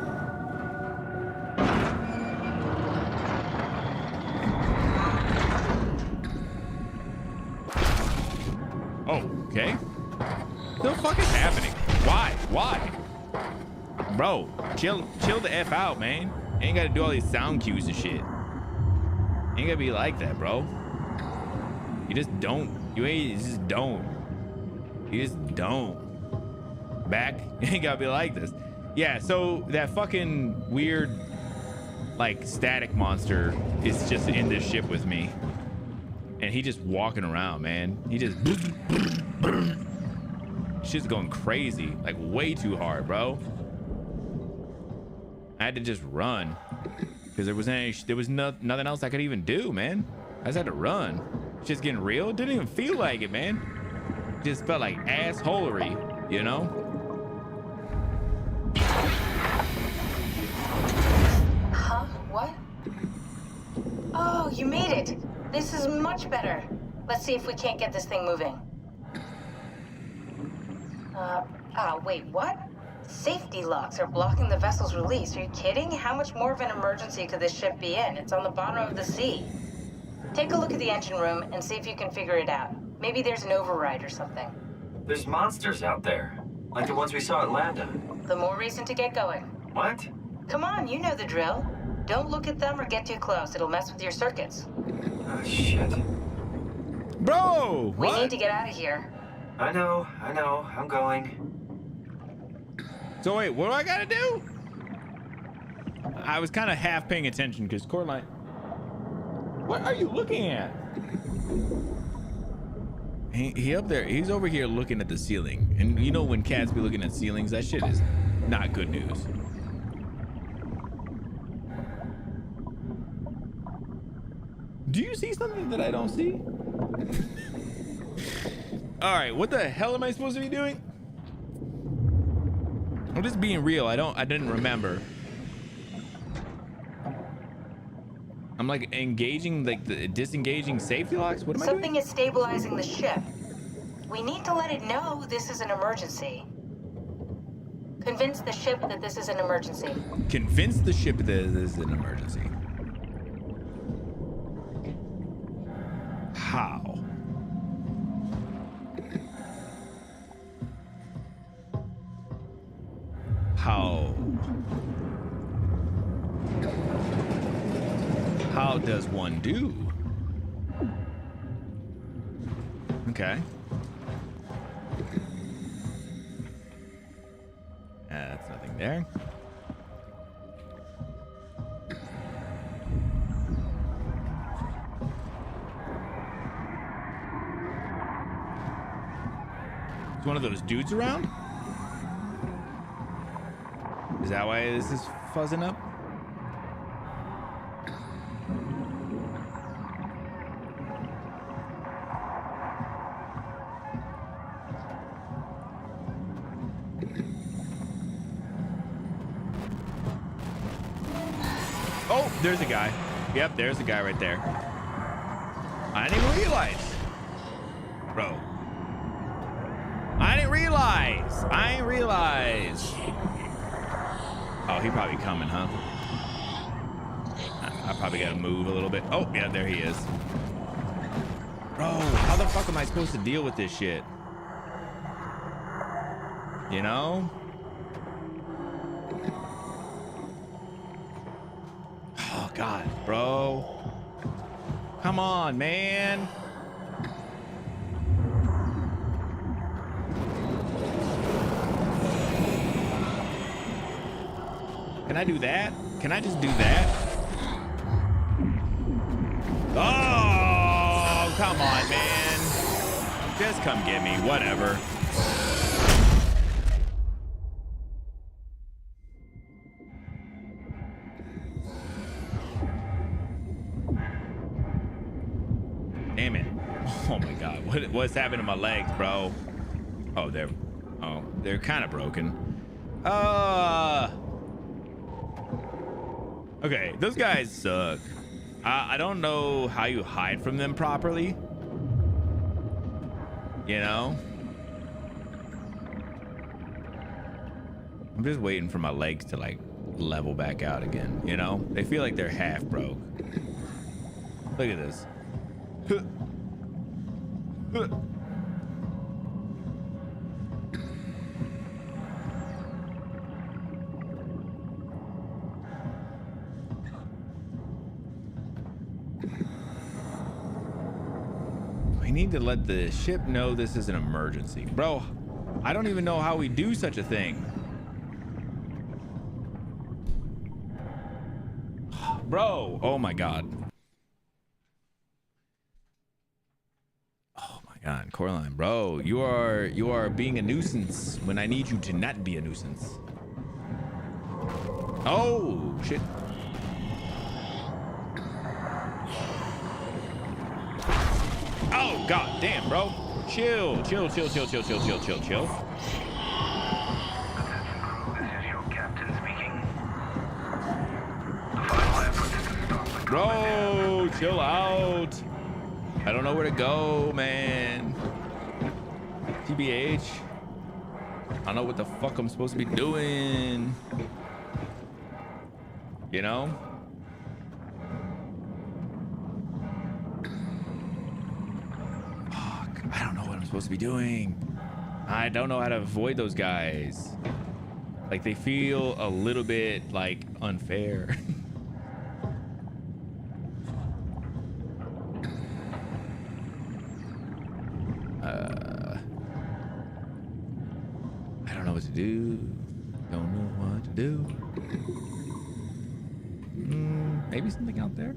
Oh, okay. What the fuck is happening? Why? Bro, chill the F out, man. Ain't gotta do all these sound cues and shit. Ain't gotta be like that, bro. You just don't. You just don't. Back. You ain't gotta be like this. Yeah, so that fucking weird, like, static monster is just in this ship with me. And he just walking around, man. He just... Shit's going crazy. Like, way too hard, bro. I had to just run. Because there was nothing else I could even do, man. I just had to run. Shit's getting real. It didn't even feel like it, man. It just felt like assholery, you know? Huh? What? Oh, you made it. This is much better. Let's see if we can't get this thing moving. Wait, what? Safety locks are blocking the vessel's release. Are you kidding? How much more of an emergency could this ship be in? It's on the bottom of the sea. Take a look at the engine room and see if you can figure it out. Maybe there's an override or something. There's monsters out there, like the ones we saw at Lambda. The more reason to get going. What? Come on, you know the drill. Don't look at them or get too close. It'll mess with your circuits. Oh, shit. Bro! We need to get out of here. I know. I'm going. So wait, what do I gotta do? I was kind of half paying attention because Coraline... What are you looking at? He up there, he's over here looking at the ceiling. And you know when cats be looking at ceilings, that shit is not good news. Do you see something that I don't see? All right, what the hell am I supposed to be doing? I'm just being real. I didn't remember. I'm like engaging, like the disengaging safety locks. What am I doing? Something is stabilizing the ship. We need to let it know this is an emergency. Convince the ship that this is an emergency. Convince the ship that this is an emergency. Oh. How does one do? Okay. That's nothing there. Is one of those dudes around? Is that why this is fuzzing up? Oh, there's a guy. Yep, there's a guy right there. I didn't even realize. Bro. I didn't realize. Oh, he probably coming, huh? I probably gotta move a little bit. Oh, yeah, there he is. Bro, how the fuck am I supposed to deal with this shit? You know? Oh, God, bro. Come on, man. Can I do that? Can I just do that? Oh, come on, man. Just come get me, whatever. Damn it. Oh my God, what's happened to my legs, bro? Oh, they're kind of broken. Okay, those guys suck. I don't know how you hide from them properly. You know? I'm just waiting for my legs to like level back out again, you know? They feel like they're half broke. Look at this. We need to let the ship know this is an emergency. Bro, I don't even know how we do such a thing. Bro, oh my God. Oh my God, Coraline, bro, you are being a nuisance when I need you to not be a nuisance. Oh, shit. Oh, God damn, bro. Chill. Attention crew, this is your captain speaking. The final effort is to stop the Bro, chill out. I don't know where to go, man. TBH. I don't know what the fuck I'm supposed to be doing. You know? Fuck, I don't know what I'm supposed to be doing. I don't know how to avoid those guys. Like, they feel a little bit like unfair. I don't know what to do. Don't know what to do. Maybe something out there.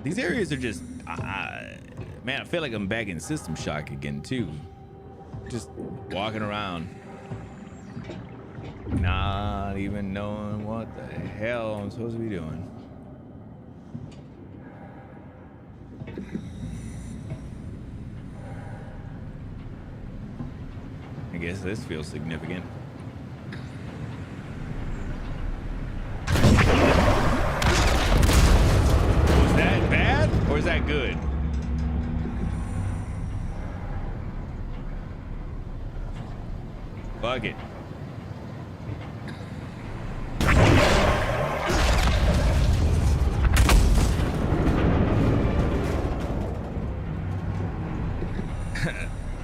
These areas are just, man, I feel like I'm back in System Shock again too. Just walking around. Not even knowing what the hell I'm supposed to be doing. I guess this feels significant. Was that bad or is that good? Fuck it.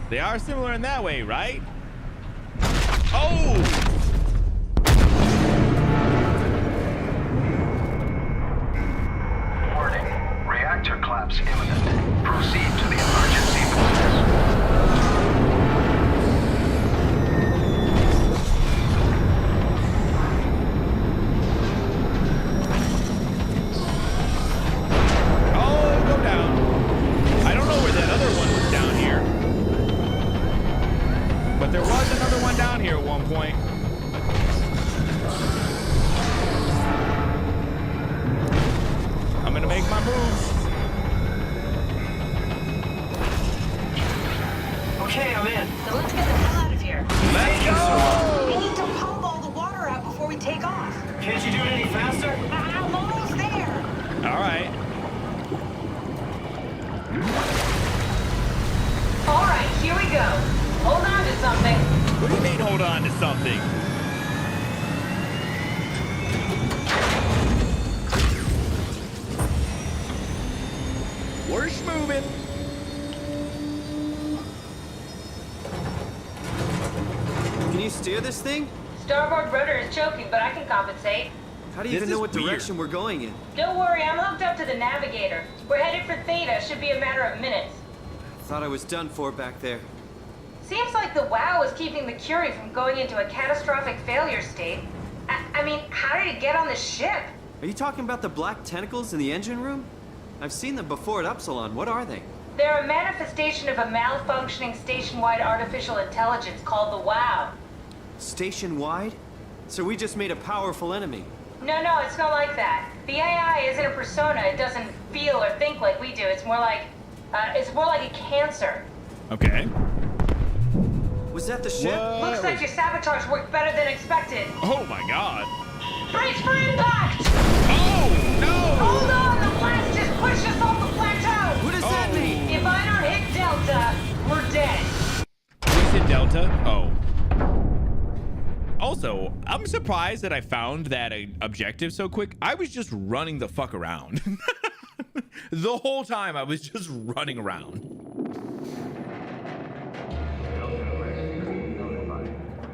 They are similar in that way, right? Oh! Warning. Reactor collapse imminent. Proceed to the emergency business. Oh, go down. I don't know where that other one was down here. But there was another one down here at one point. I'm gonna make my moves. Okay, I'm in. So let's get the hell out of here. Let's go! We need to pump all the water out before we take off. Can't you do it any faster? I'm almost there. All right. All right, here we go. Hold on to something. What do you mean, hold on to something? We're moving. Can you steer this thing? Starboard rudder is choking, but I can compensate. How do you even know what direction we're going in? Don't worry, I'm hooked up to the navigator. We're headed for Theta. Should be a matter of minutes. Thought I was done for back there. Seems like the WOW is keeping the Curie from going into a catastrophic failure state. I mean, how did it get on the ship? Are you talking about the black tentacles in the engine room? I've seen them before at Upsilon. What are they? They're a manifestation of a malfunctioning station-wide artificial intelligence called the WOW. Station-wide? So we just made a powerful enemy. No, it's not like that. The AI isn't a persona. It doesn't feel or think like we do. It's more like a cancer. Okay. Was that the ship? Looks like your sabotage worked better than expected. Oh my god. Brace for impact! Oh no! Hold on, the blast just pushed us off the plateau! What does that mean? If I don't hit Delta, we're dead. Please hit Delta. Oh. Also, I'm surprised that I found that objective so quick. I was just running the fuck around. The whole time I was just running around.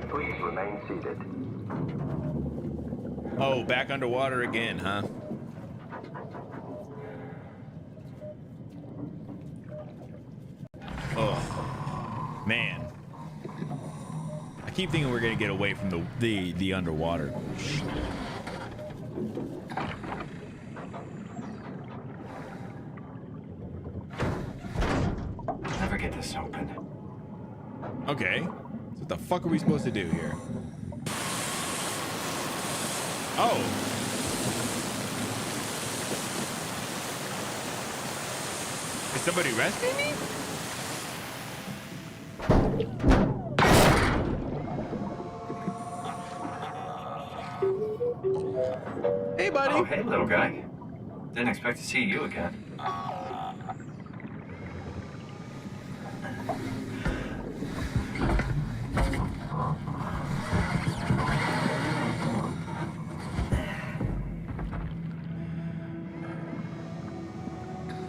Please remain seated. Oh, back underwater again, huh? Oh, man. I keep thinking we're gonna get away from the underwater. Never get this open. Okay. So what the fuck are we supposed to do here? Oh. Is somebody rescuing me? Hey, buddy. Oh, hey, little guy. Didn't expect to see you again.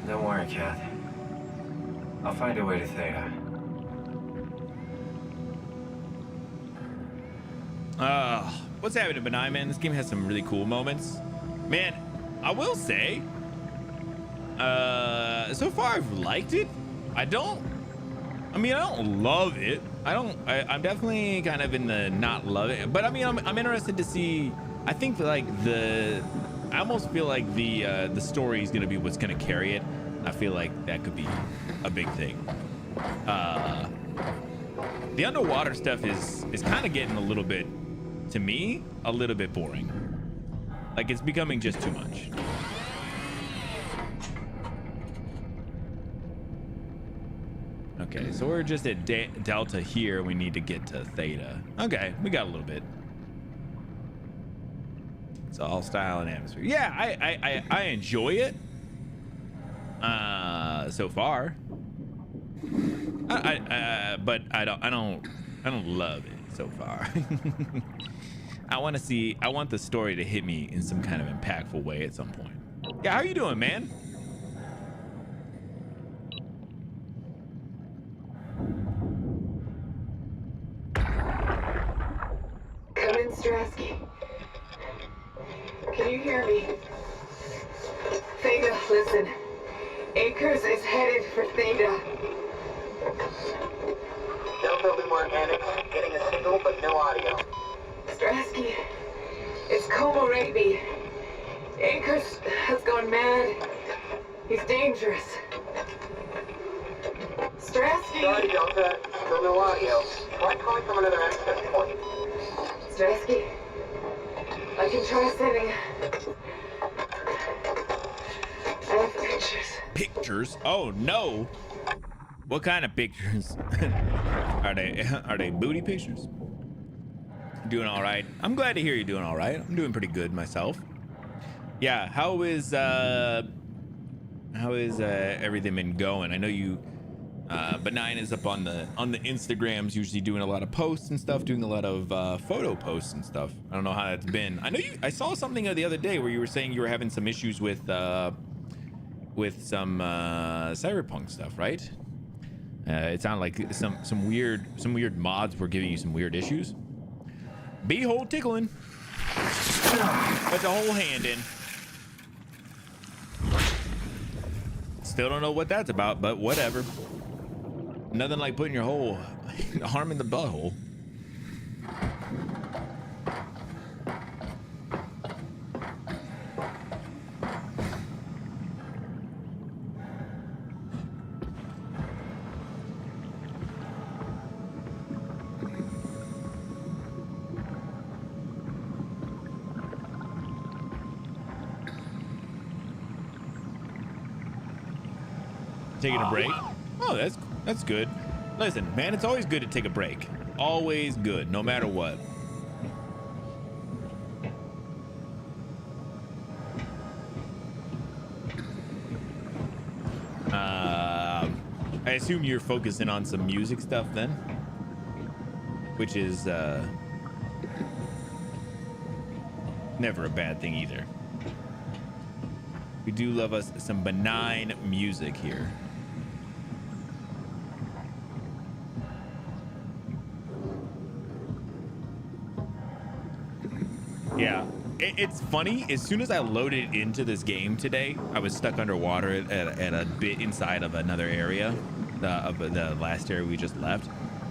Don't worry, Kath. I'll find a way to Theta. What's happening, Benign Man? This game has some really cool moments. Man, I will say, so far I've liked it. I don't love it. I'm definitely kind of in the not love it, but I mean, I'm interested to see. I think like I almost feel like the story is going to be what's going to carry it. I feel like that could be a big thing. The underwater stuff is kind of getting a little bit to me, a little bit boring. Like, it's becoming just too much. Okay, so we're just at Delta here. We need to get to Theta. Okay, we got a little bit. It's all style and atmosphere. Yeah, I enjoy it. So far. But I don't love it so far. I want the story to hit me in some kind of impactful way at some point. Yeah, how you doing, man? Come in, Strasky. Can you hear me? Theta, listen. Akers is headed for Theta. Delta Lima Organics, getting a signal but no audio. Strasky, it's Como Rigby. Akers has gone mad. He's dangerous. Strasky! Sorry, Delta. Still no audio. Try calling from another access point. Strasky, I can try sending. I have pictures. Pictures? Oh no! What kind of pictures? Are they booty pictures? Doing all right. I'm glad to hear you're doing all right. I'm doing pretty good myself. Yeah. How is everything been going? I know you. Benign is up on the Instagrams, usually doing a lot of posts and stuff, doing a lot of photo posts and stuff. I don't know how that's been. I know I saw something the other day where you were saying you were having some issues with some cyberpunk stuff, right? It sounded like some weird mods were giving you some weird issues. Beehole tickling. Put the whole hand in. Still don't know what that's about, but whatever. Nothing like putting your whole arm in the butthole. Taking a break? Oh, that's good. Listen, man, it's always good to take a break. Always good, no matter what. I assume you're focusing on some music stuff then, which is never a bad thing either. We do love us some benign music here. Yeah, it's funny. As soon as I loaded into this game today, I was stuck underwater at a bit inside of another area, of the last area we just left,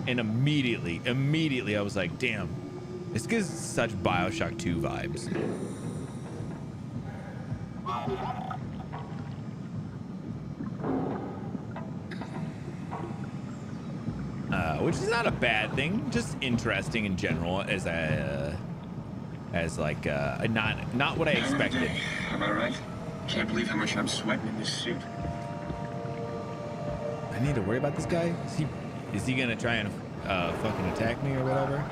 and immediately I was like, damn, this gives such BioShock 2 vibes. Which is not a bad thing, just interesting in general as not what I expected. Am I right? Can't believe how much I'm sweating in this suit. I need to worry about this guy? Is he gonna try and fucking attack me or whatever?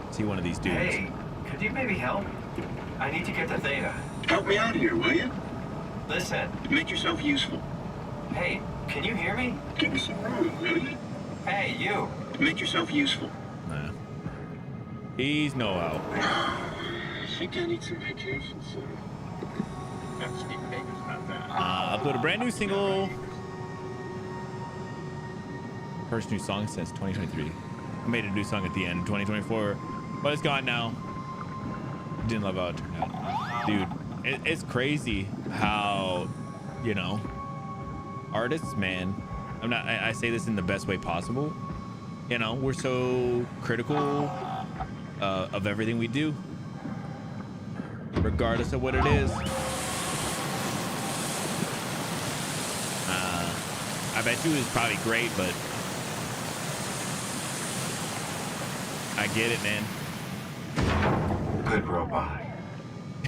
Is he one of these dudes? Hey, could you maybe help? I need to get to Theta. Help me out here, will you? Listen. Make yourself useful. Hey, can you hear me? Give me some room, will you? Hey, you. Make yourself useful. Nah. He's no help. I think I need some vacation soon. Upload a brand new single. First new song since 2023. I made a new song at the end of 2024, but it's gone now. Didn't love how it turned out. Dude, it's crazy how, artists, man, I say this in the best way possible. We're so critical of everything we do, regardless of what it is. I bet you it's probably great, but I get it, man. Good robot.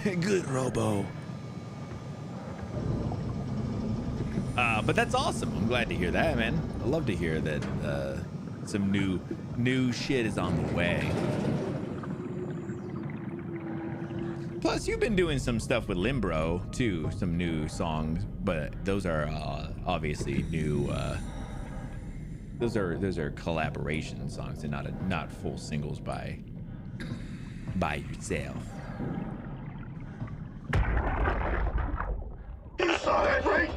Good robo. But that's awesome. I'm glad to hear that, man. I love to hear that some new shit is on the way. Plus, you've been doing some stuff with Limbro too, some new songs, but those are obviously new. Those are collaboration songs and not full singles by yourself. You saw that, right?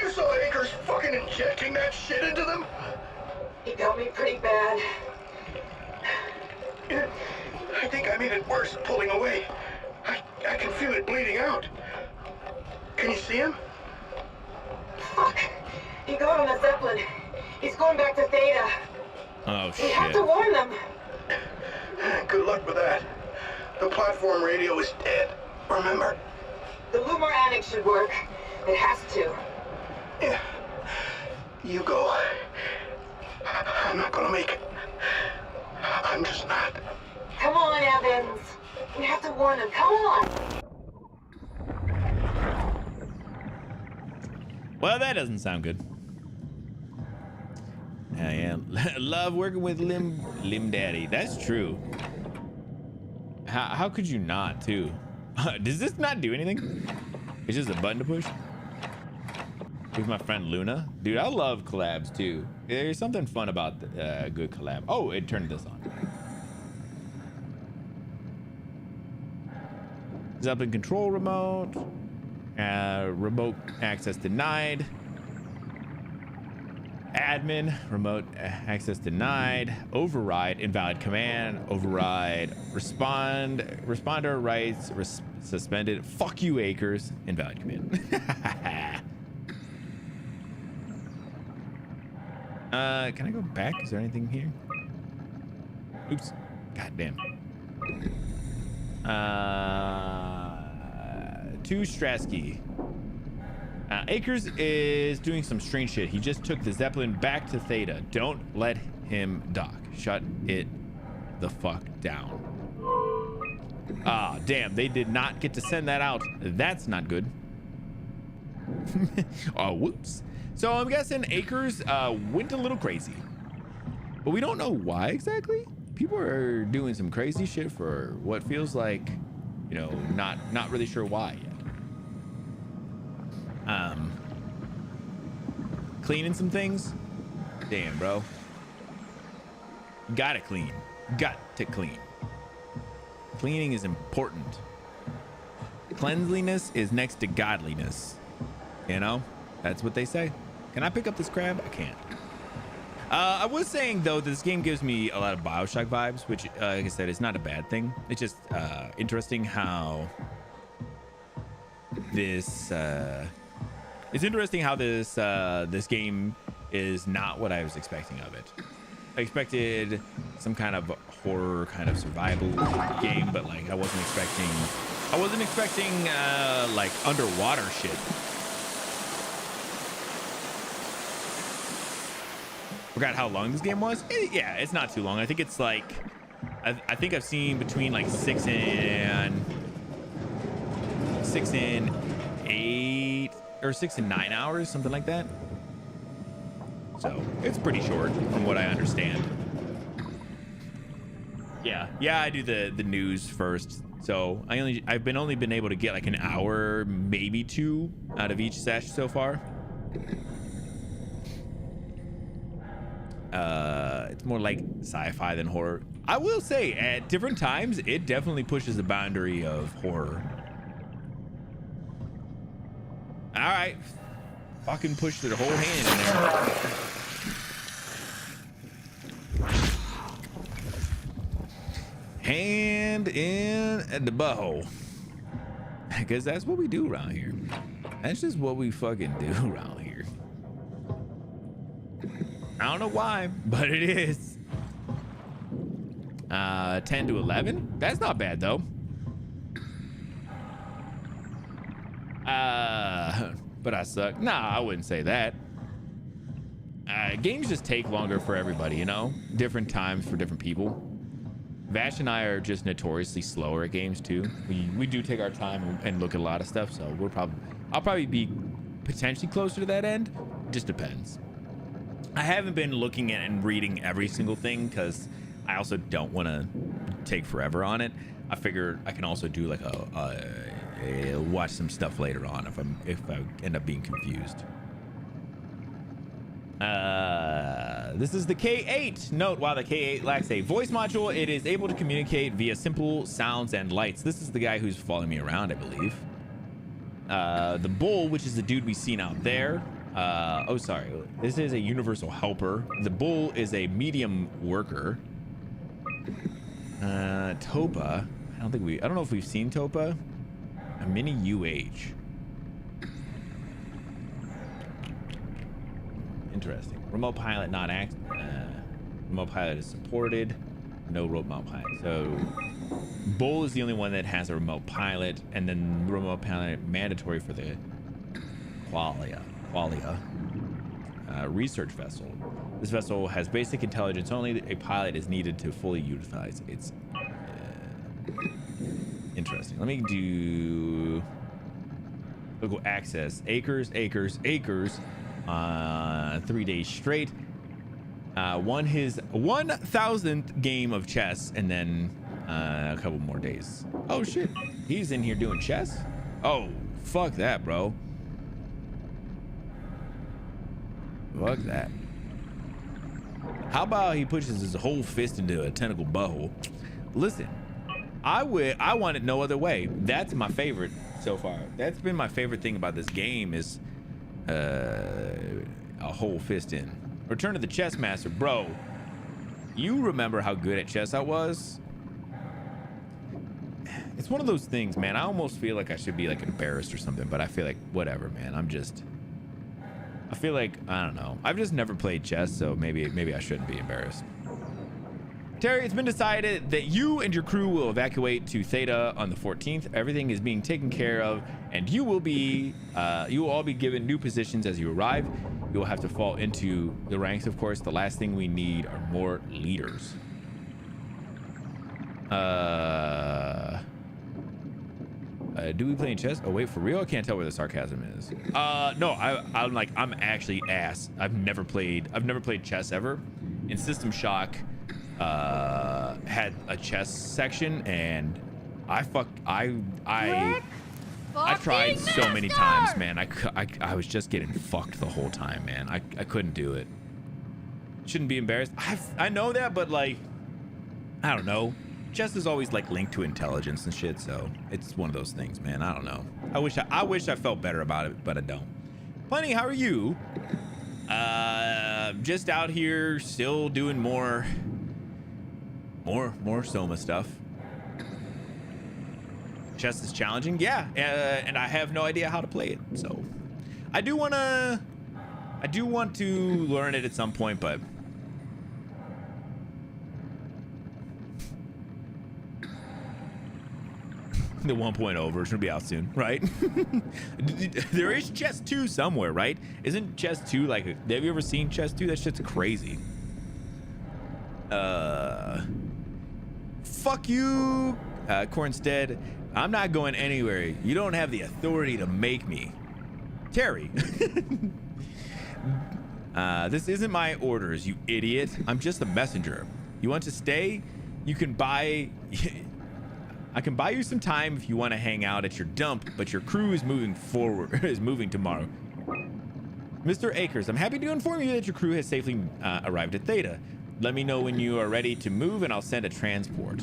You saw Akers fucking injecting that shit into them? He got me pretty bad. I think I made it worse pulling away. I can feel it bleeding out. Can you see him? Fuck. He got on the Zeppelin. He's going back to Theta. Oh, We have to warn them. Good luck with that. The platform radio is dead. Remember? The Lumar Annex should work. It has to. Yeah. You go. I'm not gonna make it. I'm just not. Come on, Evans. We have to warn them. Come on. Well, that doesn't sound good. I love working with Lim Daddy. That's true. How could you not, too? Does this not do anything? It's just a button to push. With my friend Luna. Dude, I love collabs, too. There's something fun about a good collab. Oh, it turned this on. Zeppelin control remote. Remote access denied. Admin, remote access denied. Override, invalid command. Override, responder rights suspended. Fuck you, Akers. Invalid command. Can I go back? Is there anything here? Oops. God damn. To Strasky. Akers is doing some strange shit. He just took the Zeppelin back to Theta. Don't let him dock. Shut it the fuck down. Ah, damn. They did not get to send that out. That's not good. Oh, whoops. So I'm guessing Akers went a little crazy. But we don't know why exactly. People are doing some crazy shit for what feels like, you know, not really sure why yet. Cleaning some things. Damn, bro. Gotta clean. Got to clean. Cleaning is important. Cleanliness is next to godliness. You know, that's what they say. Can I pick up this crab? I can't. I was saying though, this game gives me a lot of BioShock vibes, which, like I said, is not a bad thing. It's just interesting how this. It's interesting how this game is not what I was expecting of it. I expected some kind of horror, kind of survival game, but like I wasn't expecting like underwater shit. Forgot how long this game was. Yeah, it's not too long. I think it's like, I think I've seen between like 6 and 8 or 6 and 9 hours, something like that. So it's pretty short from what I understand. Yeah, I do the news first. So I've only been able to get like an hour, maybe 2 out of each sesh so far. It's more like sci-fi than horror. I will say at different times, it definitely pushes the boundary of horror. All right, fucking push their whole hand in there. Hand in the butthole. Because that's what we do around here. That's just what we fucking do around here. I don't know why, but it is. 10 to 11? That's not bad though. But I suck. Nah, I wouldn't say that. Games just take longer for everybody, you know? Different times for different people. Vash and I are just notoriously slower at games too. We do take our time and look at a lot of stuff, so I'll probably be potentially closer to that end. Just depends. I haven't been looking at and reading every single thing because I also don't want to take forever on it. I figure I can also do like a watch some stuff later on if I end up being confused. This is the K8. Note, while the K8 lacks a voice module, it is able to communicate via simple sounds and lights. This is the guy who's following me around, I believe. The Bull, which is the dude we've seen out there. Oh, sorry. This is a universal helper. The Bull is a medium worker. Topa. I don't know if we've seen Topa. A mini UH. Interesting. Remote pilot not active. Remote pilot is supported. No remote pilot. So Bull is the only one that has a remote pilot, and then remote pilot mandatory for the Qualia research vessel. This vessel has basic intelligence only. A pilot is needed to fully utilize its interesting. Let me do local access. Acres. 3 days straight. Won his 1,000th game of chess, and then a couple more days. Oh shit, he's in here doing chess. Oh fuck that, bro. Fuck that. How about he pushes his whole fist into a tentacle butthole? Listen, I want it no other way. That's my favorite so far. That's been my favorite thing about this game is a whole fist in. Return to the chess master, bro. You remember how good at chess I was? It's one of those things, man. I almost feel like I should be like embarrassed or something, but I feel like whatever, man. I feel like, I don't know. I've just never played chess, so maybe I shouldn't be embarrassed. Terry, it's been decided that you and your crew will evacuate to Theta on the 14th. Everything is being taken care of, and you will all be given new positions as you arrive. You will have to fall into the ranks, of course. The last thing we need are more leaders. Do we play in chess? Oh wait, for real? I can't tell where the sarcasm is. No, I'm actually ass. I've never played chess ever. In System Shock, had a chess section, and I tried so many times, man. I was just getting fucked the whole time, man. I couldn't do it. Shouldn't be embarrassed. I know that, but like, I don't know. Chess is always like linked to intelligence and shit, so it's one of those things, man. I don't know. I wish I felt better about it, but I don't. Plenty, how are you? Just out here, still doing more Soma stuff. Chess is challenging, yeah, and I have no idea how to play it, so I do want to learn it at some point, but the 1.0 version will be out soon, right? There is chess 2 somewhere, right? Isn't chess 2 like have you ever seen chess 2? That shit's crazy. Fuck you, Cornstead. I'm not going anywhere. You don't have the authority to make me. Terry. This isn't my orders, you idiot. I'm just a messenger. You want to stay? You can buy... I can buy you some time if you want to hang out at your dump, but your crew is moving tomorrow. Mr. Akers, I'm happy to inform you that your crew has safely arrived at Theta. Let me know when you are ready to move, and I'll send a transport.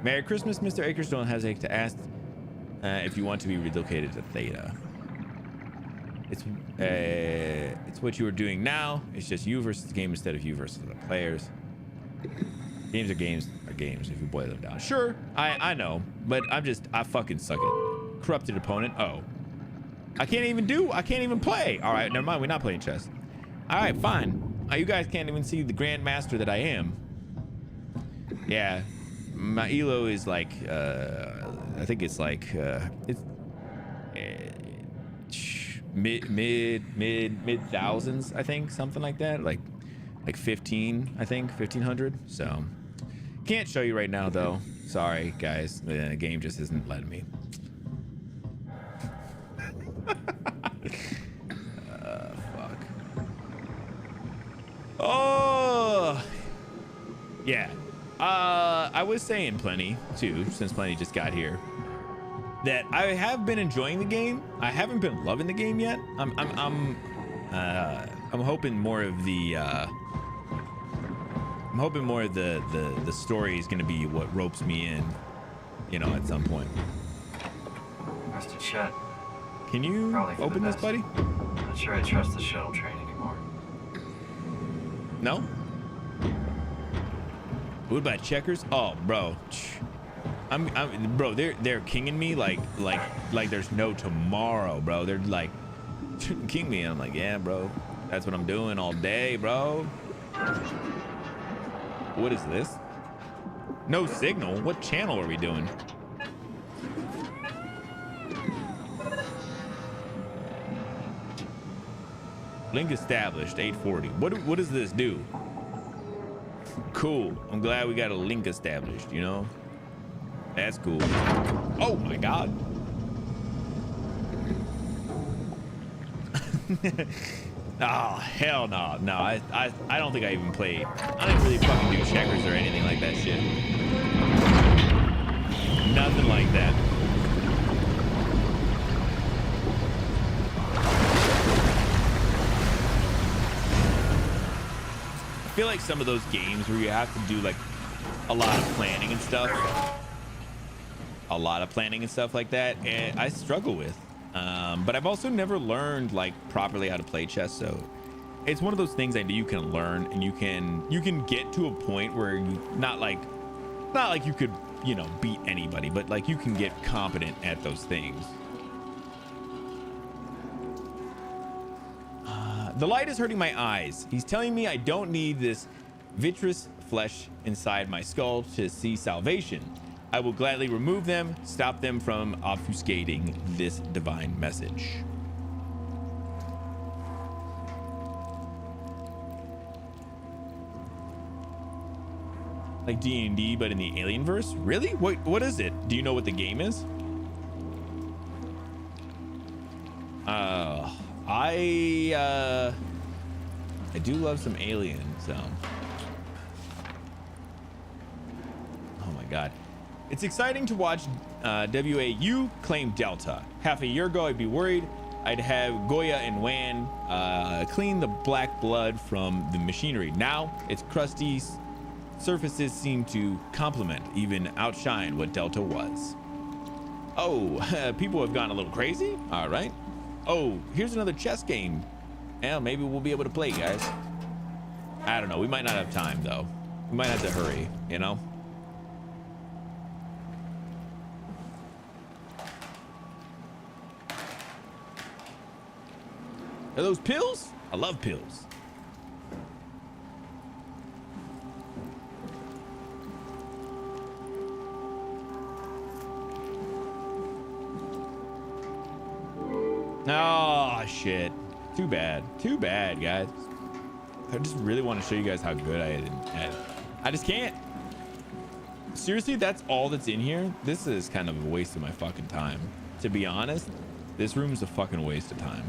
Merry Christmas, Mr. Akers. Don't hesitate to ask if you want to be relocated to Theta. It's what you are doing now. It's just you versus the game instead of you versus the players. Games are games if you boil them down. Sure, I know, but I fucking suck at corrupted opponent. Oh, I can't even play. All right, never mind. We're not playing chess. All right, fine. You guys can't even see the grandmaster that I am. Yeah, my elo is like I think it's like it's mid thousands, I think, something like that, like 15, I think 1500. So Can't show you right now though. Sorry guys, the game just isn't letting me. Fuck. Oh yeah. I was saying Plenty too, since Plenty just got here, that I have been enjoying the game. I haven't been loving the game yet. I'm hoping more of the the story is going to be what ropes me in, you know, at some point. Mr. Chet. Can you open this, buddy? Not sure I trust the shuttle train anymore. No? What about checkers? Oh, bro. Bro, they're kinging me like there's no tomorrow, bro. They're like king me. I'm like, yeah, bro. That's what I'm doing all day, bro. What is this? No signal. What channel are we doing? Link established, 840. What does this do? Cool. I'm glad we got a link established, you know? That's cool. Oh my God. Oh, hell no. No, I don't think I even played. I didn't really fucking do checkers or anything like that shit. Nothing like that. I feel like some of those games where you have to do like a lot of planning and stuff. A lot of planning and stuff like that, and I struggle with. But I've also never learned like properly how to play chess, so it's one of those things I know you can learn, and you can get to a point where you not like you could, you know, beat anybody, but like you can get competent at those things. The light is hurting my eyes. He's telling me I don't need this vitreous flesh inside my skull to see salvation. I will gladly remove them, stop them from obfuscating this divine message. Like D&D, but in the Alienverse? Really? What is it? Do you know what the game is? I do love some Alien, so. Oh my God. It's exciting to watch WAU claim Delta. Half a year ago, I'd be worried I'd have Goya and Wan clean the black blood from the machinery. Now, its crusty surfaces seem to complement, even outshine what Delta was. Oh, people have gone a little crazy? All right. Oh, here's another chess game. Yeah, maybe we'll be able to play, guys. I don't know. We might not have time, though. We might have to hurry, you know? Are those pills? I love pills. Oh, shit. Too bad. Too bad, guys. I just really want to show you guys how good I am at it. I just can't. Seriously, that's all that's in here? This is kind of a waste of my fucking time. To be honest, this room is a fucking waste of time.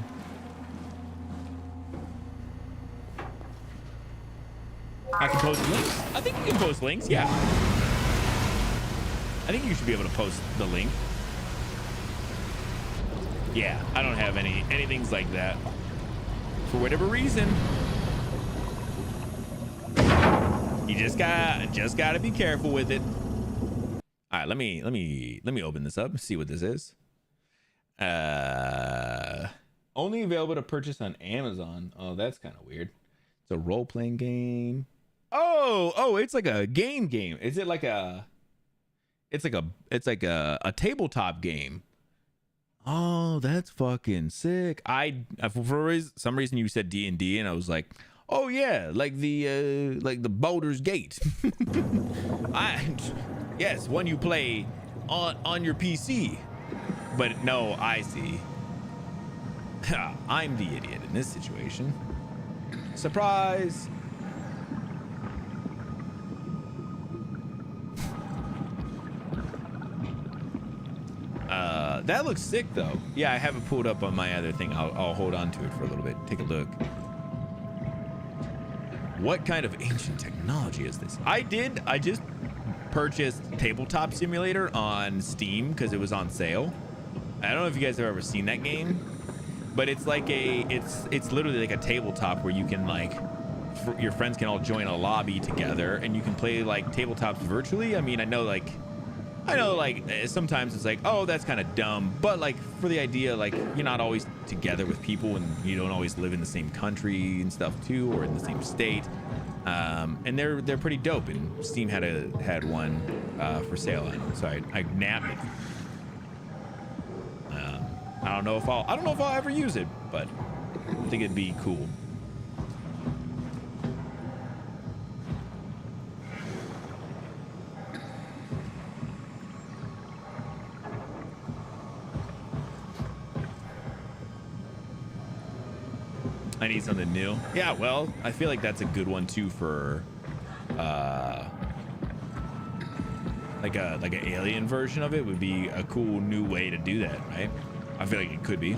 I can post links. I think you can post links. Yeah. I think you should be able to post the link. Yeah, I don't have anything like that. For whatever reason. You just gotta be careful with it. All right, let me open this up and see what this is. Only available to purchase on Amazon. Oh, that's kind of weird. It's a role-playing game. Oh, it's like a game. Is it like a? It's like a tabletop game. Oh, that's fucking sick. For some reason you said D&D, and I was like, oh yeah, like the Baldur's Gate. Yes, one you play on your PC. But no, I see. I'm the idiot in this situation. Surprise. That looks sick though. Yeah, I have it pulled up on my other thing. I'll hold on to it for a little bit. Take a look. What kind of ancient technology is this? I just purchased Tabletop Simulator on Steam because it was on sale. I don't know if you guys have ever seen that game, but it's like it's literally like a tabletop where you can like, your friends can all join a lobby together and you can play like tabletops virtually. I mean, I know like sometimes it's like, oh, that's kind of dumb, but like for the idea, like you're not always together with people and you don't always live in the same country and stuff too, or in the same state. And they're pretty dope, and Steam had one for sale on it, so I nabbed it. I don't know if I'll ever use it, but I think it'd be cool. I need something new. Yeah, well, I feel like that's a good one too for like an alien version of it would be a cool new way to do that, right? I feel like it could be.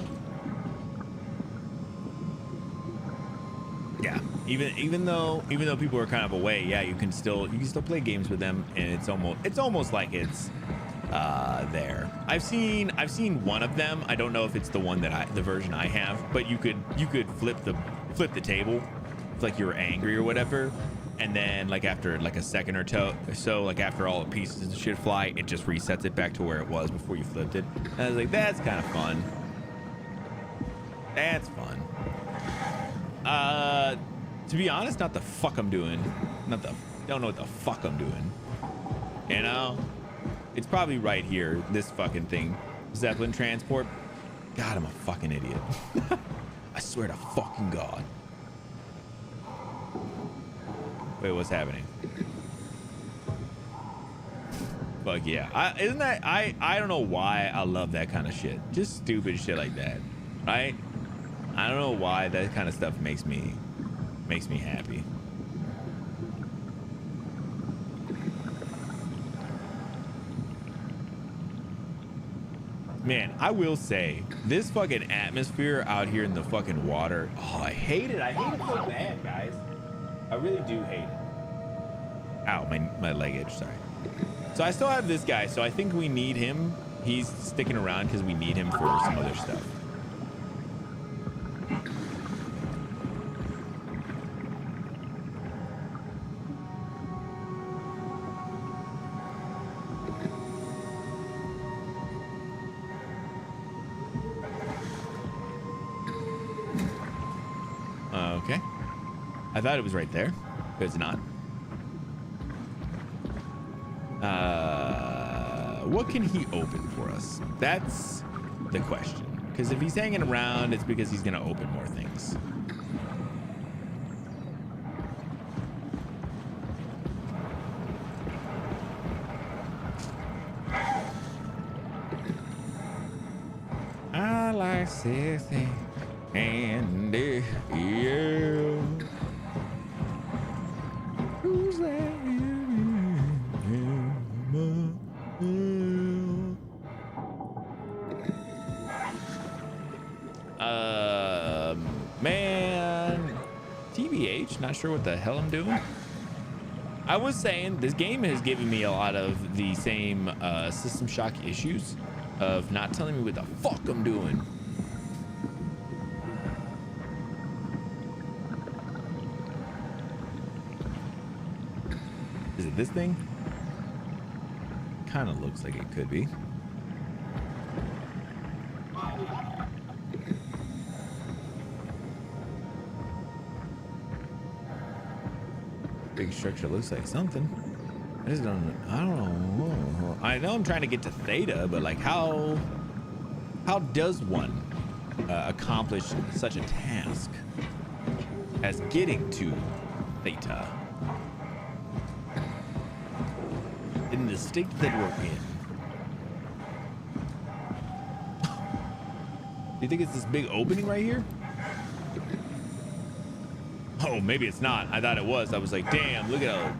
Yeah, even though people are kind of away, yeah, you can still play games with them, and it's almost like it's there. I've seen one of them. I don't know if it's the one the version I have, but you could flip the table if like you're angry or whatever, and then like after like a second or so, like after all the pieces of shit fly, it just resets it back to where it was before you flipped it. And I was like, that's kind of fun. That's fun. To be honest, not the fuck I'm doing. Don't know what the fuck I'm doing. You know? It's probably right here, this fucking thing. Zeppelin transport. God, I'm a fucking idiot. I swear to fucking God. Wait, what's happening? Fuck yeah. I don't know why I love that kind of shit. Just stupid shit like that. Right? I don't know why that kind of stuff makes me happy. Man, I will say, this fucking atmosphere out here in the fucking water. Oh, I hate it. I hate it so bad, guys. I really do hate it. Ow, my leg itch, sorry. So I still have this guy, so I think we need him. He's sticking around because we need him for some other stuff. Okay. I thought it was right there, but it's not. What can he open for us? That's the question. Because if he's hanging around, it's because he's gonna open more things. I like sexy candy, yeah. Who's that? Man, TBH, not sure what the hell I'm doing. I was saying this game has given me a lot of the same System Shock issues of not telling me what the fuck I'm doing. Is it this thing? Kind of looks like it could be. Big structure looks like something. I don't know. I know I'm trying to get to Theta, but like how does one accomplish such a task as getting to Theta in the state that we're in? Do you think it's this big opening right here? Oh, maybe it's not. I thought it was. I was like, damn, look at how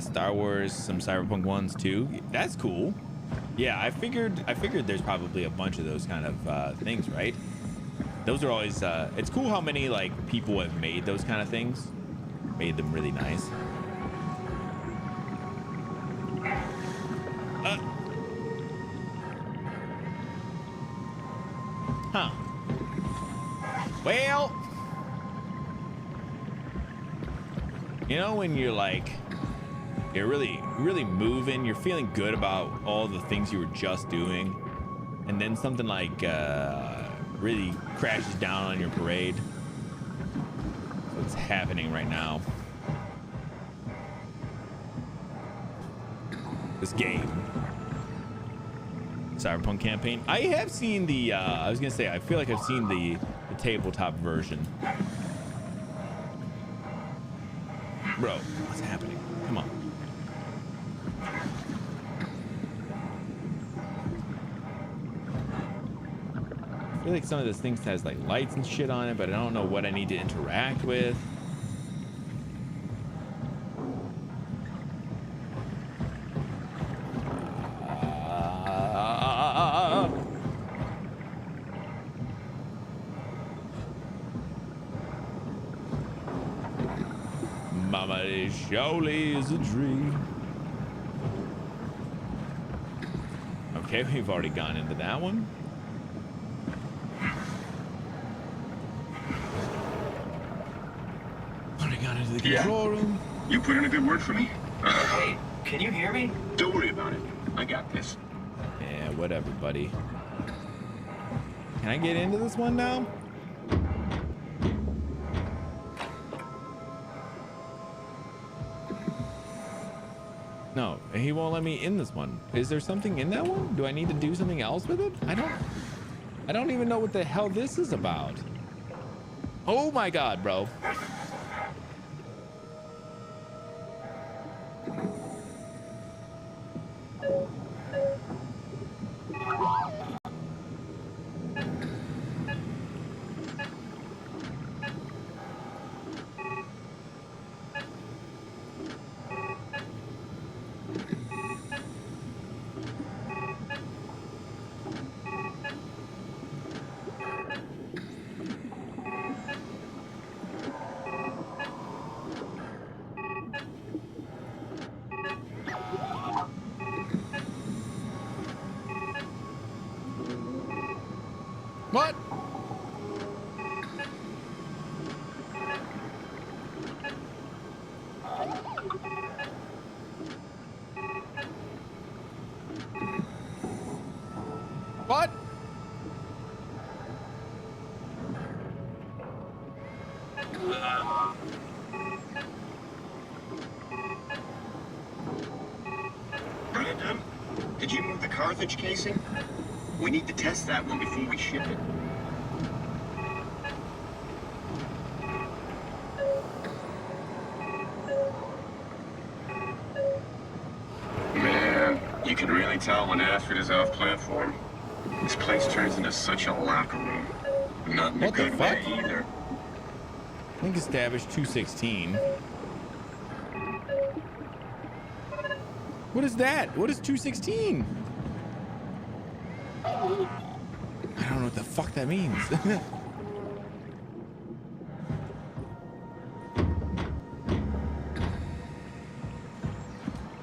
Star Star Wars, some Cyberpunk ones too. That's cool. Yeah, I figured there's probably a bunch of those kind of things, right? Those are always it's cool how many like people have made those kind of things, made them really nice. Huh. Well, you know, when you're like, you're really moving, you're feeling good about all the things you were just doing, and then something like really crashes down on your parade. That's what's happening right now. This game, Cyberpunk campaign. I have seen the I was gonna say, I feel like I've seen the tabletop version. Bro, what's happening? Come on. I feel like some of this things has like lights and shit on it, but I don't know what I need to interact with. Mama, it surely is a dream. Okay, we've already gone into that one. Already gone into the control room. You put in a good word for me? Hey, can you hear me? Don't worry about it. I got this. Yeah, whatever, buddy. Can I get into this one now? No, he won't let me in this one. Is there something in that one? Do I need to do something else with it? I don't even know what the hell this is about. Oh my God, bro. What? What? Brandon, did you move the Carthage casing? We need to test that one before we ship it. Man, you can really tell when Astrid is off platform. This place turns into such a locker room. Not in a good way either. Link established 216. What is that? What is 216? I don't know what the fuck that means.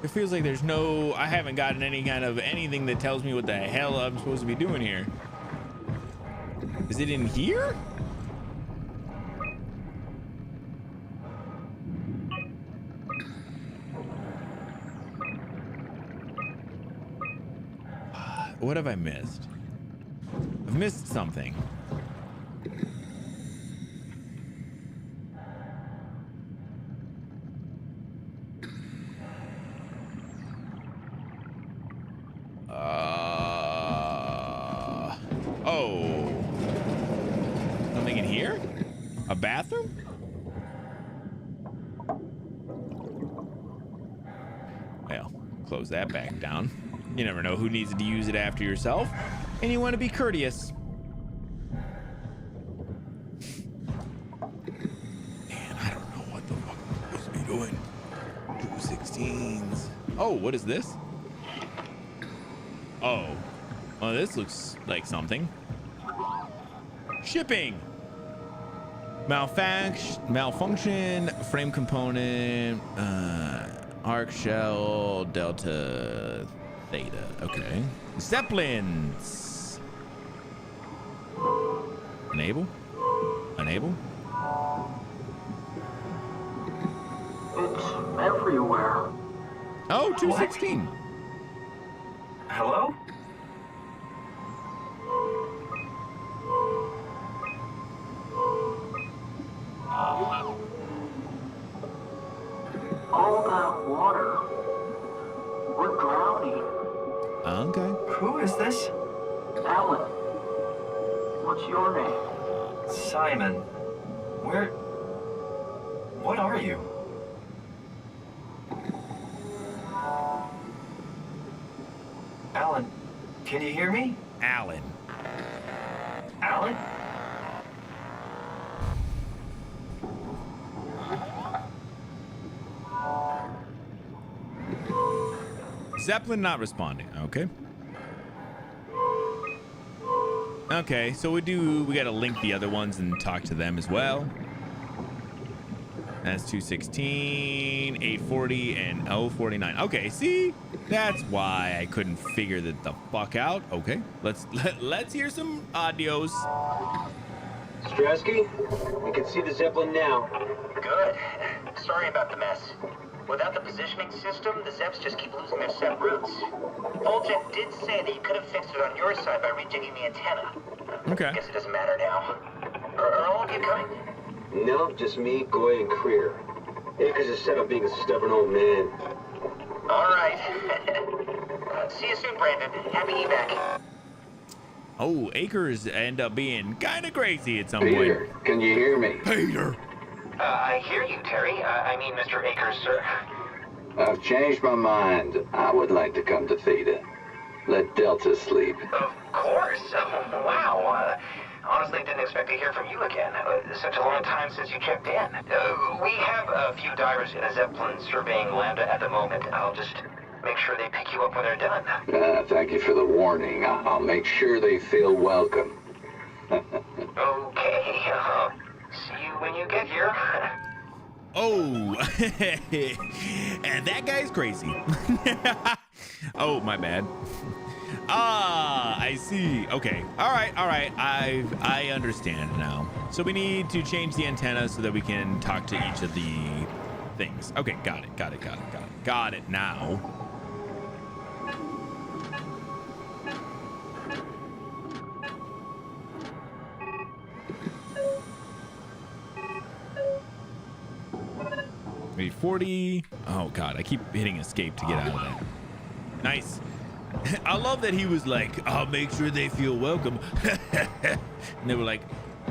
It feels like there's no, I haven't gotten any kind of anything that tells me what the hell I'm supposed to be doing here. Is it in here? What have I missed? I've missed something. Oh. Something in here? A bathroom? Well, close that back down. You never know who needs to use it after yourself, and you want to be courteous. Man, I don't know what the fuck I'm supposed to be doing. 216s. what is this? Oh, well, this looks like something. Shipping. Malfunction, frame component, arc shell, delta, theta. Okay. Zeppelins. Enable. It's everywhere. Oh, 216. Hello? All that water. We're drowning. Okay. Who is this? Alan, what's your name? Simon. What are you? Alan, can you hear me? Alan. Alan? Zeppelin not responding. Okay. Okay, so we gotta link the other ones and talk to them as well. That's 216, 840, and 049. Okay, see? That's why I couldn't figure that the fuck out. Okay, let's hear some audios. Strasky, you can see the Zeppelin now. Good. Sorry about the mess. Without the positioning system, the Zeps just keep losing their set routes. Voljet did say that you could have fixed it on your side by rejigging the antenna. Okay. Guess it doesn't matter now. Are all of you coming? No, just me, Goy, and Creer. Akers is set up being a stubborn old man. All right. See you soon, Brandon. Happy evac. Oh, Akers end up being kind of crazy at some Peter, point. can you hear me? Peter. I hear you, Terry. I mean, Mr. Akers, sir. I've changed my mind. I would like to come to Theta. Let Delta sleep. Of course. Wow. Honestly, didn't expect to hear from you again. Such a long time since you checked in. We have a few divers in a Zeppelin surveying Lambda at the moment. I'll just make sure they pick you up when they're done. Thank you for the warning. I'll make sure they feel welcome. Okay. See you when you get here. Oh, and that guy's crazy. Oh, my bad. Ah, I see. Okay. All right. I understand now. So we need to change the antenna so that we can talk to each of the things. Okay, got it now. Maybe 40. Oh God, I keep hitting escape to get out of that. Nice. I love that he was like, I'll make sure they feel welcome. And they were like,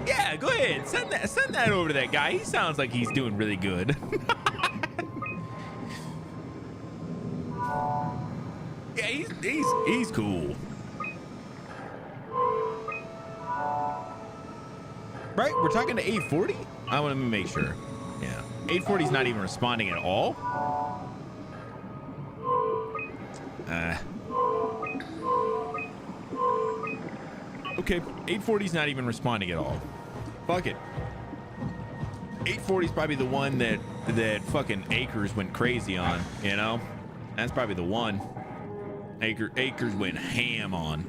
yeah, go ahead, send that over to that guy. He sounds like he's doing really good. Yeah, he's cool. Right, we're talking to 840? I want to make sure. Yeah, 840's not even responding at all. Okay, 840's not even responding at all. Fuck it. 840's probably the one that fucking Akers went crazy on, you know? That's probably the one. Akers went ham on.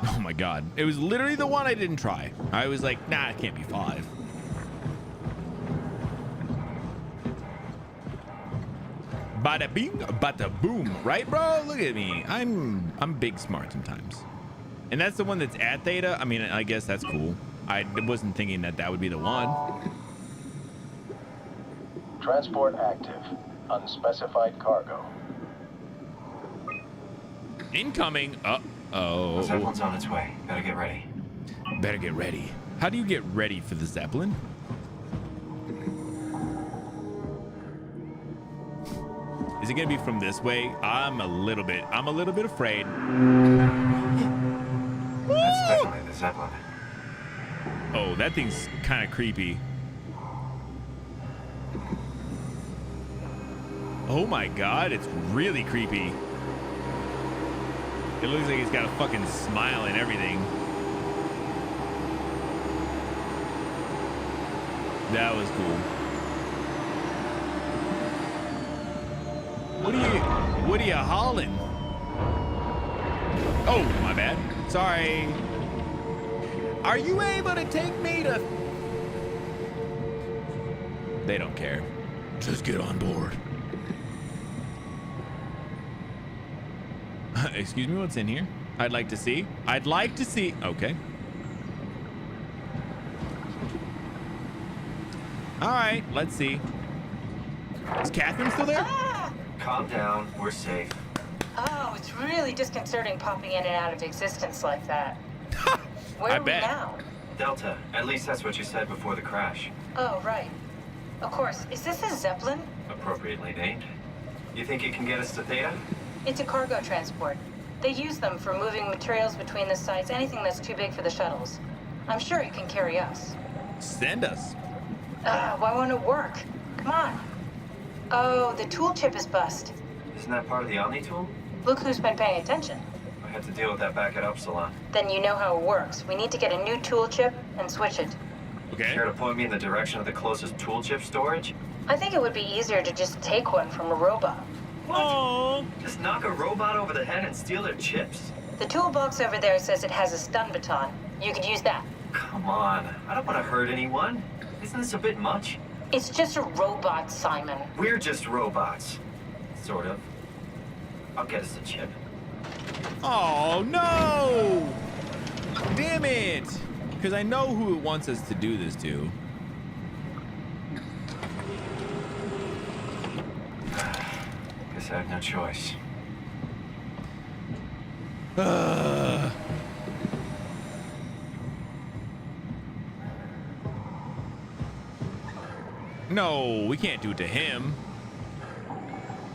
Oh my God. It was literally the one I didn't try. I was like, nah, it can't be 5. Bada bing, bada boom, right, bro? Look at me. I'm big smart sometimes. And that's the one that's at Theta. I mean, I guess that's cool. I wasn't thinking that would be the one. Transport active. Unspecified cargo. Incoming. Uh-oh. Zeppelin's on its way. Better get ready. Better get ready. How do you get ready for the Zeppelin? Is it gonna be from this way? I'm a little bit afraid. That's definitely the Zeppelin. Oh, that thing's kind of creepy. Oh my God, it's really creepy. It looks like he's got a fucking smile and everything. That was cool. What are you hauling? Oh, my bad. Sorry. Are you able to take me to... They don't care. Just get on board. Excuse me, what's in here? I'd like to see. Okay. All right, let's see. Is Catherine still there? Calm down. We're safe. Oh, it's really disconcerting popping in and out of existence like that. Where are we now? Delta. At least that's what you said before the crash. Oh, right. Of course. Is this a Zeppelin? Appropriately named. You think it can get us to Theta? It's a cargo transport. They use them for moving materials between the sites, anything that's too big for the shuttles. I'm sure it can carry us. Send us. Why won't it work? Come on. Oh, the tool chip is bust. Isn't that part of the Omni tool? Look who's been paying attention. I had to deal with that back at Upsilon. Then you know how it works. We need to get a new tool chip and switch it. Okay. Care to point me in the direction of the closest tool chip storage? I think it would be easier to just take one from a robot. What? Just knock a robot over the head and steal their chips? The toolbox over there says it has a stun baton. You could use that. Come on. I don't want to hurt anyone. Isn't this a bit much? It's just a robot, Simon. We're just robots. Sort of. I'll get us a chip. Oh, no! Damn it! Because I know who it wants us to do this to. Guess I have no choice. No, we can't do it to him.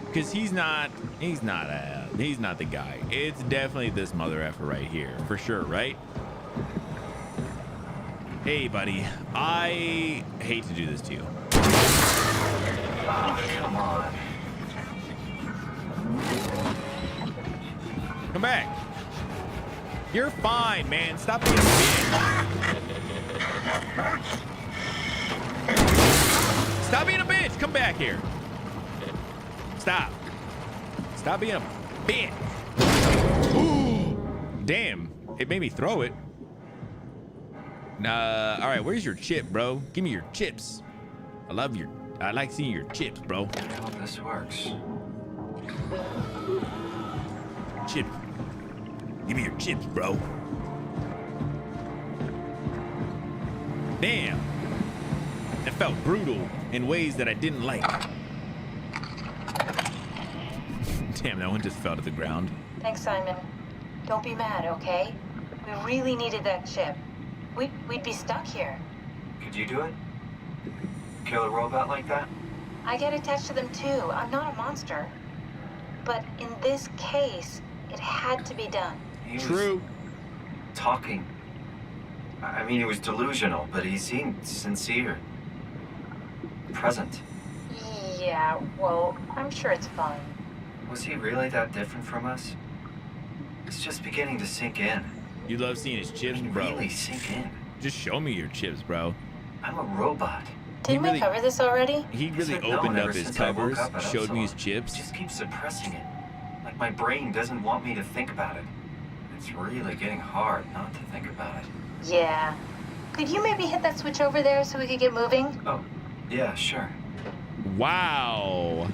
Because he's not the guy. It's definitely this mother effer right here, for sure, right? Hey, buddy, I hate to do this to you. Oh, come on. Come back. You're fine, man. Stop being a bitch. Stop being a bitch. Come back here. Stop. Stop being a bitch. Ooh. Damn. It made me throw it. All right, where's your chip, bro? Give me your chips. I like seeing your chips, bro. I hope this works. Chip. Give me your chips, bro. Damn. That felt brutal in ways that I didn't like. Damn, that one just fell to the ground. Thanks, Simon. Don't be mad, okay? We really needed that chip. We'd be stuck here. Could you do it? Kill a robot like that? I get attached to them too. I'm not a monster. But in this case, it had to be done. He was True. Talking. I mean, he was delusional, but he seemed sincere. Present. Yeah, well, I'm sure it's fine. Was he really that different from us? It's just beginning to sink in. You love seeing his chips, bro. Really sink in. Just show me your chips, bro. I'm a robot. Didn't we cover this already? He really said no, opened ever up his since I woke covers, up at showed me his Upsilon. chips. Just keep suppressing it. Like my brain doesn't want me to think about it. It's really getting hard not to think about it. Yeah. Could you maybe hit that switch over there so we could get moving? Oh, yeah, sure. Wow.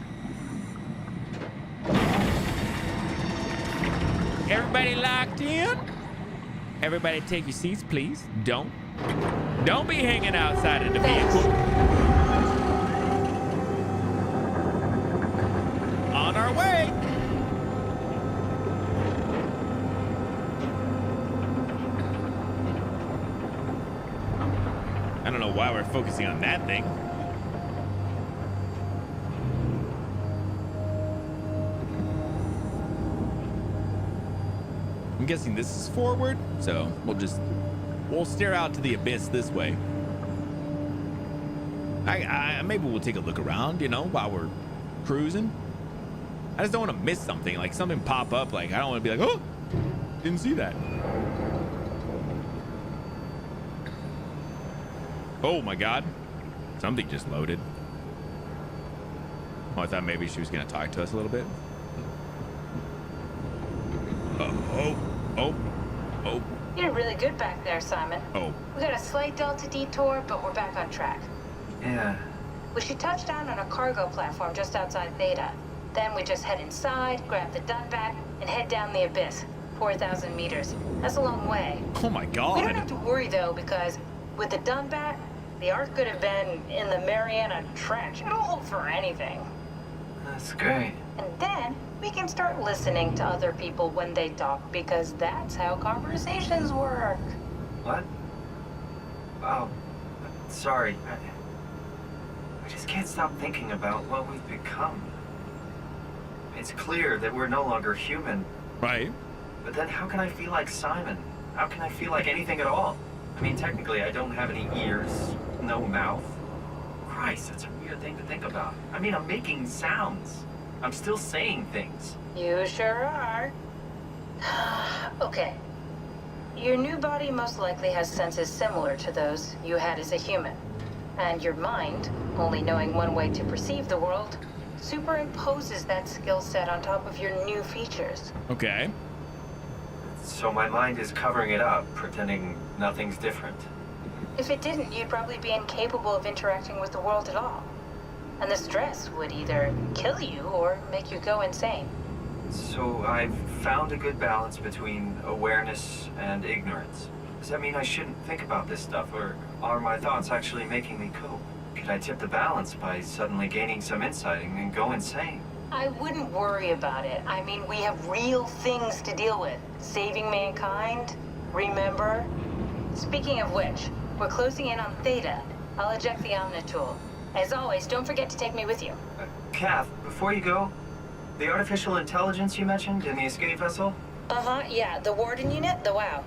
Everybody locked in? Everybody take your seats, please. Don't be hanging outside of the vehicle. On our way. I don't know why we're focusing on that thing. I'm guessing this is forward, so we'll stare out to the abyss this way. Maybe we'll take a look around, you know, while we're cruising. I just don't want to miss something, like something pop up. Like I don't want to be like, oh, didn't see that. Oh my God, something just loaded. Oh, I thought maybe she was gonna talk to us a little bit. Oh. You did really good back there, Simon. Oh. We got a slight Delta detour, but we're back on track. Yeah. We should touch down on a cargo platform just outside Theta. Then we just head inside, grab the Dunbat, and head down the abyss. 4,000 meters. That's a long way. Oh my God. We don't have to worry though, because with the Dunbat, the Ark could have been in the Mariana Trench. It'll hold for anything. That's great. And then we can start listening to other people when they talk, because that's how conversations work. What? Oh, sorry. I just can't stop thinking about what we've become. It's clear that we're no longer human. Right. But then how can I feel like Simon? How can I feel like anything at all? I mean, technically, I don't have any ears, no mouth. Christ, that's a weird thing to think about. I mean, I'm making sounds. I'm still saying things. You sure are. Okay. Your new body most likely has senses similar to those you had as a human. And your mind, only knowing one way to perceive the world, superimposes that skill set on top of your new features. Okay. So my mind is covering it up, pretending nothing's different. If it didn't, you'd probably be incapable of interacting with the world at all. And the stress would either kill you or make you go insane. So I've found a good balance between awareness and ignorance. Does that mean I shouldn't think about this stuff, or are my thoughts actually making me cope? Could I tip the balance by suddenly gaining some insight and go insane? I wouldn't worry about it. I mean, we have real things to deal with. Saving mankind, remember? Speaking of which, we're closing in on Theta. I'll eject the Omnitool. As always, don't forget to take me with you. Kath, before you go, the artificial intelligence you mentioned in the escape vessel? Uh-huh, yeah, the Warden unit, the WOW.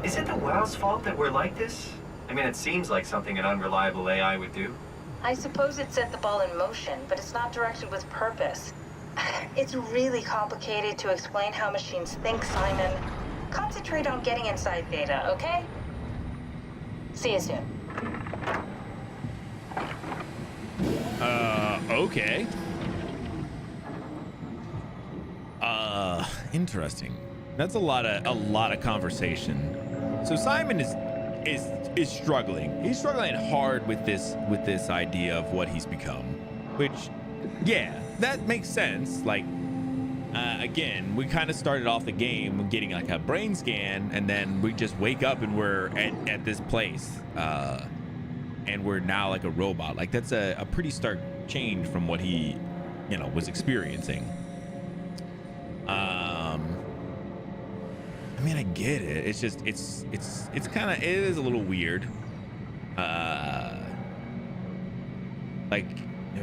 Is it the WOW's fault that we're like this? I mean, it seems like something an unreliable AI would do. I suppose it set the ball in motion, but it's not directed with purpose. It's really complicated to explain how machines think, Simon. Concentrate on getting inside Theta, okay? See you soon. Okay. Interesting. That's a lot of conversation. So Simon is struggling. He's struggling hard with this idea of what he's become, which, yeah, that makes sense. Like, again, we kind of started off the game getting like a brain scan, and then we just wake up and we're at this place, and we're now like a robot. Like, that's a pretty stark change from what he, was experiencing. I mean, I get it. It's just, it's kind of, it is a little weird. Like,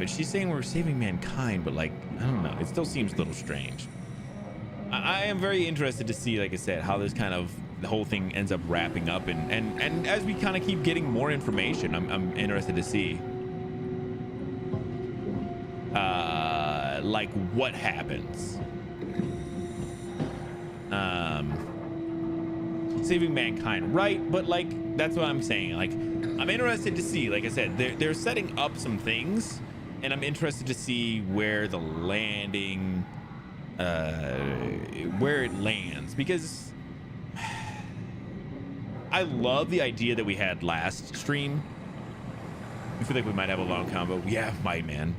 she's saying we're saving mankind, but like, I don't know. It still seems a little strange. I am very interested to see, like I said, how this kind of, the whole thing ends up wrapping up. And as we kind of keep getting more information, I'm interested to see, like, what happens. Saving mankind, right? But like, that's what I'm saying. Like, I'm interested to see, like I said, they're setting up some things, and I'm interested to see where the landing, where it lands, because I love the idea that we had last stream. I feel like we might have a long combo. Yeah, might, man.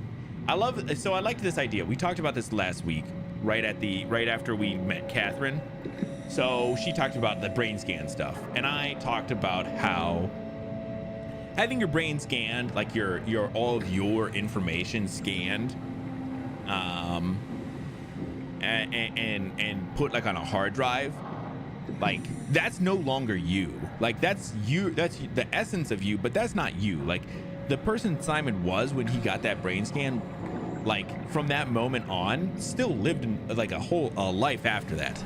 I liked this idea. We talked about this last week, right after we met Catherine. So she talked about the brain scan stuff, and I talked about how having your brain scanned, like your all of your information scanned, and put like on a hard drive, like that's no longer you. Like that's you. That's the essence of you, but that's not you. Like the person Simon was when he got that brain scan, like from that moment on, still lived in like a whole life after that.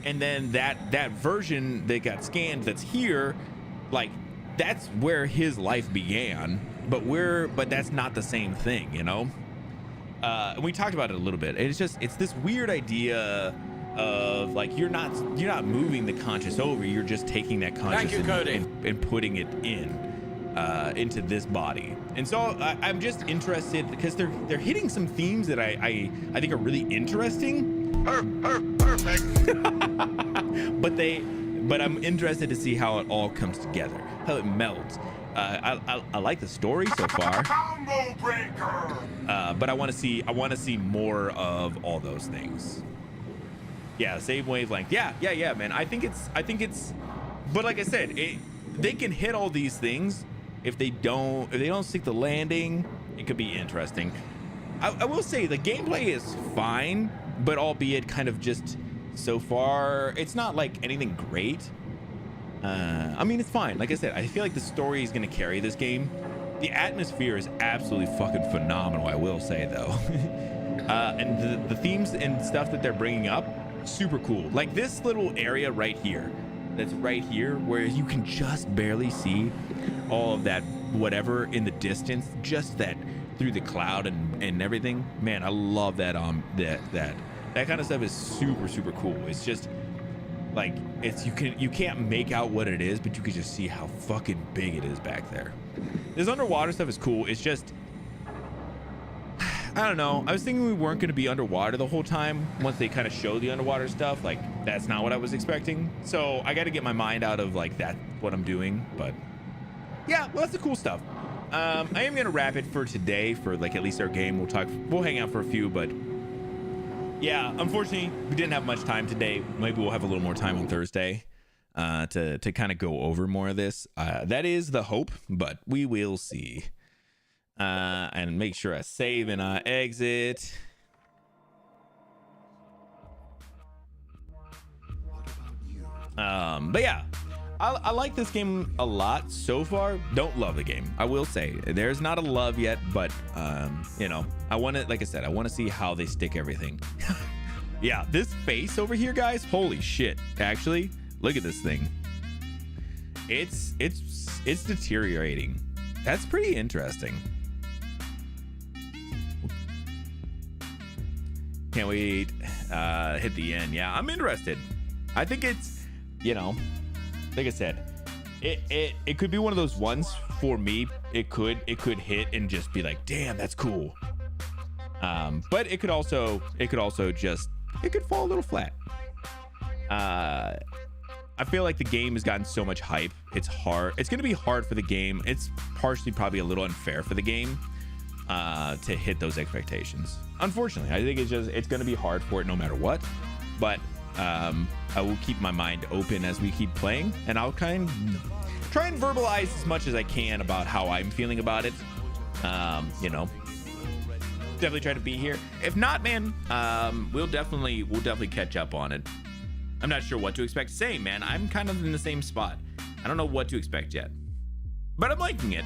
and then that version that got scanned that's here, like that's where his life began, but that's not the same thing, you know. And we talked about it a little bit. It's this weird idea of like you're not moving the conscious over, you're just taking that conscious and putting it into this body. And so I'm just interested because they're hitting some themes that I think are really interesting. Perfect. but I'm interested to see how it all comes together, how it melds. I like the story so far. Combo breaker. But I want to see more of all those things. Yeah, save wavelength. Yeah, man. I think it's. But like I said, they can hit all these things. If they don't stick the landing, it could be interesting. I will say the gameplay is fine, but albeit kind of just so far, it's not like anything great. I mean, it's fine. Like I said, I feel like the story is going to carry this game. The atmosphere is absolutely fucking phenomenal, I will say, though. And the themes and stuff that they're bringing up, super cool. Like this little area right here, that's right here, where you can just barely see all of that whatever in the distance, just that through the cloud and everything. Man, I love that. That kind of stuff is super, super cool. It's just like you can't make out what it is, but you can just see how fucking big it is back there. This underwater stuff is cool. It's just, I don't know. I was thinking we weren't going to be underwater the whole time once they kind of show the underwater stuff. Like that's not what I was expecting. So I got to get my mind out of like that, what I'm doing. But yeah, well, that's the cool stuff. I am going to wrap it for today for like at least our game. We'll hang out for a few, but yeah, unfortunately we didn't have much time today. Maybe we'll have a little more time on Thursday to kind of go over more of this. That is the hope, but we will see. And make sure I save and I exit. But yeah, I like this game a lot so far. Don't love the game, I will say. There's not a love yet, but you know, I want to, like I said, I want to see how they stick everything. Yeah, this face over here, guys, holy shit. Actually, look at this thing. It's deteriorating. That's pretty interesting. Can't wait. Hit the end. Yeah, I'm interested. I think it's, you know, like I said, it could be one of those ones for me. It could hit and just be like, damn, that's cool. But it could also just, it could fall a little flat. I feel like the game has gotten so much hype. It's hard. It's going to be hard for the game. It's partially probably a little unfair for the game to hit those expectations. Unfortunately, I think it's going to be hard for it no matter what. But I will keep my mind open as we keep playing, and I'll try and verbalize as much as I can about how I'm feeling about it. You know, definitely try to be here. If not, man, we'll definitely catch up on it. I'm not sure what to expect. Same, man. I'm kind of in the same spot. I don't know what to expect yet, but I'm liking it.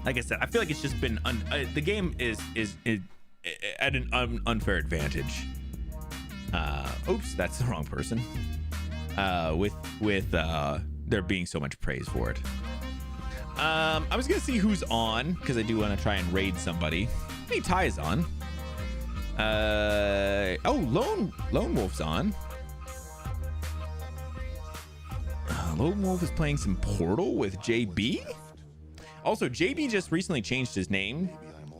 Like I said, I feel like it's just been the game is at an unfair advantage. Oops, that's the wrong person. With there being so much praise for it. I was gonna see who's on because I do want to try and raid somebody. Hey, Ty's on. Lone Wolf's on. Lone Wolf is playing some Portal with JB. Also, JB just recently changed his name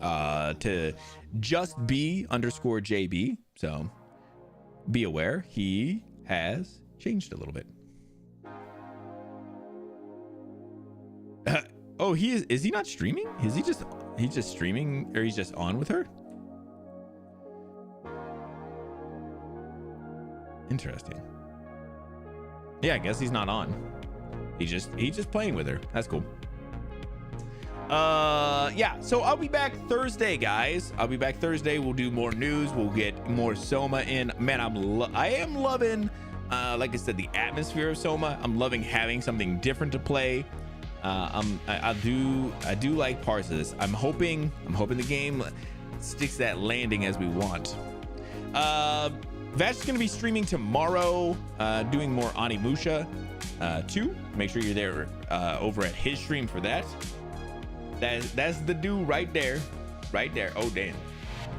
to justb_JB. So be aware, he has changed a little bit. Oh, is he not streaming? He's just streaming, or he's just on with her? Interesting. Yeah, I guess he's not on. He's just playing with her. That's cool. Yeah, so I'll be back Thursday, guys. I'll be back Thursday. We'll do more news. We'll get more SOMA in. Man, I am loving, like I said, the atmosphere of SOMA. I'm loving having something different to play. I do like parts of this. I'm hoping the game sticks that landing as we want. Vash is going to be streaming tomorrow, doing more Onimusha 2. Make sure you're there over at his stream for that. That's the dude right there. Right there. Oh, damn.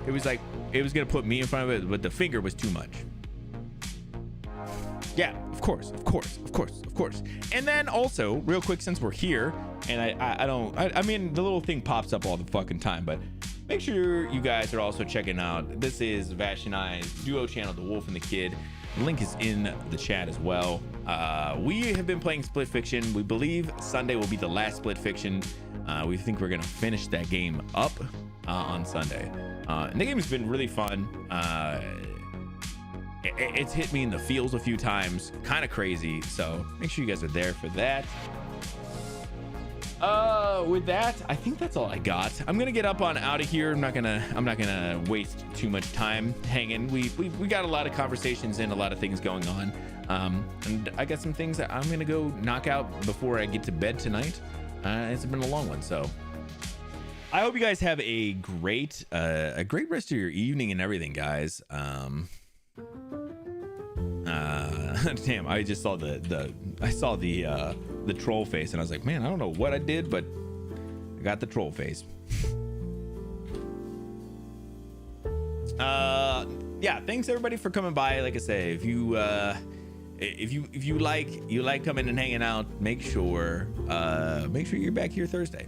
It was like, it was going to put me in front of it, but the finger was too much. Yeah, of course. And then also, real quick, since we're here, and I mean, the little thing pops up all the fucking time, but make sure you guys are also checking out, this is Vash and I's duo channel, The Wolf and the Kid. The link is in the chat as well. We have been playing Split Fiction. We believe Sunday will be the last Split Fiction. We think we're gonna finish that game up on Sunday. And the game has been really fun. It's hit me in the feels a few times, kind of crazy. So make sure you guys are there for that. With that, I think that's all I got. I'm gonna get up on out of here. I'm not gonna waste too much time hanging. We got a lot of conversations and a lot of things going on. And I got some things that I'm gonna go knock out before I get to bed tonight. It's been a long one, so I hope you guys have a great rest of your evening and everything, guys. Damn, I just saw the troll face and I was like, man, I don't know what I did, but I got the troll face. Yeah, thanks everybody for coming by. Like I say, if you like coming and hanging out, make sure you're back here Thursday.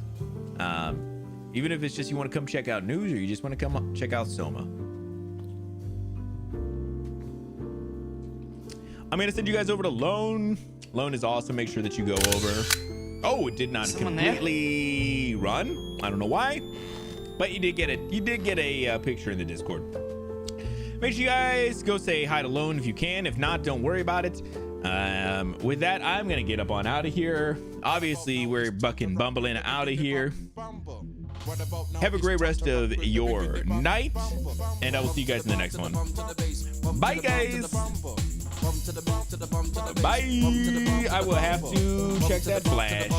Even if it's just you want to come check out news or you just want to come up, check out SOMA. I'm gonna send you guys over to Lone. Lone is awesome. Make sure that you go over. Oh, it did not completely run. I don't know why, but you did get it. You did get a picture in the Discord. Make sure you guys go say hi to Lone if you can. If not, don't worry about it. With that, I'm gonna get up on out of here. Obviously, we're bucking bumbling out of here. Have a great rest of your night, and I will see you guys in the next one. Bye, guys. Bye. I will have to check that flash.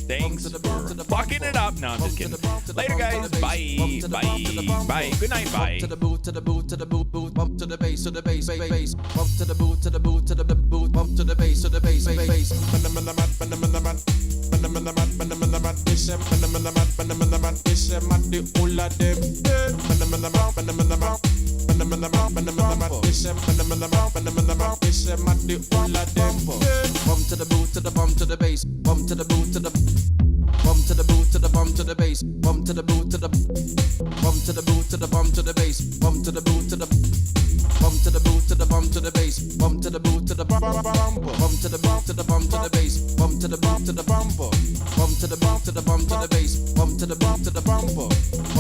Thanks for fucking it up. No, I'm just kidding. Later, guys. Bye. Bye. Bye. Good night. Bye. To the boot, to the boot, to the boot, boot, bump to the bass, to the bass, bass, bump to the boot, to the boot, to the boot, bump to the bass, to the bass, bass. Bump to the boot, to the bump to the bass, bump to the boot, to the bump to the boot, to the bump to the bass, bump to the boot, to the bump to the boot, to the bump to the bass, bump to the boot, to the bump to the boot, to the bump to the bass, bump to the boot, to the bump to the boot, to the bump to the bass, bump to the boot, to the bump to the boot, to the bump to the bass, bump to the boot, to the bump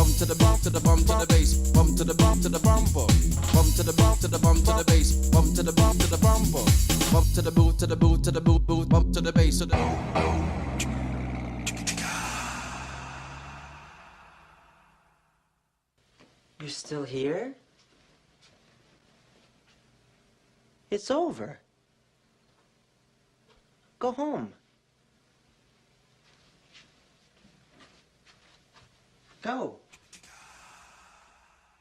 to the boot, to the bump to the bass, bump to the boot, to the bump to the boot, to the bump to the bass, bump to the boot, to the bump to the boot, to the boot, to the boot, boot, bump to the bass, to the You're still here? It's over. Go home. Go.